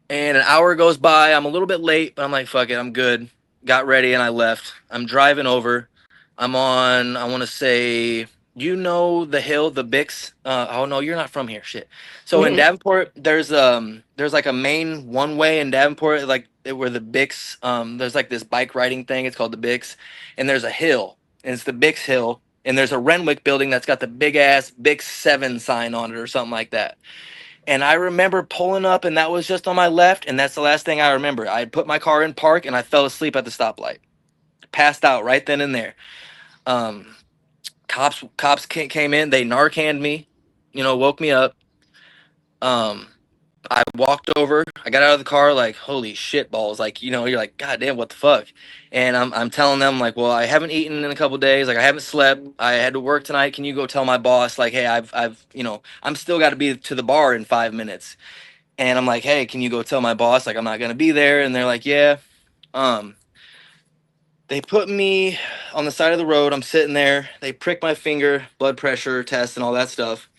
And an hour goes by. I'm a little bit late, but I'm like, fuck it, I'm good. Got ready and I left. I'm driving over. I'm on, I want to say, the hill, the Bix. Oh no, you're not from here. Shit. So in Mhm. Davenport, there's like a main one way in Davenport, like where the Bix. There's like this bike riding thing. It's called the Bix, and there's a hill, and it's the Bix Hill, and there's a Renwick building that's got the big ass Bix 7 sign on it or something like that. And I remember pulling up, and that was just on my left, and that's the last thing I remember. I had put my car in park, and I fell asleep at the stoplight, passed out right then and there. Um, cops came in, they Narcaned me, woke me up. Um, I walked over, I got out of the car, like, holy shit balls, like, you're like, God damn, what the fuck? And I'm telling them, like, well, I haven't eaten in a couple days, like, I haven't slept, I had to work tonight. Can you go tell my boss, like, hey, I'm still got to be to the bar in 5 minutes. And I'm like, hey, can you go tell my boss, like, I'm not gonna be there? And they're like, yeah. Um, they put me on the side of the road. I'm sitting there. They prick my finger, blood pressure test, and all that stuff.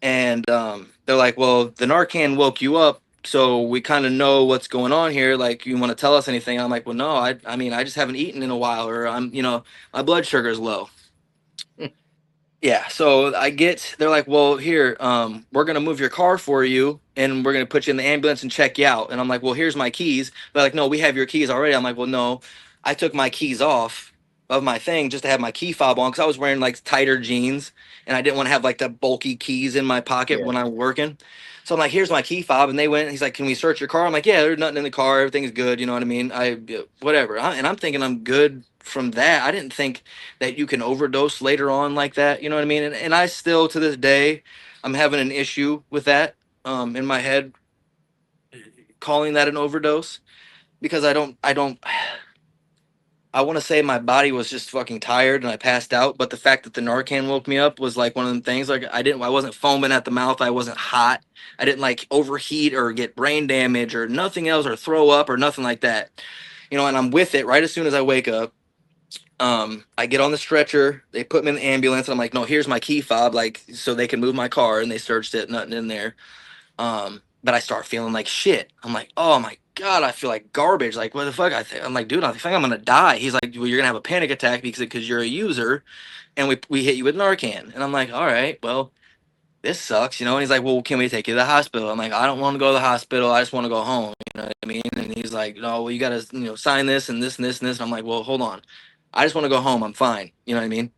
And they're like, well, the Narcan woke you up, so we kind of know what's going on here. Like, you want to tell us anything? I'm like, well, no, I mean, I just haven't eaten in a while, or my blood sugar's low. Yeah, so they're like, well, here, we're gonna move your car for you, and we're gonna put you in the ambulance and check you out. And I'm like, well, here's my keys. They're like, no, we have your keys already. I'm like, well, no, I took my keys off of my thing just to have my key fob on because I was wearing like tighter jeans, and I didn't want to have like the bulky keys in my pocket Yeah. when I'm working. So I'm like, here's my key fob, and they went. He's like, can we search your car? I'm like, yeah, there's nothing in the car. Everything's good. You know what I mean? Whatever. And I'm thinking I'm good from that. I didn't think that you can overdose later on like that. You know what I mean? And I still, to this day, I'm having an issue with that in my head, calling that an overdose because I want to say my body was just fucking tired and I passed out, but the fact that the Narcan woke me up was like one of them things. Like I wasn't foaming at the mouth. I wasn't hot. I didn't like overheat or get brain damage or nothing else or throw up or nothing like that. And I'm with it right as soon as I wake up. I get on the stretcher, they put me in the ambulance, and I'm like, no, here's my key fob, like, so they can move my car, and they searched it, nothing in there. But I start feeling like shit. I'm like, oh my God, I feel like garbage. Like, what the fuck? I'm like, dude, I think I'm gonna die. He's like, well, you're gonna have a panic attack because you're a user, and we hit you with Narcan. And I'm like, all right, well, this sucks, And he's like, well, can we take you to the hospital? I'm like, I don't want to go to the hospital. I just want to go home. You know what I mean? And he's like, no, well, you gotta, sign this and this and this and this. And I'm like, well, hold on. I just want to go home. I'm fine. You know what I mean?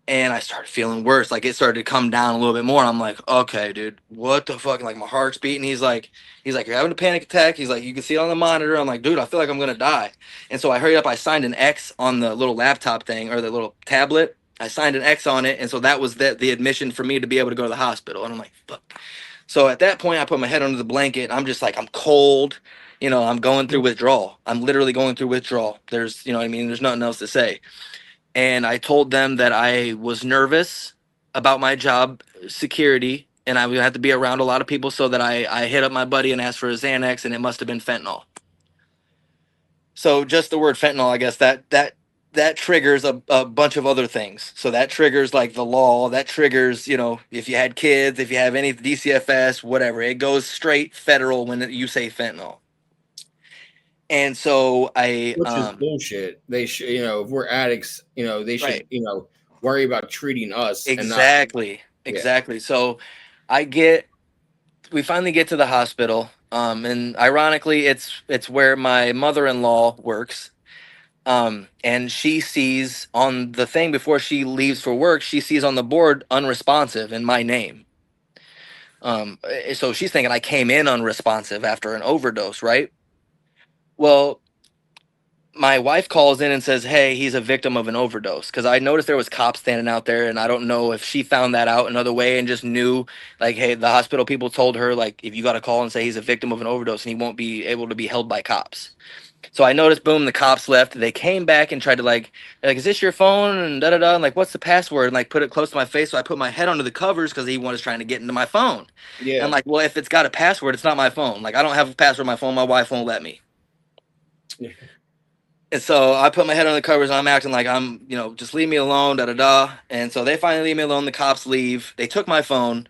And I started feeling worse. Like it started to come down a little bit more. And I'm like, okay, dude, what the fuck? Like my heart's beating. He's like, you're having a panic attack. He's like, you can see it on the monitor. I'm like, dude, I feel like I'm gonna die. And so I hurried up. I signed an X on the little laptop thing or the little tablet. I signed an X on it, and so that was the admission for me to be able to go to the hospital. And I'm like, fuck. So at that point, I put my head under the blanket. I'm just like, I'm cold. I'm going through withdrawal. I'm literally going through withdrawal. There's, you know what I mean? There's nothing else to say. And I told them that I was nervous about my job security, and I would have to be around a lot of people, so that I hit up my buddy and asked for a Xanax, and it must have been fentanyl. So just the word fentanyl, I guess that triggers a bunch of other things. So that triggers like the law. That triggers, if you had kids, if you have any DCFS, whatever, it goes straight federal when you say fentanyl. And so Which is bullshit. They should, if we're addicts, they should, right, worry about treating us and not. exactly, Yeah. exactly. So we finally get to the hospital, and ironically, it's where my mother-in-law works. And she sees on the thing before she leaves for work, she sees on the board unresponsive in my name. So she's thinking I came in unresponsive after an overdose, right? Well, my wife calls in and says, "Hey, he's a victim of an overdose." Because I noticed there was cops standing out there, and I don't know if she found that out another way and just knew, like, hey, the hospital people told her, like, if you got to call and say he's a victim of an overdose, and he won't be able to be held by cops. So I noticed, boom, the cops left. They came back and tried to like, is this your phone? And da da da. And like, what's the password? And like, put it close to my face. So I put my head under the covers because he was trying to get into my phone. And I'm Yeah. like, well, if it's got a password, it's not my phone. Like, I don't have a password on my phone. My wife won't let me. And so I put my head under the covers and I'm acting like I'm, just leave me alone, da da da. And so they finally leave me alone. The cops leave. They took my phone.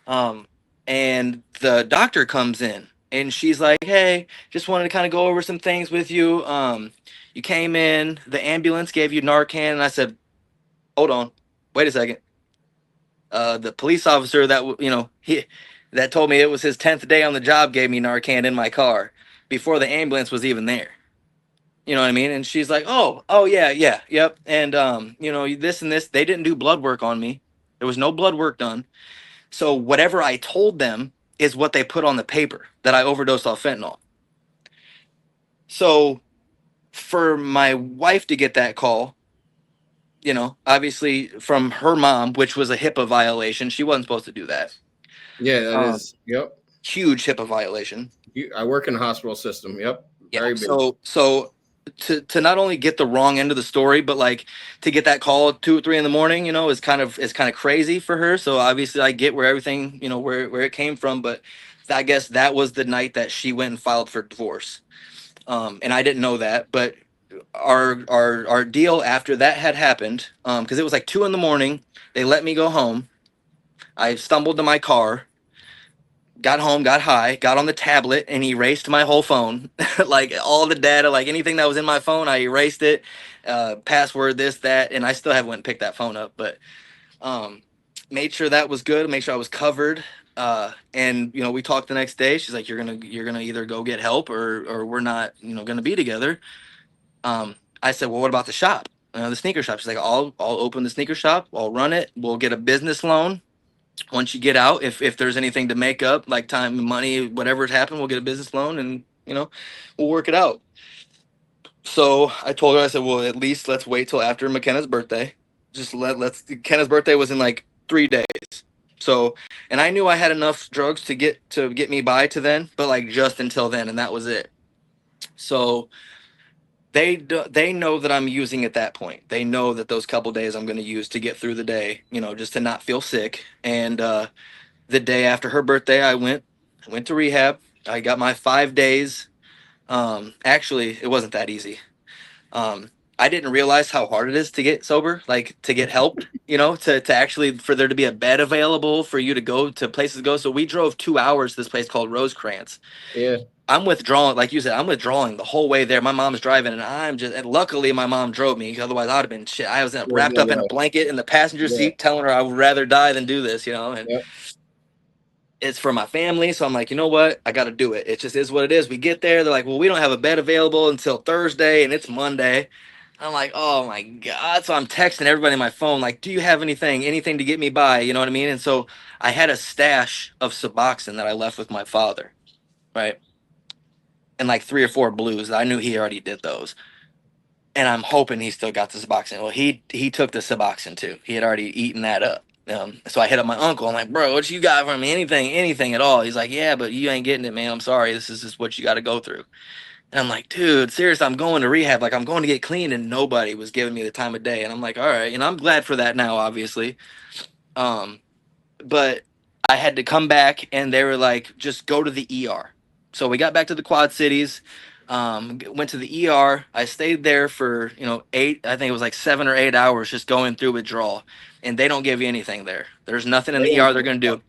Um, and the doctor comes in and she's like, "Hey, just wanted to kind of go over some things with you. You came in, the ambulance gave you Narcan." And I said, "Hold on, wait a second." The police officer that told me it was his 10th day on the job gave me Narcan in my car before the ambulance was even there. You know what I mean? And she's like, "Oh yeah, yeah, yep." And this and this, they didn't do blood work on me. There was no blood work done. So whatever I told them is what they put on the paper, that I overdosed off fentanyl. So for my wife to get that call, obviously from her mom, which was a HIPAA violation, she wasn't supposed to do that. Yeah, that Um, is. Yep. Huge HIPAA violation. I work in the hospital system. Yep. Yeah. Very big. So to not only get the wrong end of the story, but like to get that call at 2 or 3 in the morning, is kind of crazy for her. So obviously I get where everything, where it came from, but I guess that was the night that she went and filed for divorce. And I didn't know that, but our deal after that had happened, because it was like 2 in the morning. They let me go home. I stumbled to my car, got home, got high, got on the tablet, and erased my whole phone. Like all the data, like anything that was in my phone, I erased it. Password, this, that, and I still haven't went and picked that phone up, but um, made sure that was good, make sure I was covered. And we talked the next day. She's like, "You're gonna either go get help, or we're not, gonna be together." I said, "Well, what about the shop? The sneaker shop?" She's like, "I'll open the sneaker shop. I'll run it. We'll get a business loan. Once you get out, if there's anything to make up, like time, money, whatever's happened, we'll get a business loan, and we'll work it out." So I told her, I said, "Well, at least let's wait till after McKenna's birthday. Just let's Kenna's birthday was in like 3 days. So, and I knew I had enough drugs to get me by to then, but like just until then, and that was it. So they know that I'm using at that point. They know that those couple days I'm going to use to get through the day, just to not feel sick. And the day after her birthday, I went to rehab. I got my 5 days. Actually, it wasn't that easy. I didn't realize how hard it is to get sober, like to get help, to actually, for there to be a bed available for you to go to places to go. So we drove 2 hours to this place called Rosecrans. Yeah. I'm withdrawing, like you said, I'm withdrawing the whole way there. My mom's driving, and and luckily my mom drove me. Otherwise, I'd have been shit. I was There's wrapped no up in a way. blanket in the passenger Yeah. seat, telling her I would rather die than do this, and Yep. it's for my family. So I'm like, you know what? I got to do it. It just is what it is. We get there. They're like, "Well, we don't have a bed available until Thursday," and it's Monday. I'm like, "Oh my God." So I'm texting everybody on my phone, like, "Do you have anything to get me by?" You know what I mean? And so I had a stash of Suboxone that I left with my father, right? And like 3 or 4 blues. I knew he already did those. And I'm hoping he still got the Suboxone. Well, he took the Suboxone too. He had already eaten that up. So I hit up my uncle. I'm like, "Bro, what you got for me? Anything at all?" He's like, "Yeah, but you ain't getting it, man. I'm sorry. This is just what you got to go through." And I'm like, "Dude, seriously, I'm going to rehab. Like, I'm going to get clean," and nobody was giving me the time of day. And I'm like, "All right." And I'm glad for that now, obviously. But I had to come back, and they were like, just go to the ER. So we got back to the Quad Cities, went to the ER. I stayed there for, I think it was like 7 or 8 hours just going through withdrawal. And they don't give you anything there. There's nothing in They the don't ER give they're a going to fuck. do.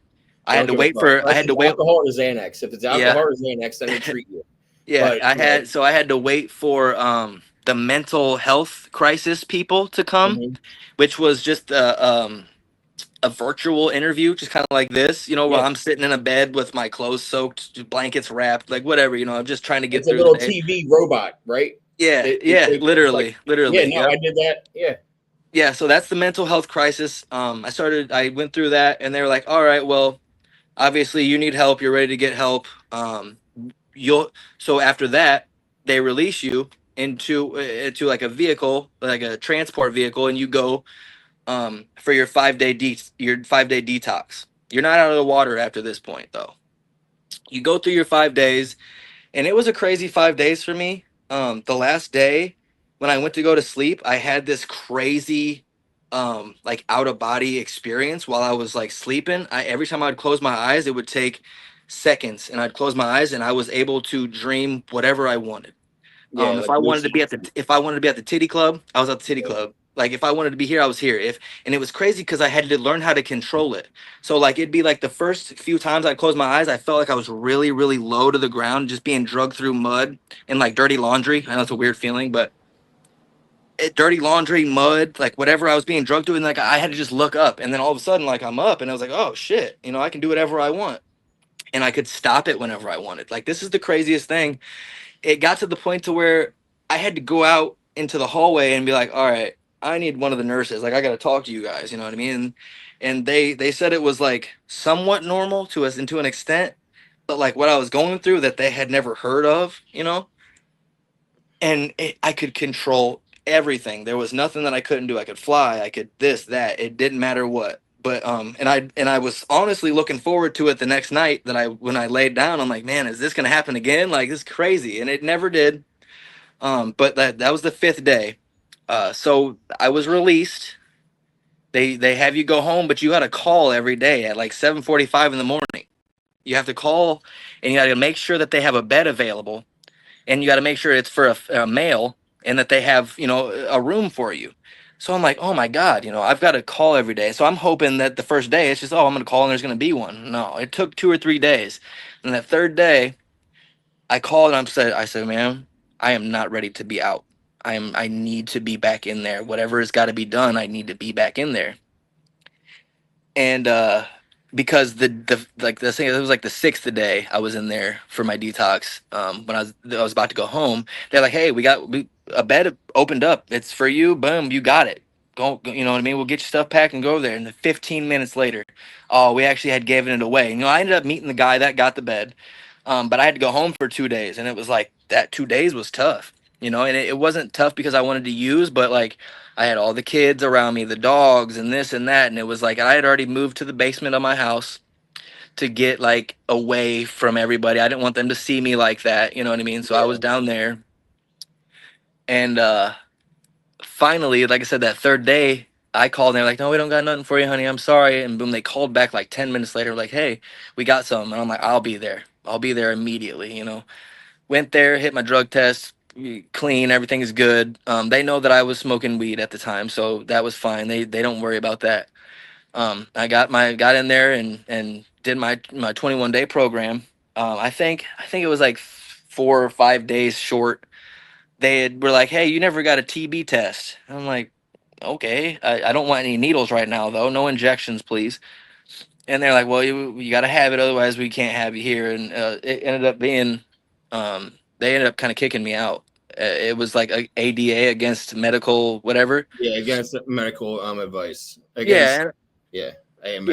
I They had don't to give a wait fuck for, I unless had to it's wait. alcohol or Xanax. If it's Yeah. alcohol or Xanax, then they treat you. Yeah. But you know, I had to wait for, the mental health crisis people to come, mhm. which was just, a virtual interview, just kind of like this, where Yeah, I'm sitting in a bed with my clothes soaked, blankets wrapped, like whatever, I'm just trying to get it's a through the little day. TV robot, right? Yeah, They yeah, it's like, literally, yeah, literally. no, I Yep. did that. Yeah, Yeah, so that's the mental health crisis. I went through that, and they were like, all right, well, obviously you need help, you're ready to get help. You'll So after that, they release you into like a vehicle, like a transport vehicle, and you go for your 5 day detox. You're not out of the water after this point, though. You go through your 5 days, and it was a crazy 5 days for me. The last day, when I went to go to sleep, I had this crazy, like out of body experience while I was like sleeping. Every time I'd close my eyes, it would take seconds, and I'd close my eyes, and I was able to dream whatever I wanted. yeah, If like I wanted to lucid be dreams. if I wanted to be at the titty club, I was at the titty Yeah. club. Like if I wanted to be here, I was here. And it was crazy because I had to learn how to control it. So like it'd be like the first few times I closed my eyes, I felt like I was really, really low to the ground, just being drugged through mud and like dirty laundry. I know it's a weird feeling, but dirty laundry, mud, like whatever I was being drugged to, and like I had to just look up, and then all of a sudden, like I'm up, and I was like, oh shit, I can do whatever I want, and I could stop it whenever I wanted. Like this is the craziest thing. It got to the point to where I had to go out into the hallway and be like, all right, I need one of the nurses. Like I got to talk to you guys, you know what I mean? And they said it was like somewhat normal to us and to an extent, but like what I was going through that they had never heard of. And I could control everything. There was nothing that I couldn't do. I could fly, I could this, that. It didn't matter what. But and I was honestly looking forward to it the next night that when I laid down, I'm like, man, is this gonna happen again? Like this is crazy. And it never did. But that was the fifth day. So I was released. They have you go home, but you got to call every day at like 7:45 in the morning. You have to call, and you got to make sure that they have a bed available, and you got to make sure it's for a male, and that they have a room for you. So I'm like, oh my god, I've got to call every day. So I'm hoping that the first day it's just, oh, I'm gonna call and there's gonna be one. No, it took 2 or 3 days, and that third day I called and I said, ma'am, I am not ready to be out. I need to be back in there. Whatever has got to be done, I need to be back in there. And because the like the thing, it was like the sixth day I was in there for my detox. When I was about to go home, they're like, hey, a bed opened up. It's for you. Boom, you got it. You know what I mean? We'll get your stuff packed and go there. And then 15 minutes later, oh, we actually had given it away. I ended up meeting the guy that got the bed. But I had to go home for 2 days, and it was like that 2 days was tough, and it wasn't tough because I wanted to use, but like I had all the kids around me, the dogs and this and that, and it was like I had already moved to the basement of my house to get like away from everybody. I didn't want them to see me like that, you know what I mean? So I was Yeah, down there, and finally, like I said, that third day, I called and they're like, "No, we don't got nothing for you, honey. I'm sorry." And boom, they called back like 10 minutes later, like, "Hey, we got some." And I'm like, "I'll be there. I'll be there immediately." Went there, hit my drug test, clean, everything is good. They know that I was smoking weed at the time, so that was fine. They don't worry about that. I got in there and did my 21 day program. I think it was like 4 or 5 days short. Were like, hey, you never got a TB test. I'm like, okay, I don't want any needles right now though. No injections, please. And they're like, well, you got to have it, otherwise we can't have you here. And it ended up being, they ended up kind of kicking me out. It was like a ADA, against medical whatever. yeah, against medical advice. Against Yeah, yeah, yeah, AMA.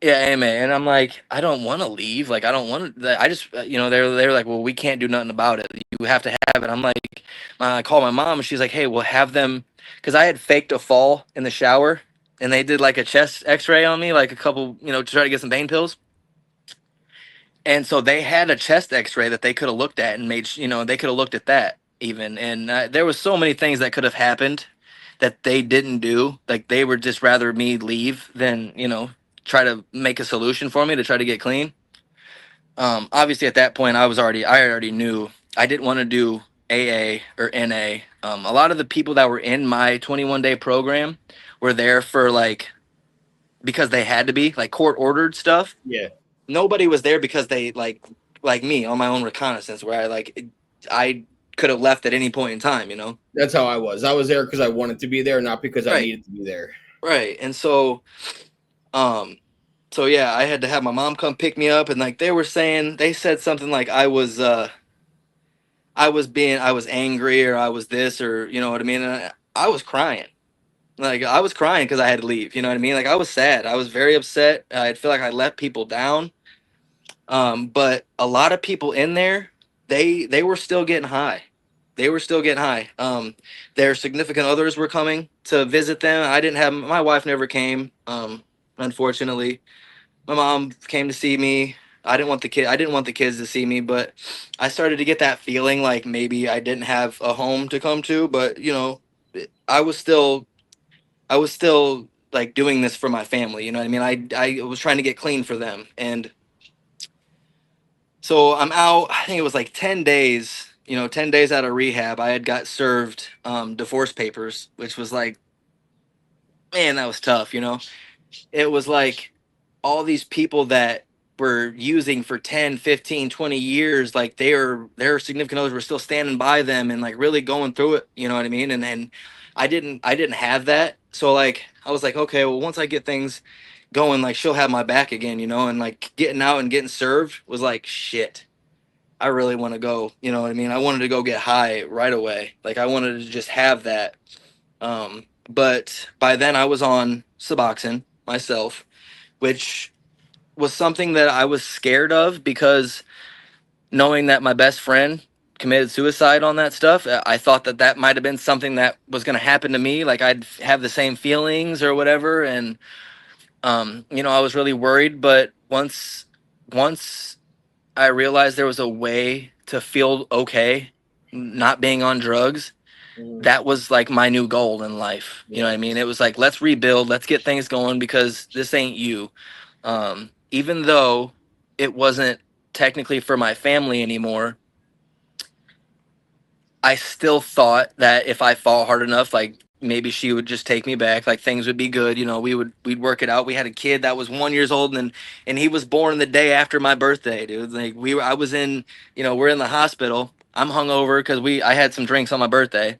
yeah, AMA. And I'm like, I don't want to leave. Like, I don't want to. I just, they're like, well, we can't do nothing about it. You have to have it. I'm like, I called my mom, and she's like, hey, we'll have them, because I had faked a fall in the shower, and they did like a chest X-ray on me, like a couple, to try to get some pain pills. And so they had a chest X-ray that they could have looked at and they could have looked at that even. And there was so many things that could have happened that they didn't do. Like they would just rather me leave than, you know, try to make a solution for me to try to get clean. Obviously at that point I already knew I didn't want to do AA or NA. A lot of the people that were in my 21-day program were there for like because they had to be, like court ordered stuff. Yeah, Nobody was there because they like me on my own reconnaissance where I could have left at any point in time, you know. that's how I was. I was there because I wanted to be there, not because I Right. needed to be there. Right. And um so yeah, I had to have my mom come pick me up, and like they said something like I was angry or I was this, or you know what I mean. And I was crying. Like I was crying because I had to leave. You know what I mean? Like I was sad. I was very upset. I feel like I let people down. But a lot of people in there, they were still getting high. They were still getting high. Their significant others were coming to visit them. I didn't have my wife never came. Unfortunately, my mom came to see me. I didn't want the kids to see me, but I started to get that feeling like maybe I didn't have a home to come to. But you know, I was still I was still like doing this for my family. You know what I mean? I was trying to get clean for them, and so I'm out. I think it was like 10 days. You know, 10 days out of rehab, I had got served divorce papers, which was like, man, that was tough. You know, it was like all these people that were using for 10, 15, 20 years, like their significant others were still standing by them and like really going through it, you know what I mean? And then I didn't have that. So like I was like, okay, well once I get things going, like she'll have my back again, you know, and like getting out and getting served was like shit. I really want to go, you know what I mean? I wanted to go get high right away. Like I wanted to just have that. But by then I was on Suboxone myself, which was something that I was scared of because knowing that my best friend committed suicide on that stuff, I thought that that might have been something that was going to happen to me. Like I'd have the same feelings or whatever. And, you know, I was really worried. But once I realized there was a way to feel okay not being on drugs, that was like my new goal in life. You know what I mean? It was like, let's rebuild, let's get things going because this ain't you. Even though it wasn't technically for my family anymore, I still thought that if I fought hard enough, like maybe she would just take me back, like things would be good. You know, we'd work it out. We had a kid that was 1 year old, and he was born the day after my birthday, dude. Like I was in, you know, we're in the hospital. I'm hungover because I had some drinks on my birthday,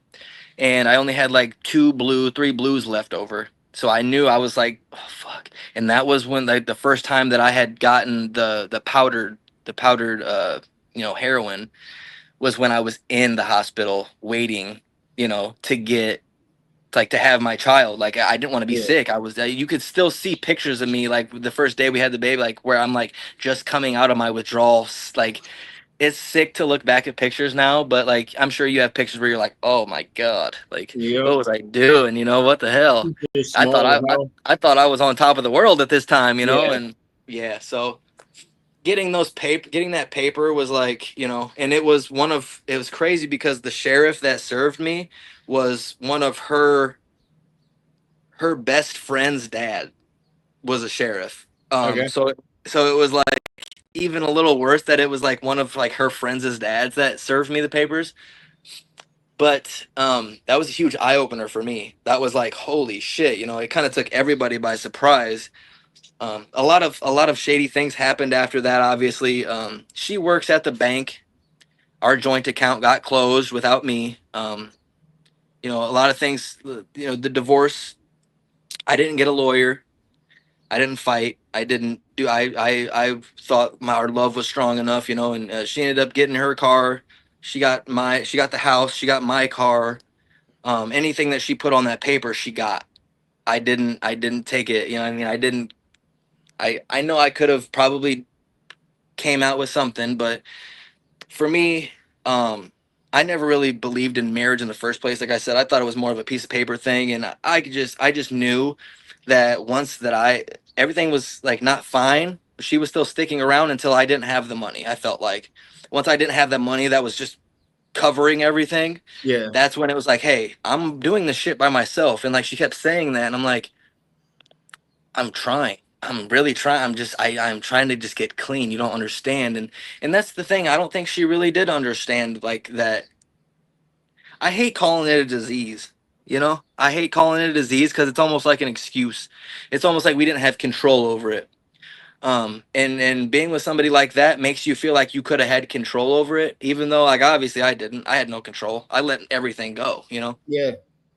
and I only had like 3 blues left over. So I knew I was like, oh fuck. And that was when like the first time that I had gotten the powdered you know, heroin was when I was in the hospital waiting, you know, to get like to have my child. Like I didn't want to be Yeah. sick. I was you could still see pictures of me like the first day we had the baby, like where I'm like just coming out of my withdrawal. Like it's sick to look back at pictures now, but like I'm sure you have pictures where you're like, oh my god, like Yep. what was I doing? You know, what the hell? Just I thought small as hell. I thought I was on top of the world at this time, you know, Yeah. and yeah, so getting that paper was like, you know, and it was crazy because the sheriff that served me was one of her best friend's dad was a sheriff. Okay. So it was like even a little worse that it was like one of like her friends' dads that served me the papers. But that was a huge eye opener for me. That was like holy shit, you know, it kind of took everybody by surprise. A lot of shady things happened after that. Obviously, she works at the bank. Our joint account got closed without me. You know, a lot of things. You know, the divorce. I didn't get a lawyer. I didn't fight. I didn't do. I thought our love was strong enough. You know, and she ended up getting her car. She got the house. She got my car. Anything that she put on that paper, she got. I didn't take it. You know what I mean? I didn't. I know I could have probably came out with something, but for me, I never really believed in marriage in the first place. Like I said, I thought it was more of a piece of paper thing, and I just knew that once that everything was like not fine, she was still sticking around until I didn't have the money. I felt like once I didn't have that money, that was just covering everything, Yeah. that's when it was like, hey, I'm doing this shit by myself. And like she kept saying that, and I'm like, I'm trying. I'm really trying. I'm trying to just get clean. You don't understand. And that's the thing. I don't think she really did understand like that. I hate calling it a disease. You know? I hate calling it a disease because it's almost like an excuse. It's almost like we didn't have control over it. And being with somebody like that makes you feel like you could have had control over it, even though like obviously I didn't. I had no control. I let everything go, you know? Yeah.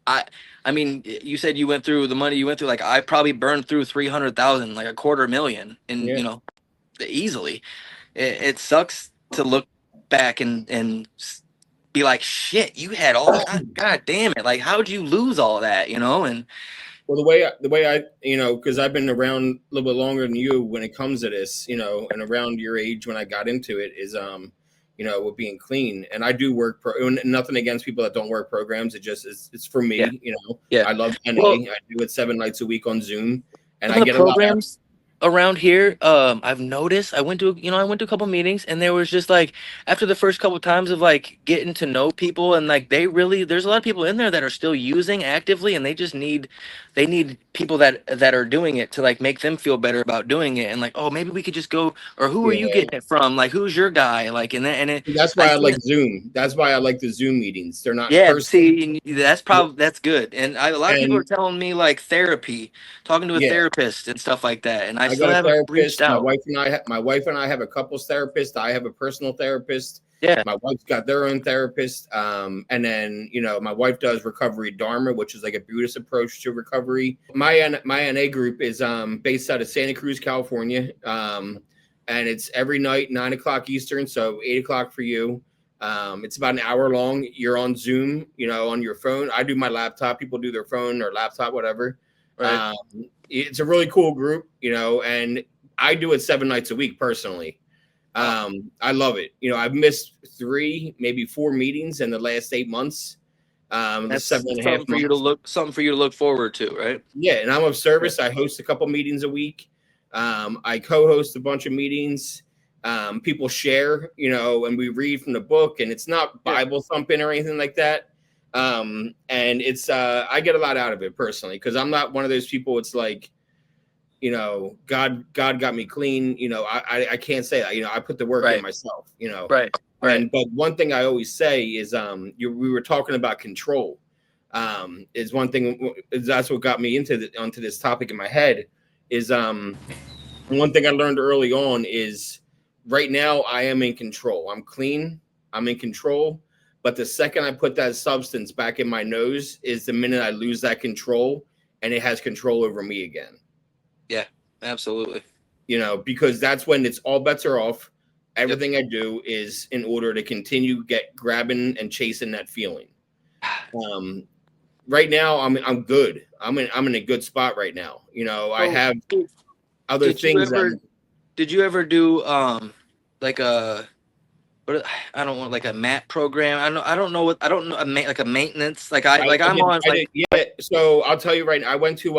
I I mean, you said you went through the money you went through. Like I probably burned through 300,000, like a quarter million, and Yeah. you know, easily. It sucks to look back and be like, shit, you had all that. God damn it! Like, how'd you lose all that? You know, and Well, the way I, because I've been around a little bit longer than you when it comes to this, and around your age when I got into it is, with being clean. And I do work and nothing against people that don't work programs. It just it's for yeah, me. yeah. I love NA. Well, I do it 7 nights a week on Zoom, and some I of the get a lot out. programs around here, I've noticed. I went to a couple meetings, and there was just like after the first couple times of like getting to know people, and like there's a lot of people in there that are still using actively, and they need people that are doing it to like make them feel better about doing it, and like, oh, maybe we could just go, or who are you Yeah. getting it from? Like, who's your guy? Like, and it, That's why I I like can't. Zoom. That's why I like the Zoom meetings. They're not in Yeah, person. see, that's good, and a lot of people are And telling me like therapy, talking to a yeah, therapist and stuff like that, and I I still got a haven't reached therapist. out. My wife and I have a couples therapist. I have a personal therapist. Yeah. My wife's got their own therapist. And then my wife does recovery Dharma, which is like a Buddhist approach to recovery. My NA group is based out of Santa Cruz, California. And it's every night 9 o'clock Eastern, so 8 o'clock for you. It's about an hour long. You're on Zoom, on your phone. I do my laptop. People do their phone or laptop, whatever. Right. It's a really cool group, and I do it 7 nights a week personally. I love it. I've missed 3, maybe 4 meetings in the last 8 months. The That's 7.5 months. something for you to look forward to, right? Yeah, and I'm of Yeah. service. I host a couple meetings a week. I co-host a bunch of meetings. People share, and we read from the book, and it's not Bible thumping or anything like that. And it's I get a lot out of it personally because I'm not one of those people. It's like, God got me clean. I can't say that. I put the work in myself. Right. But one thing I always say is, we were talking about control. Is one thing. That's what got me onto this topic in my head. Is one thing I learned early on is right now I am in control. I'm clean. I'm in control. But the second I put that substance back in my nose is the minute I lose that control and it has control over me again. Yeah, absolutely. Because that's when it's all bets are off. Everything I do is in order to continue grabbing and chasing that feeling. Right now I'm good. I'm in a good spot right now. I have other things. Did you ever do like a I don't want like a mat program? I don't know like a maintenance like I'm on like yeah. So I'll tell you right now. I went to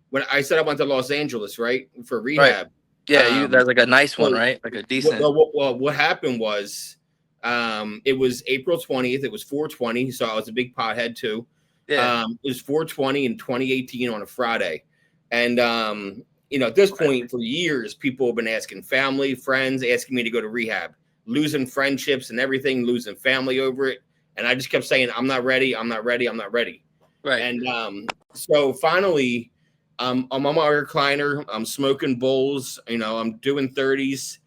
when I said I went to Los Angeles, right, for rehab. Right. Yeah, that's like a nice one, right? Like a decent. What happened was, it was April 20th. It was 420, so I was a big pothead too. Yeah. It was 420 in 2018 on a Friday, and at this point for years, people have been asking family, friends, asking me to go to rehab, losing friendships and everything, losing family over it, and I just kept saying, I'm not ready. I'm not ready. I'm not ready. Right. And so finally. I'm on my recliner. I'm smoking bowls. I'm doing 30s,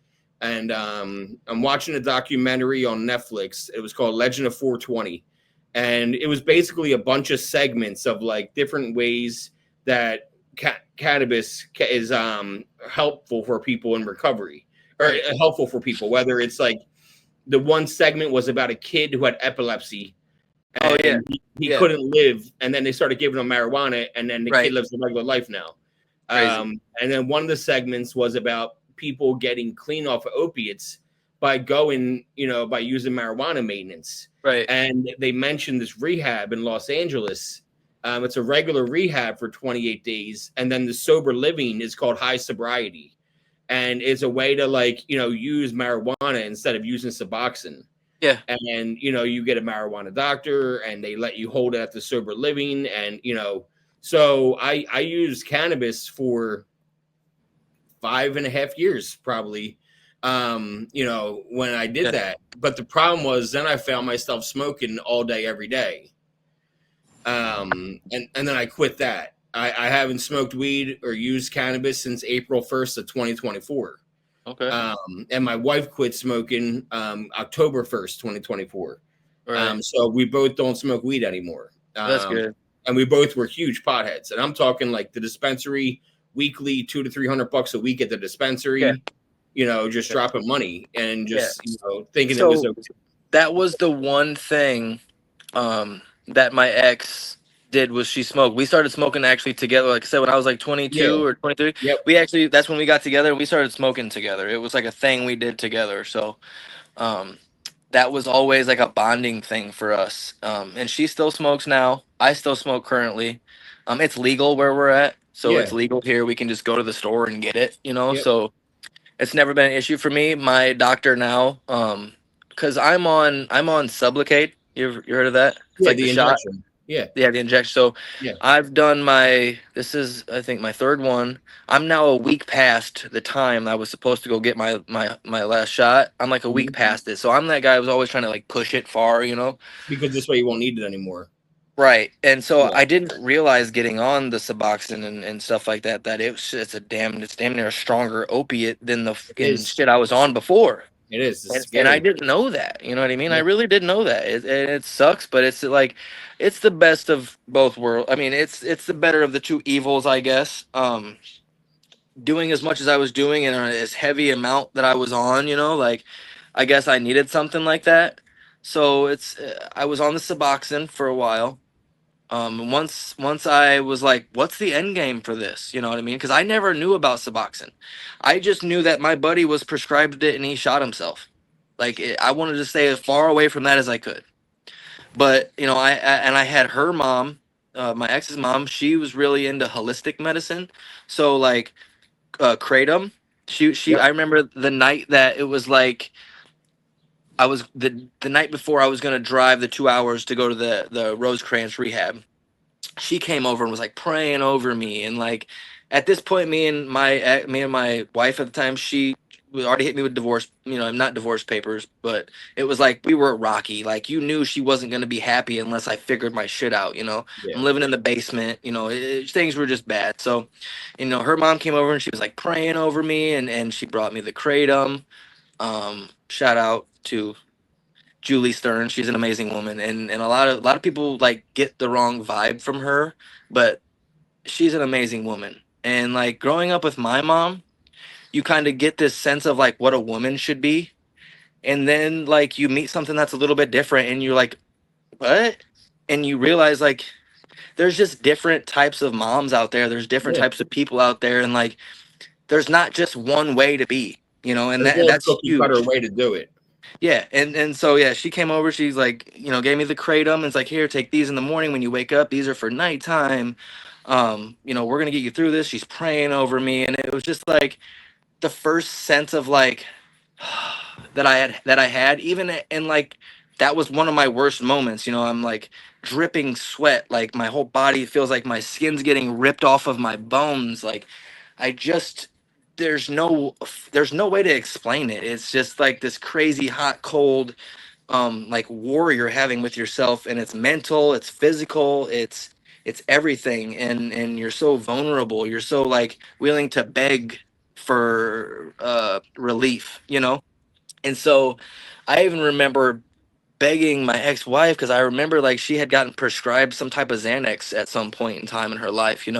and I'm watching a documentary on Netflix. It was called Legend of 420, and it was basically a bunch of segments of like different ways that cannabis is helpful for people in recovery, or helpful for people. Whether it's like the one segment was about a kid who had epilepsy. And he couldn't live, and then they started giving him marijuana, and then the kid lives a regular life now. And then one of the segments was about people getting clean off of opiates by going, by using marijuana maintenance. Right. And they mentioned this rehab in Los Angeles. It's a regular rehab for 28 days, and then the sober living is called high sobriety, and it's a way to use marijuana instead of using Suboxone. Yeah. and you get a marijuana doctor and they let you hold it at the sober living, and so I used cannabis for 5.5 years probably, when I did Yeah. that. But the problem was then I found myself smoking all day every day, and then I quit that. I haven't smoked weed or used cannabis since April 1st of 2024. Okay. And my wife quit smoking October 1st, 2024. Right. So we both don't smoke weed anymore. That's good. And we both were huge potheads. And I'm talking like the dispensary weekly, $200 to $300 a week at the Yeah. dispensary, just Yeah. dropping money and Yeah. just, thinking it was So okay. that was the one thing that my ex did was she smoked. We started smoking actually together. Like I said, when I was like Yeah. 22 or 23, Yep. we actually that's when we got together and we started smoking together. It was like a thing we did together. So um, that was always like a bonding thing for us. And she still smokes now. I still smoke currently. It's legal where we're at, so it's Yeah. legal here. We can just go to the store and get it. Yep. So it's never been an issue for me. My doctor now, because I'm on Sublocade. You heard of that? It's Yeah. like the The shot. injection. Yeah. Yeah, the injection. So Yeah. I've done this is I think my third one. I'm now a week past the time I was supposed to go get my last shot. I'm like a week Mhm. past it. So I'm that guy who's always trying to like push it far. Because this way you won't need it anymore. Right. And so Yeah. I didn't realize getting on the Suboxone and stuff like that it's damn near a stronger opiate than the It fucking is. shit I was on before. It is. It's And I scary. didn't know that. You know what I mean? I Yeah. really didn't know that. It sucks, but it's like it's the best of both worlds. I mean, it's the better of the two evils, I guess. Doing as much as I was doing and as heavy amount that I was on, like I guess I needed something like that. So I was on the Suboxone for a while. Once I was like, what's the end game for this? You know what I mean? Because I never knew about Suboxone. I just knew that my buddy was prescribed it and he shot himself. I wanted to stay as far away from that as I could. But I had her mom, my ex's mom. She was really into holistic medicine, so like kratom. She Yep. I remember the night that it was like I was the night before I was gonna drive the 2 hours to go to the Rosecrans rehab. She came over and was like praying over me, and like at this point me and my wife at the time, she already hit me with divorce, not divorce papers, but it was like we were rocky. Like you knew she wasn't going to be happy unless I figured my shit out. I'm Yeah. living in the basement. Things were just bad. So her mom came over and she was like praying over me, and she brought me the kratom. Shout out to Julie Stern. She's an amazing woman, and a lot of people like get the wrong vibe from her, but she's an amazing woman. And like growing up with my mom, you kind of get this sense of like what a woman should be, and then like you meet something that's a little bit different, and you're like, what? And you realize like there's just different types of moms out there. There's different Yeah. types of people out there, and like there's not just one way to be. And There's no that's cookie cutter huge. way to do it. Yeah, and so yeah, she came over. She's like, gave me the kratom. And it's like, here, take these in the morning when you wake up. These are for nighttime. We're gonna get you through this. She's praying over me, and it was just like the first sense of like that I had even and like that was one of my worst moments. I'm like dripping sweat, like my whole body feels like my skin's getting ripped off of my bones. Like I just there's no there's no way to explain it. It's just like this crazy hot cold like war you're having with yourself, and it's mental, it's physical, it's everything, and you're so vulnerable, you're so like willing to beg for relief. And so I even remember begging my ex-wife because I remember like she had gotten prescribed some type of Xanax at some point in time in her life. And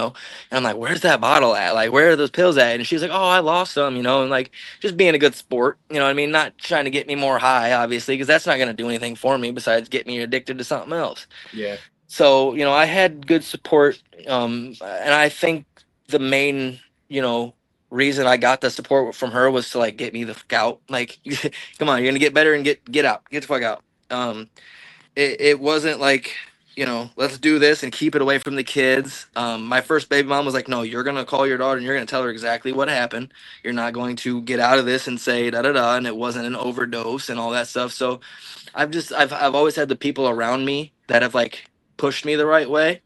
I'm like, where's that bottle at? Like, where are those pills at? And she's like, oh, I lost them. And like just being a good sport, what I mean? Not trying to get me more high, obviously, because that's not going to do anything for me besides get me addicted to something else. Yeah. So, I had good support. And I think the main, reason I got the support from her was to like get me the fuck out. Like, come on, you're gonna get better and get out, get the fuck out. It wasn't like let's do this and keep it away from the kids. My first baby mom was like, no, you're going to call your daughter and you're going to tell her exactly what happened. You're not going to get out of this and say da da da, and it wasn't an overdose and all that stuff. So I've always had the people around me that have like pushed me the right way,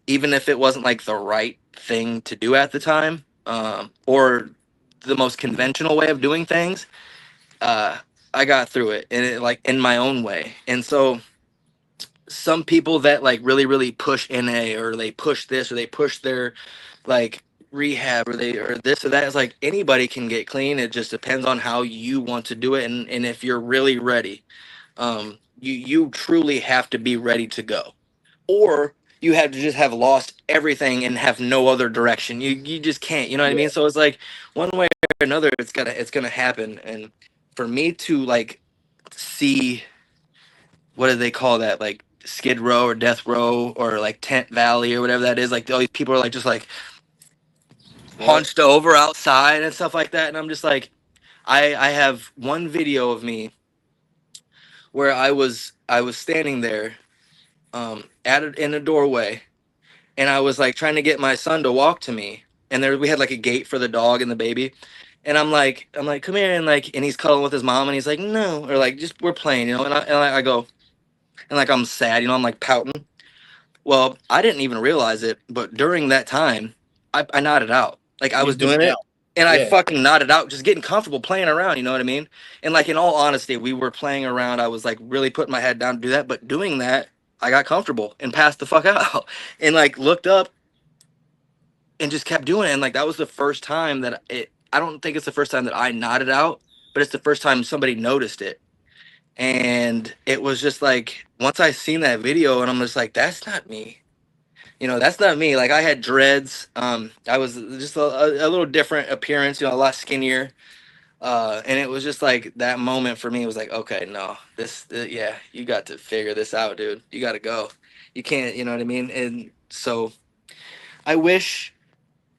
even if it wasn't like the right thing to do at the time, or the most conventional way of doing things. uh, I got through it, and it, like, in my own way. And so some people that like really really push NA, or they push this, or they push their like rehab, or they, or this or that, is like anybody can get clean. It just depends on how you want to do it, and if you're really ready. You truly have to be ready to go, or you have to just have lost everything and have no other direction. You just can't, you know what I Yeah. mean? So it's like one way or another, it's gonna happen. And for me to like see, what do they call that, like Skid Row or Death Row or like Tent Valley or whatever that is, like all these people are like just like Yep. hunched over outside and stuff like that, and I'm just like, I have one video of me where I was standing there, in a doorway, and I was like trying to get my son to walk to me, and there we had like a gate for the dog and the baby, and I'm like come here, and like, and he's cuddling with his mom, and he's like no, or like just we're playing, and I go, and like I'm sad, I'm like pouting. Well, I didn't even realize it, but during that time, I nodded out. Like I You was did doing now. it, and I Yeah. fucking nodded out, just getting comfortable playing around. You know what I mean? And like in all honesty, we were playing around. I was like really putting my head down to do that, but doing that, I got comfortable and passed the fuck out, and like looked up and just kept doing it. And like that was the first time that it. I don't think it's the first time that I nodded out, but it's the first time somebody noticed it. And it was just like once I seen that video, and I'm just like, that's not me. That's not me. Like I had dreads. I was just a little different appearance, a lot skinnier. And it was just like that moment for me was like, okay, no, yeah, you got to figure this out, dude. You got to go. You can't, you know what I mean? And so I wish,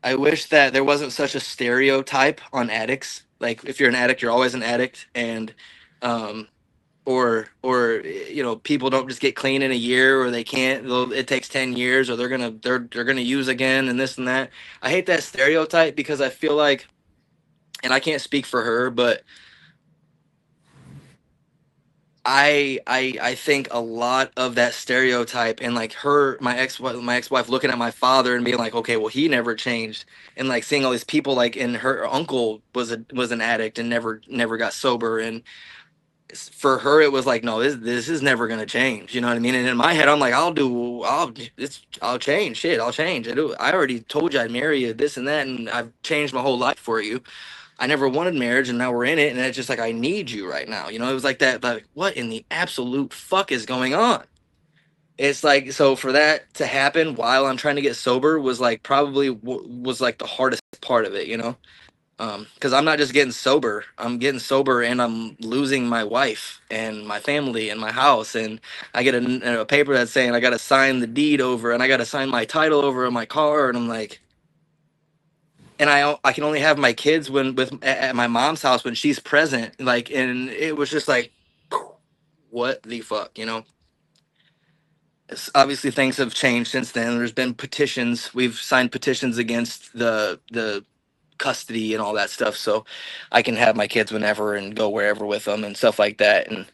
I wish that there wasn't such a stereotype on addicts. Like if you're an addict, you're always an addict. And, um, or people don't just get clean in a year, or they can't, it takes 10 years, or they're gonna use again, and this and that. I hate that stereotype, because I feel like, and I can't speak for her, but I think a lot of that stereotype, and like my ex-wife looking at my father and being like, okay, well, he never changed, and like seeing all these people, like, and her uncle was an addict and never got sober, and for her it was like, no, this is never gonna change, you know what I mean? And in my head I'm like, I'll change, shit, I'll change. I already told you I'd marry you, this and that, and I've changed my whole life for you. I never wanted marriage, and now we're in it, and it's just like, I need you right now, it was like that, like, what in the absolute fuck is going on? It's like, so for that to happen while I'm trying to get sober was like probably was like the hardest part of it. Because I'm not just getting sober, I'm getting sober and I'm losing my wife and my family and my house. And I get a paper that's saying I got to sign the deed over, and I got to sign my title over on my car. And I'm like, and I can only have my kids when at my mom's house when she's present. Like, and it was just like, what the fuck, Obviously things have changed since then. There's been petitions. We've signed petitions against the custody and all that stuff, so I can have my kids whenever and go wherever with them and stuff like that. And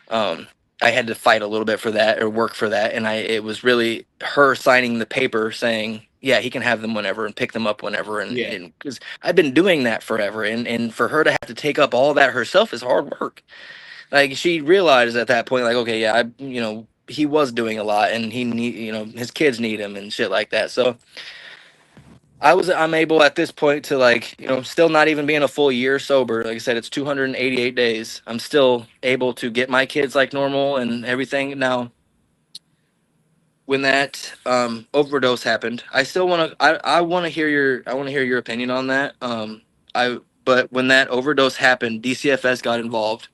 um, I had to fight a little bit for that, or work for that, and it was really her signing the paper saying, yeah, he can have them whenever and pick them up whenever, Yeah. and because I've been doing that forever, and for her to have to take up all that herself is hard work. Like she realized at that point, like, okay, yeah, he was doing a lot, and he need, his kids need him and shit like that. So I'm able at this point to, like, still not even being a full year sober. Like I said, it's 288 days. I'm still able to get my kids like normal and everything. Now, when that overdose happened, I still want to. I want to hear your opinion on that. But when that overdose happened, DCFS got involved.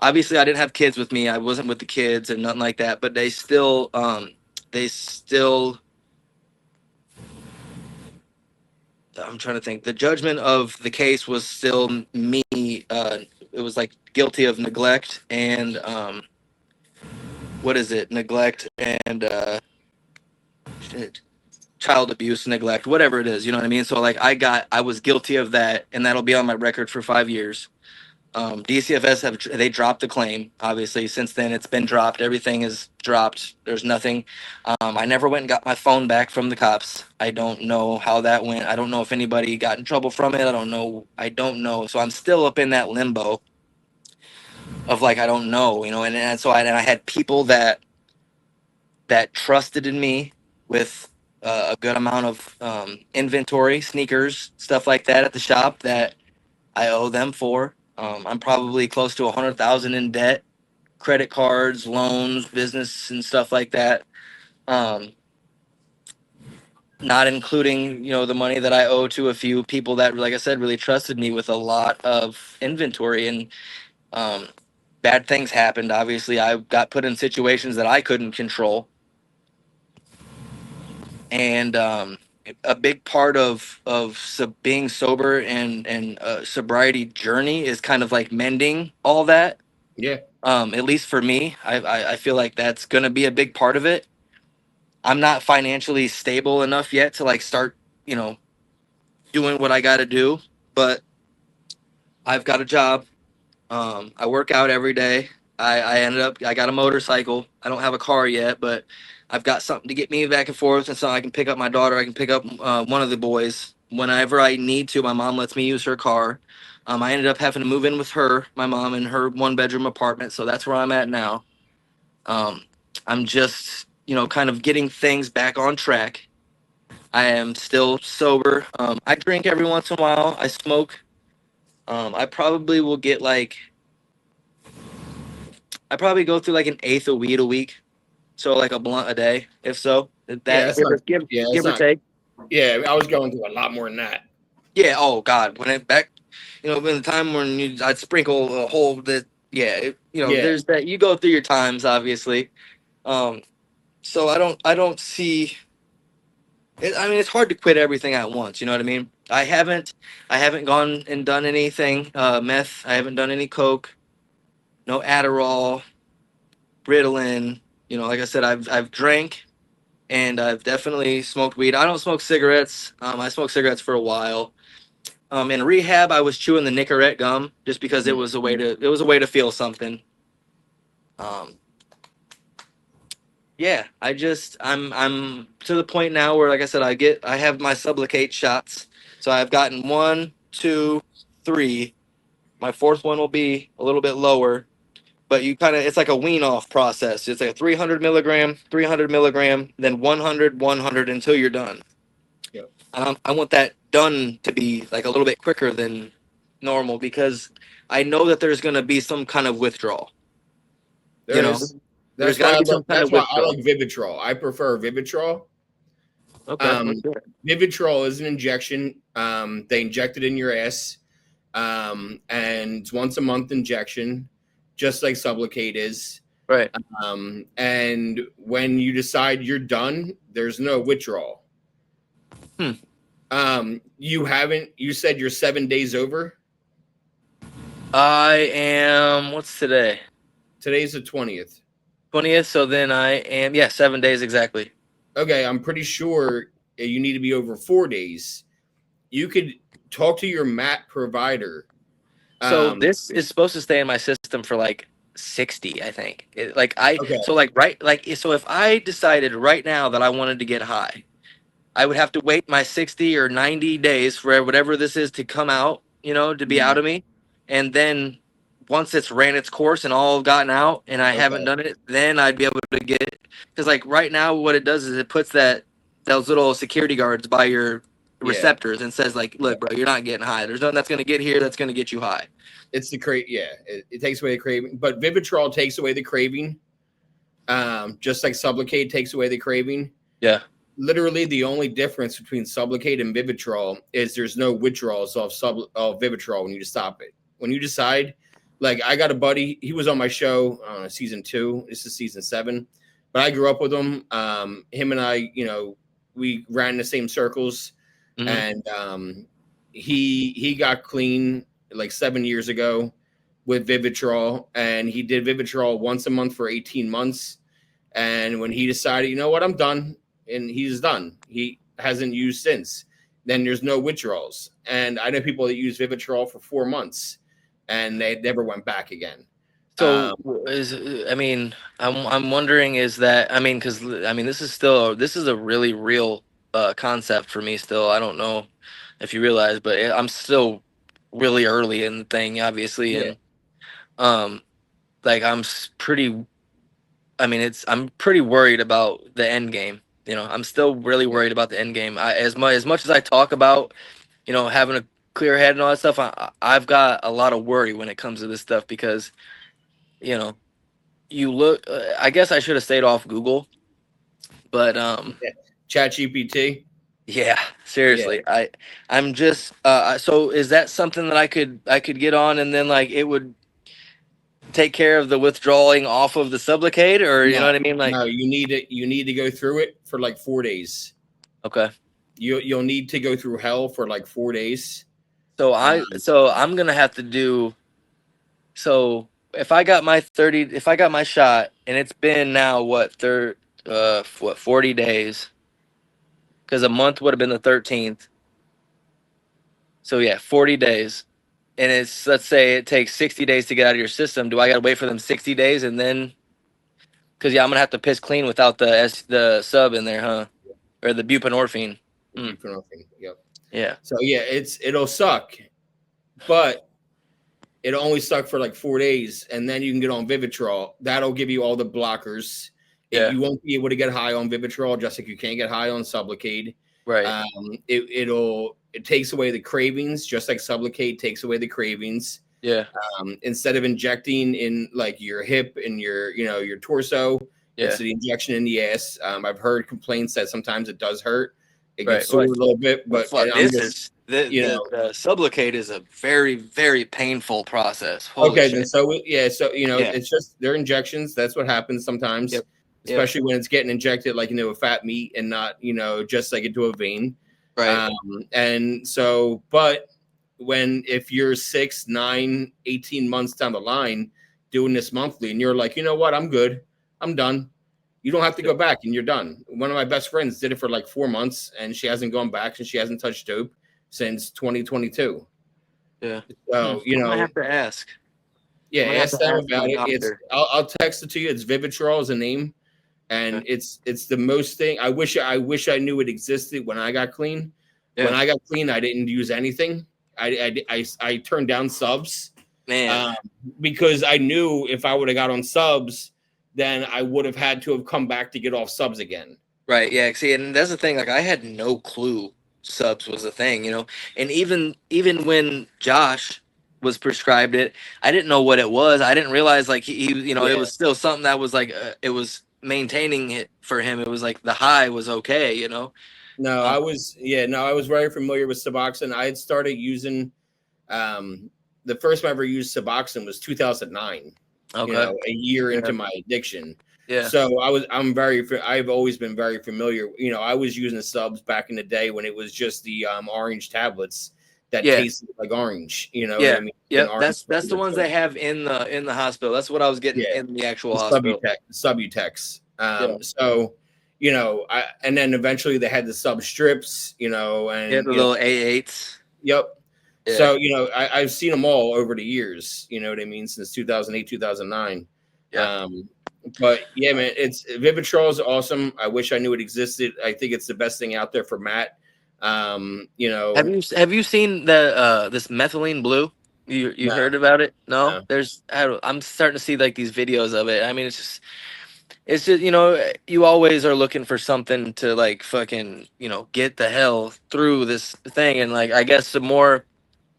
Obviously, I didn't have kids with me. I wasn't with the kids and nothing like that. But they still. I'm trying to think. The judgment of the case was still me. It was like guilty of neglect, and what is it? Neglect and shit, child abuse, neglect, whatever it is. You know what I mean? So like I was guilty of that, and that'll be on my record for 5 years. DCFS they dropped the claim. Obviously, since then it's been dropped. Everything is dropped. There's nothing. I never went and got my phone back from the cops. I don't know how that went. I don't know if anybody got in trouble from it. I don't know. I don't know. So I'm still up in that limbo of like I don't know, you know. And so I had people that trusted in me with a good amount of inventory, sneakers, stuff like that at the shop that I owe them for. I'm probably close to 100,000 in debt, credit cards, loans, business, and stuff like that. Um, Not including the money that I owe to a few people that, like I said, really trusted me with a lot of inventory. And um, bad things happened. Obviously, I got put in situations that I couldn't control, and a big part of being sober and sobriety journey is kind of like mending all that. Yeah. At least for me, I feel like that's gonna be a big part of it. I'm not financially stable enough yet to like start, doing what I got to do, but I've got a job. I work out every day. I got a motorcycle. I don't have a car yet, but I've got something to get me back and forth, and so I can pick up my daughter. I can pick up one of the boys whenever I need to. My mom lets me use her car. I ended up having to move in with her, my mom, in her 1 bedroom apartment, so that's where I'm at now. Um, I'm just, kind of getting things back on track. I am still sober. I drink every once in a while. I smoke. I probably will get like I probably go through like an eighth of weed a week, so like a blunt a day, if so. Yeah, That that's not. Yeah, that's give or not. take. Yeah, I was going through a lot more than that. Yeah. Oh God, when it back, in the time when I'd sprinkle a whole that. Yeah. Yeah, There's that. You go through your times, obviously. Um. So I don't see. I mean, it's hard to quit everything at once. You know what I mean? I haven't gone and done anything. Meth. I haven't done any coke. No Adderall, Ritalin. Like I said, I've drank and I've definitely smoked weed. I don't smoke cigarettes. I smoked cigarettes for a while. In rehab, I was chewing the Nicorette gum just because it was a way to feel something. Um, yeah, I'm to the point now where, like I said, I have my Sublocade shots. So I've gotten 1, 2, 3. My fourth one will be a little bit lower, but it's like a wean off process. It's like a 300 milligram, then 100, 100 until you're done. yeah. I want that done to be like a little bit quicker than normal because I know that there's going to be some kind of withdrawal. There You know, is. there's got to be some kind That's of why I withdrawal. like Vivitrol. I prefer Vivitrol. Okay, Um, let's do it. Vivitrol is an injection. They inject it in your ass, and it's once a month injection, just like Sublocade is. Right. And when you decide you're done, there's no withdrawal. Hmm. You haven't. You said you're 7 days over. I am. What's today? Today's the 20th. 20th. So then I am. Yeah, 7 days exactly. Okay, I'm pretty sure you need to be over 4 days. You could talk to your MAT provider. So this is supposed to stay in my system for like 60, I think. Okay. So like right like so if I decided right now that I wanted to get high, I would have to wait my 60 or 90 days for whatever this is to come out, to be out Mhm. of me. And then once it's ran its course and all gotten out and I haven't Okay. done it, then I'd be able to get, because like right now what it does is it puts those little security guards by your Yeah. receptors and says like, look, bro, you're not getting high. There's nothing that's going to get here that's going to get you high. It's the crave. Yeah, it takes away the craving, but Vivitrol takes away the craving. Just like Sublocade takes away the craving. Yeah. Literally, the only difference between Sublocade and Vivitrol is there's no withdrawals of Vivitrol when you stop it. When you decide, like I got a buddy, he was on my show, season 2. This is season 7, but I grew up with him. Him and I, we ran the same circles, Mm-hmm. and he got clean like 7 years ago with Vivitrol, and he did Vivitrol once a month for 18 months. And when he decided, you know what, I'm done, and he's done. He hasn't used since. Then there's no withdrawals. And I know people that use Vivitrol for 4 months, and they never went back again. So I mean, I'm wondering, is that, I mean, because I mean, this is a really real concept for me still. I don't know if you realize, but I'm still really early in the thing, obviously, Yeah. and like pretty. I mean, I'm pretty worried about the end game. You know, I'm still really worried about the end game. As much as I talk about, you know, having a clear head and all that stuff, I've got a lot of worry when it comes to this stuff because, you know, you look. I guess I should have stayed off Google, but Chat GPT. yeah, seriously, I'm just. So is that something that I could get on, and then like it would take care of the withdrawing off of the Sublocade, or you know what I mean? Like, No, you need to go through it for like 4 days. okay. You'll need to go through hell for like 4 days. So I'm gonna have to do. So if I got my shot, and it's been now what 40 days, because a month would have been the 13th. So yeah, 40 days, and let's say it takes 60 days to get out of your system. Do I gotta wait for them 60 days and then? Because yeah, I'm gonna have to piss clean without the sub in there, huh? Or the buprenorphine. Buprenorphine. Yep. Yeah. So yeah, it'll suck, but it'll only suck for like 4 days, and then you can get on Vivitrol. That'll give you all the blockers. Yeah. You won't be able to get high on Vivitrol, just like you can't get high on Sublocade. Right. It takes away the cravings, just like Sublocade takes away the cravings. Yeah. Instead of injecting in like your hip and your torso, it's the injection in the ass. I've heard complaints that sometimes it does hurt. It gets sore a little bit, but the Sublocade is a very, very painful process. Holy shit. then it's just they're injections. That's what happens sometimes, especially when it's getting injected like with fat meat and not just like into a vein. Right. And so, but if you're 6, 9, 18 months down the line doing this monthly, and you're like, you know what, I'm good, I'm done. You don't have to go back, and you're done. One of my best friends did it for like 4 months, and she hasn't gone back, and she hasn't touched dope since 2022. Yeah. So I have to ask. Yeah, ask them about it. I'll text it to you. It's Vivitrol is a name, and it's the most thing. I wish I knew it existed when I got clean. Yeah. When I got clean, I didn't use anything. I turned down subs, man, because I knew if I would have got on subs, then I would have had to have come back to get off subs again. Right. Yeah. See, and that's the thing. Like, I had no clue subs was a thing, and even when Josh was prescribed it, I didn't know what it was. I didn't realize like he it was still something that was like it was maintaining it for him. It was like the high was okay, No, I was very familiar with Suboxone. I had started using the first time I ever used Suboxone was 2009. Okay. A year into my addiction. Yeah. So I've always been very familiar. I was using the subs back in the day when it was just the orange tablets that tasted like orange. What I mean? Yeah. That's the ones they have in the hospital. That's what I was getting in the actual hospital. Subutex. So, and then eventually they had the sub strips, and the little A8s. Yep. Yeah. So, I've seen them all over the years, you know what I mean? Since 2008, 2009. Yeah. But yeah, man, Vivitrol is awesome. I wish I knew it existed. I think it's the best thing out there for Matt. Have you seen this methylene blue? You heard about it? No? I'm starting to see like these videos of it. I mean, it's just you always are looking for something to like fucking get the hell through this thing, and like I guess the more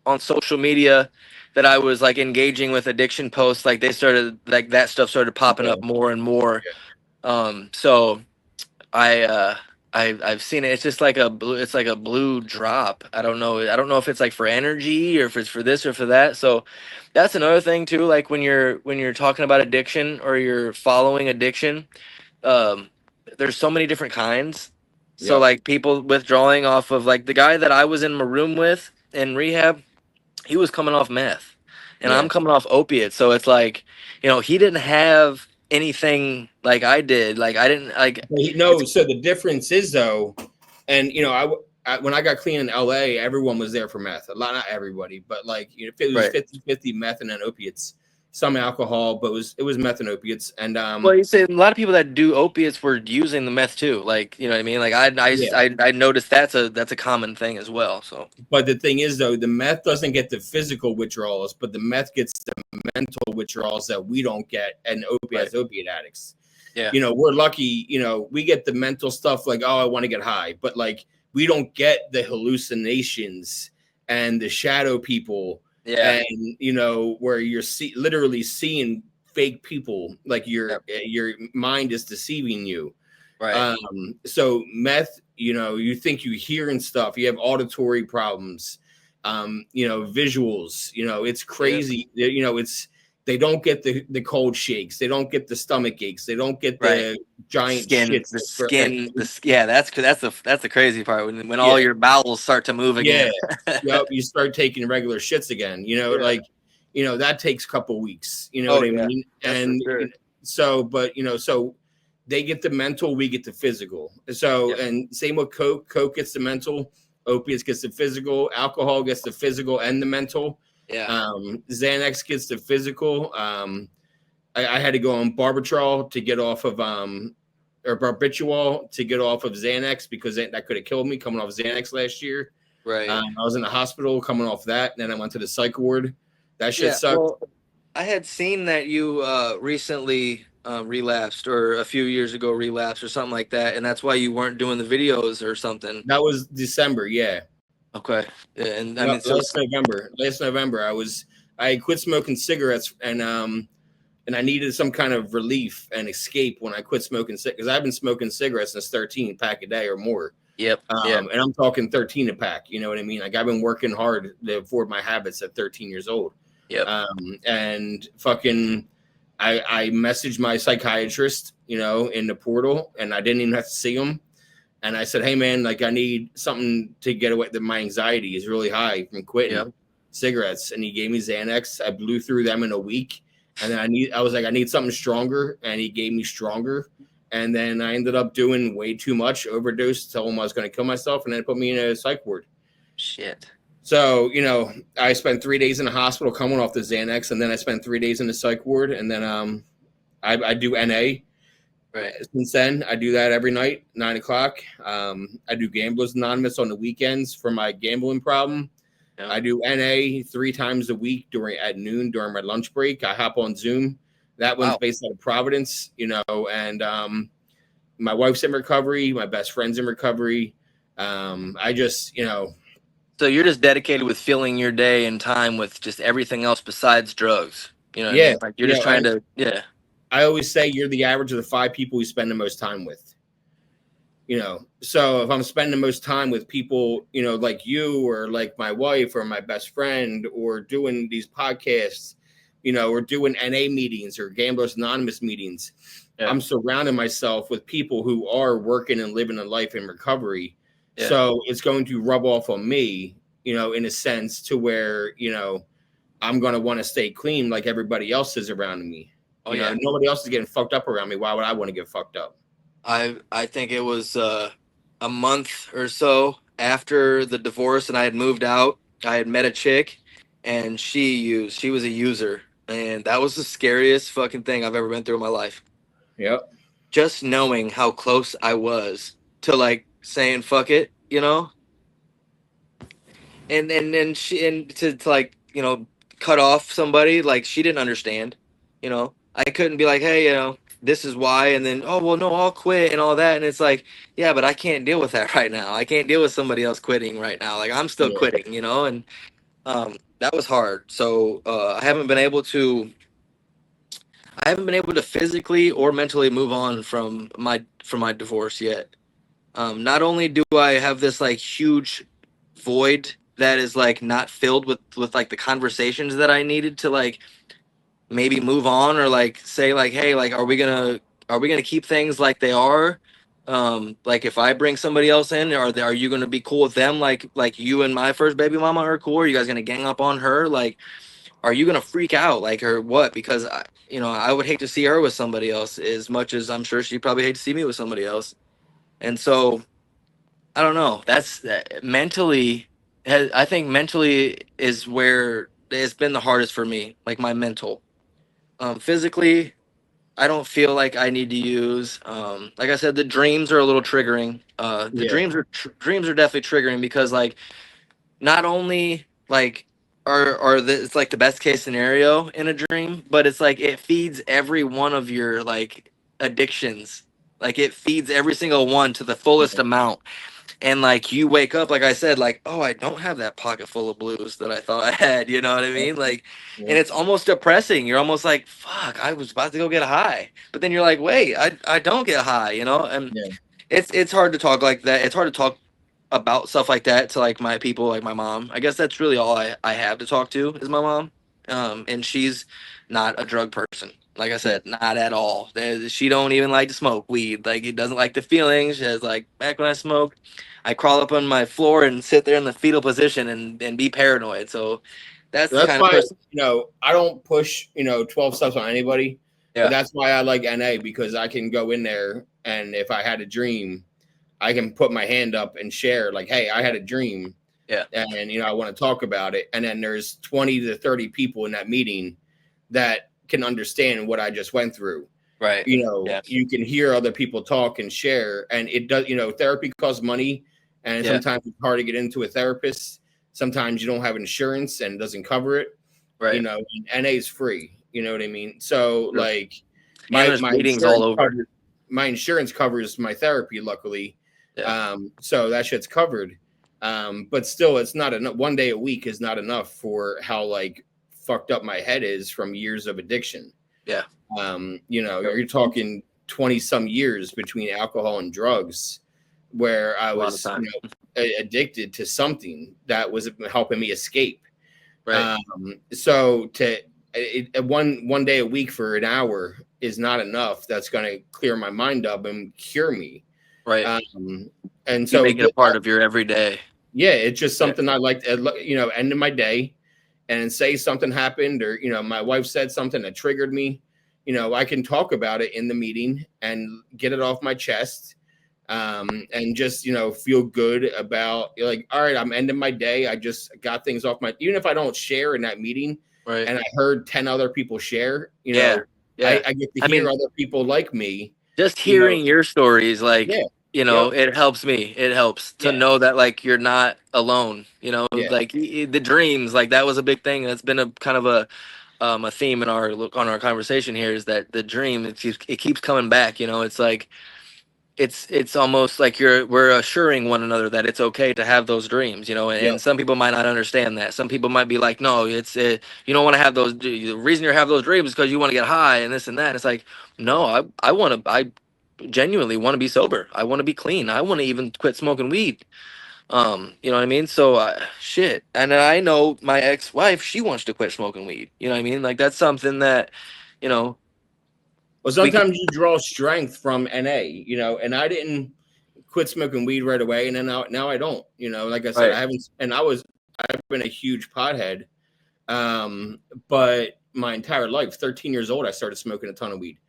on social media that I was like engaging with addiction posts, like they started like that stuff started popping up more and more. So I've seen it. It's just like a blue drop. I don't know if it's like for energy or if it's for this or for that. So that's another thing too. Like when you're talking about addiction or you're following addiction, there's so many different kinds. So like people withdrawing off of, like the guy that I was in my room with in rehab, he was coming off meth, and I'm coming off opiates. So it's like, he didn't have anything like I did. Like I didn't like. No, so the difference is though, and when I got clean in LA, everyone was there for meth. A lot, not everybody, but like it was Right. 50-50 meth and then opiates, some alcohol, but it was meth and opiates. And Well, you say a lot of people that do opiates were using the meth too. Like, you know what I mean? Like Yeah. I noticed that's a common thing as well. So But the thing is, though, the meth doesn't get the physical withdrawals, but the meth gets the mental withdrawals that we don't get, and as opiate addicts. Yeah. We're lucky. We get the mental stuff like, oh, I want to get high, but like we don't get the hallucinations and the shadow people, yeah, and where you're literally seeing fake people, like your mind is deceiving you. right. So meth, you think you hearing stuff, you have auditory problems, visuals, it's crazy. They don't get the cold shakes, they don't get the stomach aches, they don't get the giant skin, shits. the skin, yeah. That's the crazy part when all your bowels start to move again. Yep, you start taking regular shits again. Like that takes a couple weeks. You know what I mean? That's And for sure. so they get the mental, we get the physical. So and same with Coke. Coke gets the mental, opiates gets the physical, alcohol gets the physical and the mental. Yeah. Xanax gets the physical. I had to go on Barbitrol to get off of or Barbiturol to get off of Xanax because that could have killed me coming off Xanax last year. Right. I was in the hospital coming off that, and then I went to the psych ward. That shit sucked. Well, I had seen that you recently relapsed, or a few years ago relapsed, or something like that, and that's why you weren't doing the videos or something. That was December, yeah. Okay. And I No, mean, so last November, I quit smoking cigarettes, and I needed some kind of relief and escape when I quit smoking because I've been smoking cigarettes since 13 pack a day or more. Yep. And I'm talking 13 a pack. You know what I mean? Like I've been working hard to afford my habits at 13 years old. Yep. And fucking, I messaged my psychiatrist, in the portal, and I didn't even have to see him. And I said, hey man, like I need something to get away. That my anxiety is really high from quitting cigarettes. And he gave me Xanax. I blew through them in a week. And then I was like, I need something stronger. And he gave me stronger. And then I ended up doing way too much, overdose, told him I was going to kill myself, and then put me in a psych ward. Shit. So, I spent 3 days in the hospital coming off the Xanax, and then I spent 3 days in the psych ward, and then I do NA. Right. Since then, I do that every night, 9 o'clock. I do Gamblers Anonymous on the weekends for my gambling problem. Yeah. I do NA 3 times a week at noon during my lunch break. I hop on Zoom. That one's based out of Providence, and my wife's in recovery. My best friend's in recovery. I just, So you're just dedicated with filling your day and time with just everything else besides drugs. What I mean? Like you're just trying to, I always say you're the average of the 5 people you spend the most time with. So if I'm spending the most time with people, like you or like my wife or my best friend or doing these podcasts, or doing NA meetings or Gamblers Anonymous meetings, I'm surrounding myself with people who are working and living a life in recovery. Yeah. So it's going to rub off on me, in a sense to where, I'm going to want to stay clean like everybody else is around me. Nobody else is getting fucked up around me. Why would I want to get fucked up? I think it was a month or so after the divorce and I had moved out. I had met a chick and she was a user, and that was the scariest fucking thing I've ever been through in my life. Yep. Just knowing how close I was to like saying fuck it, and to like, cut off somebody. Like she didn't understand, I couldn't be like, hey, this is why, and then, oh, well, no, I'll quit and all that. And it's like, yeah, but I can't deal with that right now. I can't deal with somebody else quitting right now. Like I'm still quitting, and that was hard. So I haven't been able to physically or mentally move on from my divorce yet. Not only do I have this like huge void that is like not filled with like the conversations that I needed to like maybe move on or like say like, hey, like are we gonna keep things like they are? Like if I bring somebody else in, are you gonna be cool with them like you and my first baby mama are cool? Are you guys gonna gang up on her? Like, are you gonna freak out like or what? Because I would hate to see her with somebody else as much as I'm sure she'd probably hate to see me with somebody else. And so I don't know. That's mentally. I think mentally is where it's been the hardest for me. Like my mental. Physically, I don't feel like I need to use. Like I said, the dreams are a little triggering. The Yeah. dreams are definitely triggering because like not only like it's like the best case scenario in a dream, but it's like it feeds every one of your like addictions. Like it feeds every single one to the fullest Yeah. amount. And like you wake up, like I said, like, oh, I don't have that pocket full of blues that I thought I had, you know what I mean? Like, Yeah. and it's almost depressing. You're almost like, fuck, I was about to go get high. But then you're like, wait, I don't get high, you know? And Yeah. it's hard to talk like that. It's hard to talk about stuff like that to like my people, like my mom. I guess that's really all I have to talk to is my mom. And she's not a drug person. Like I said, not at all. She don't even like to smoke weed. Like he doesn't like the feelings. She has like back when I smoked, I crawl up on my floor and sit there in the fetal position and be paranoid. So that's the That's kind of why, person. I don't push, 12 steps on anybody, but Yeah. that's why I like NA, because I can go in there and if I had a dream, I can put my hand up and share like, hey, I had a dream. Yeah. And, I want to talk about it. And then there's 20 to 30 people in that meeting that can understand what I just went through. Right. Yeah. You can hear other people talk and share, and it does, therapy costs money, and Yeah. sometimes it's hard to get into a therapist. Sometimes you don't have insurance and it doesn't cover it. Right. And NA is free. You know what I mean? So Sure. like there's meetings all over. My insurance covers my therapy, luckily. Yeah. So that shit's covered. But still, it's not enough. One day a week is not enough for how like fucked up my head is from years of addiction. Yeah. You're talking 20 some years between alcohol and drugs where I was addicted to something that was helping me escape. Right. So one day a week for an hour is not enough. That's going to clear my mind up and cure me. Right. And so make it a part of your everyday. Yeah, it's just something I like to, end of my day and say something happened or, my wife said something that triggered me. I can talk about it in the meeting and get it off my chest. And just, feel good about like, all right, I'm ending my day. I just got things off even if I don't share in that meeting, right. And I heard 10 other people share, I get to hear other people like me. Just hearing your stories, like, Yep. it helps me. It helps to know that like you're not alone, like the dreams, like that was a big thing. That's been a kind of a theme in our conversation here is that the dream, it keeps coming back, it's like, it's almost like we're assuring one another that it's okay to have those dreams, and some people might not understand that. Some people might be like, no, it's you don't want to have those. The reason you have those dreams is because you want to get high and this and that. It's like, no, I genuinely want to be sober. I want to be clean. I want to even quit smoking weed. You know what I mean? So shit. And then I know my ex-wife, she wants to quit smoking weed. You know what I mean? Like that's something that, Well, sometimes you draw strength from NA, and I didn't quit smoking weed right away. And then now I don't, like I said, I haven't, and I've been a huge pothead. But my entire life, 13 years old, I started smoking a ton of weed.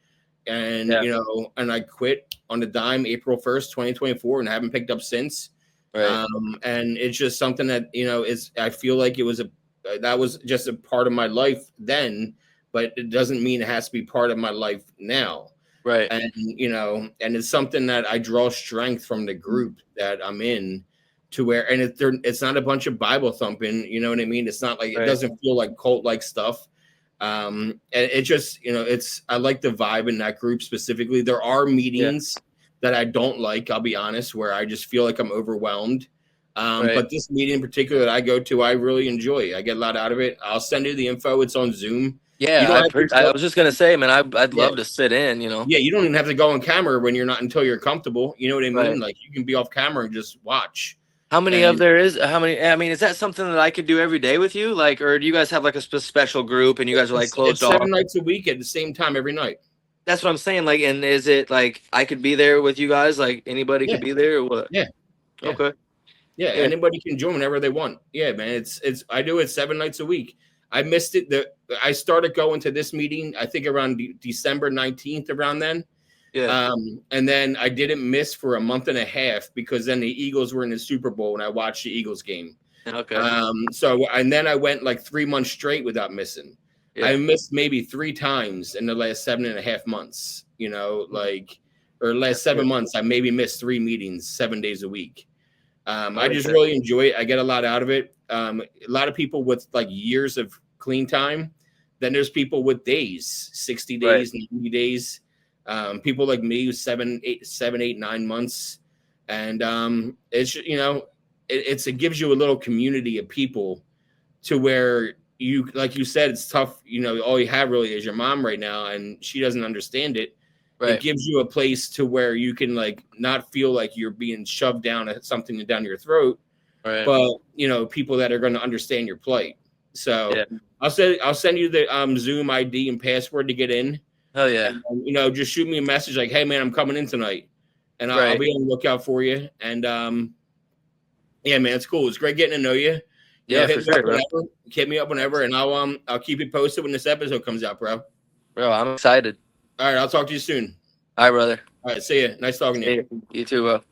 And, and I quit on the dime April 1st, 2024, and I haven't picked up since. Right. And it's just something that, I feel like that was just a part of my life then, but it doesn't mean it has to be part of my life now. Right. And, and it's something that I draw strength from the group that I'm in to where, and it's not a bunch of Bible thumping, you know what I mean? It's not like, it doesn't feel like cult-like stuff. And it just, I like the vibe in that group specifically. There are meetings that I don't like, I'll be honest, where I just feel like I'm overwhelmed. But this meeting in particular that I go to, I really enjoy. I get a lot out of it. I'll send you the info. It's on Zoom. Yeah, I was just gonna say, man, I'd love to sit in, Yeah, you don't even have to go on camera when you're not until you're comfortable. You know what I mean? Right. Like you can be off camera and just watch. How many I mean, is that something that I could do every day with you? Like, or do you guys have like a special group and you guys are like closed off? 7 nights a week at the same time every night. That's what I'm saying. Like, and is it like I could be there with you guys? Like anybody could be there or what? Yeah. Okay. Yeah, anybody can join whenever they want. Yeah, man. I do it 7 nights a week. I missed it. I started going to this meeting, I think around December 19th, around then. Yeah. And then I didn't miss for a month and a half because then the Eagles were in the Super Bowl and I watched the Eagles game. Okay. So, and then I went like 3 months straight without missing. Yeah. I missed maybe 3 times in the last 7.5 months, or last 7 months. I maybe missed 3 meetings 7 days a week. I just really enjoy it. I get a lot out of it. A lot of people with like years of clean time. Then there's people with days, 60 days, 90 days. People like me, 7, 8, 9 months. And it gives you a little community of people to where you, like you said, it's tough. All you have really is your mom right now, and she doesn't understand it. Right. It gives you a place to where you can like not feel like you're being shoved down at something down your throat, Right. but people that are going to understand your plight. So Yeah. I'll send you the Zoom ID and password to get in. Oh yeah. And, just shoot me a message like, "Hey man, I'm coming in tonight," and I'll be on the lookout for you. And yeah, man, it's cool. It's great getting to know you. Yeah, for sure, bro. Hit me up whenever, and I'll keep you posted when this episode comes out, bro. Bro, I'm excited. All right, I'll talk to you soon. All right, brother. All right, see ya. Nice talking to you. You too, bro.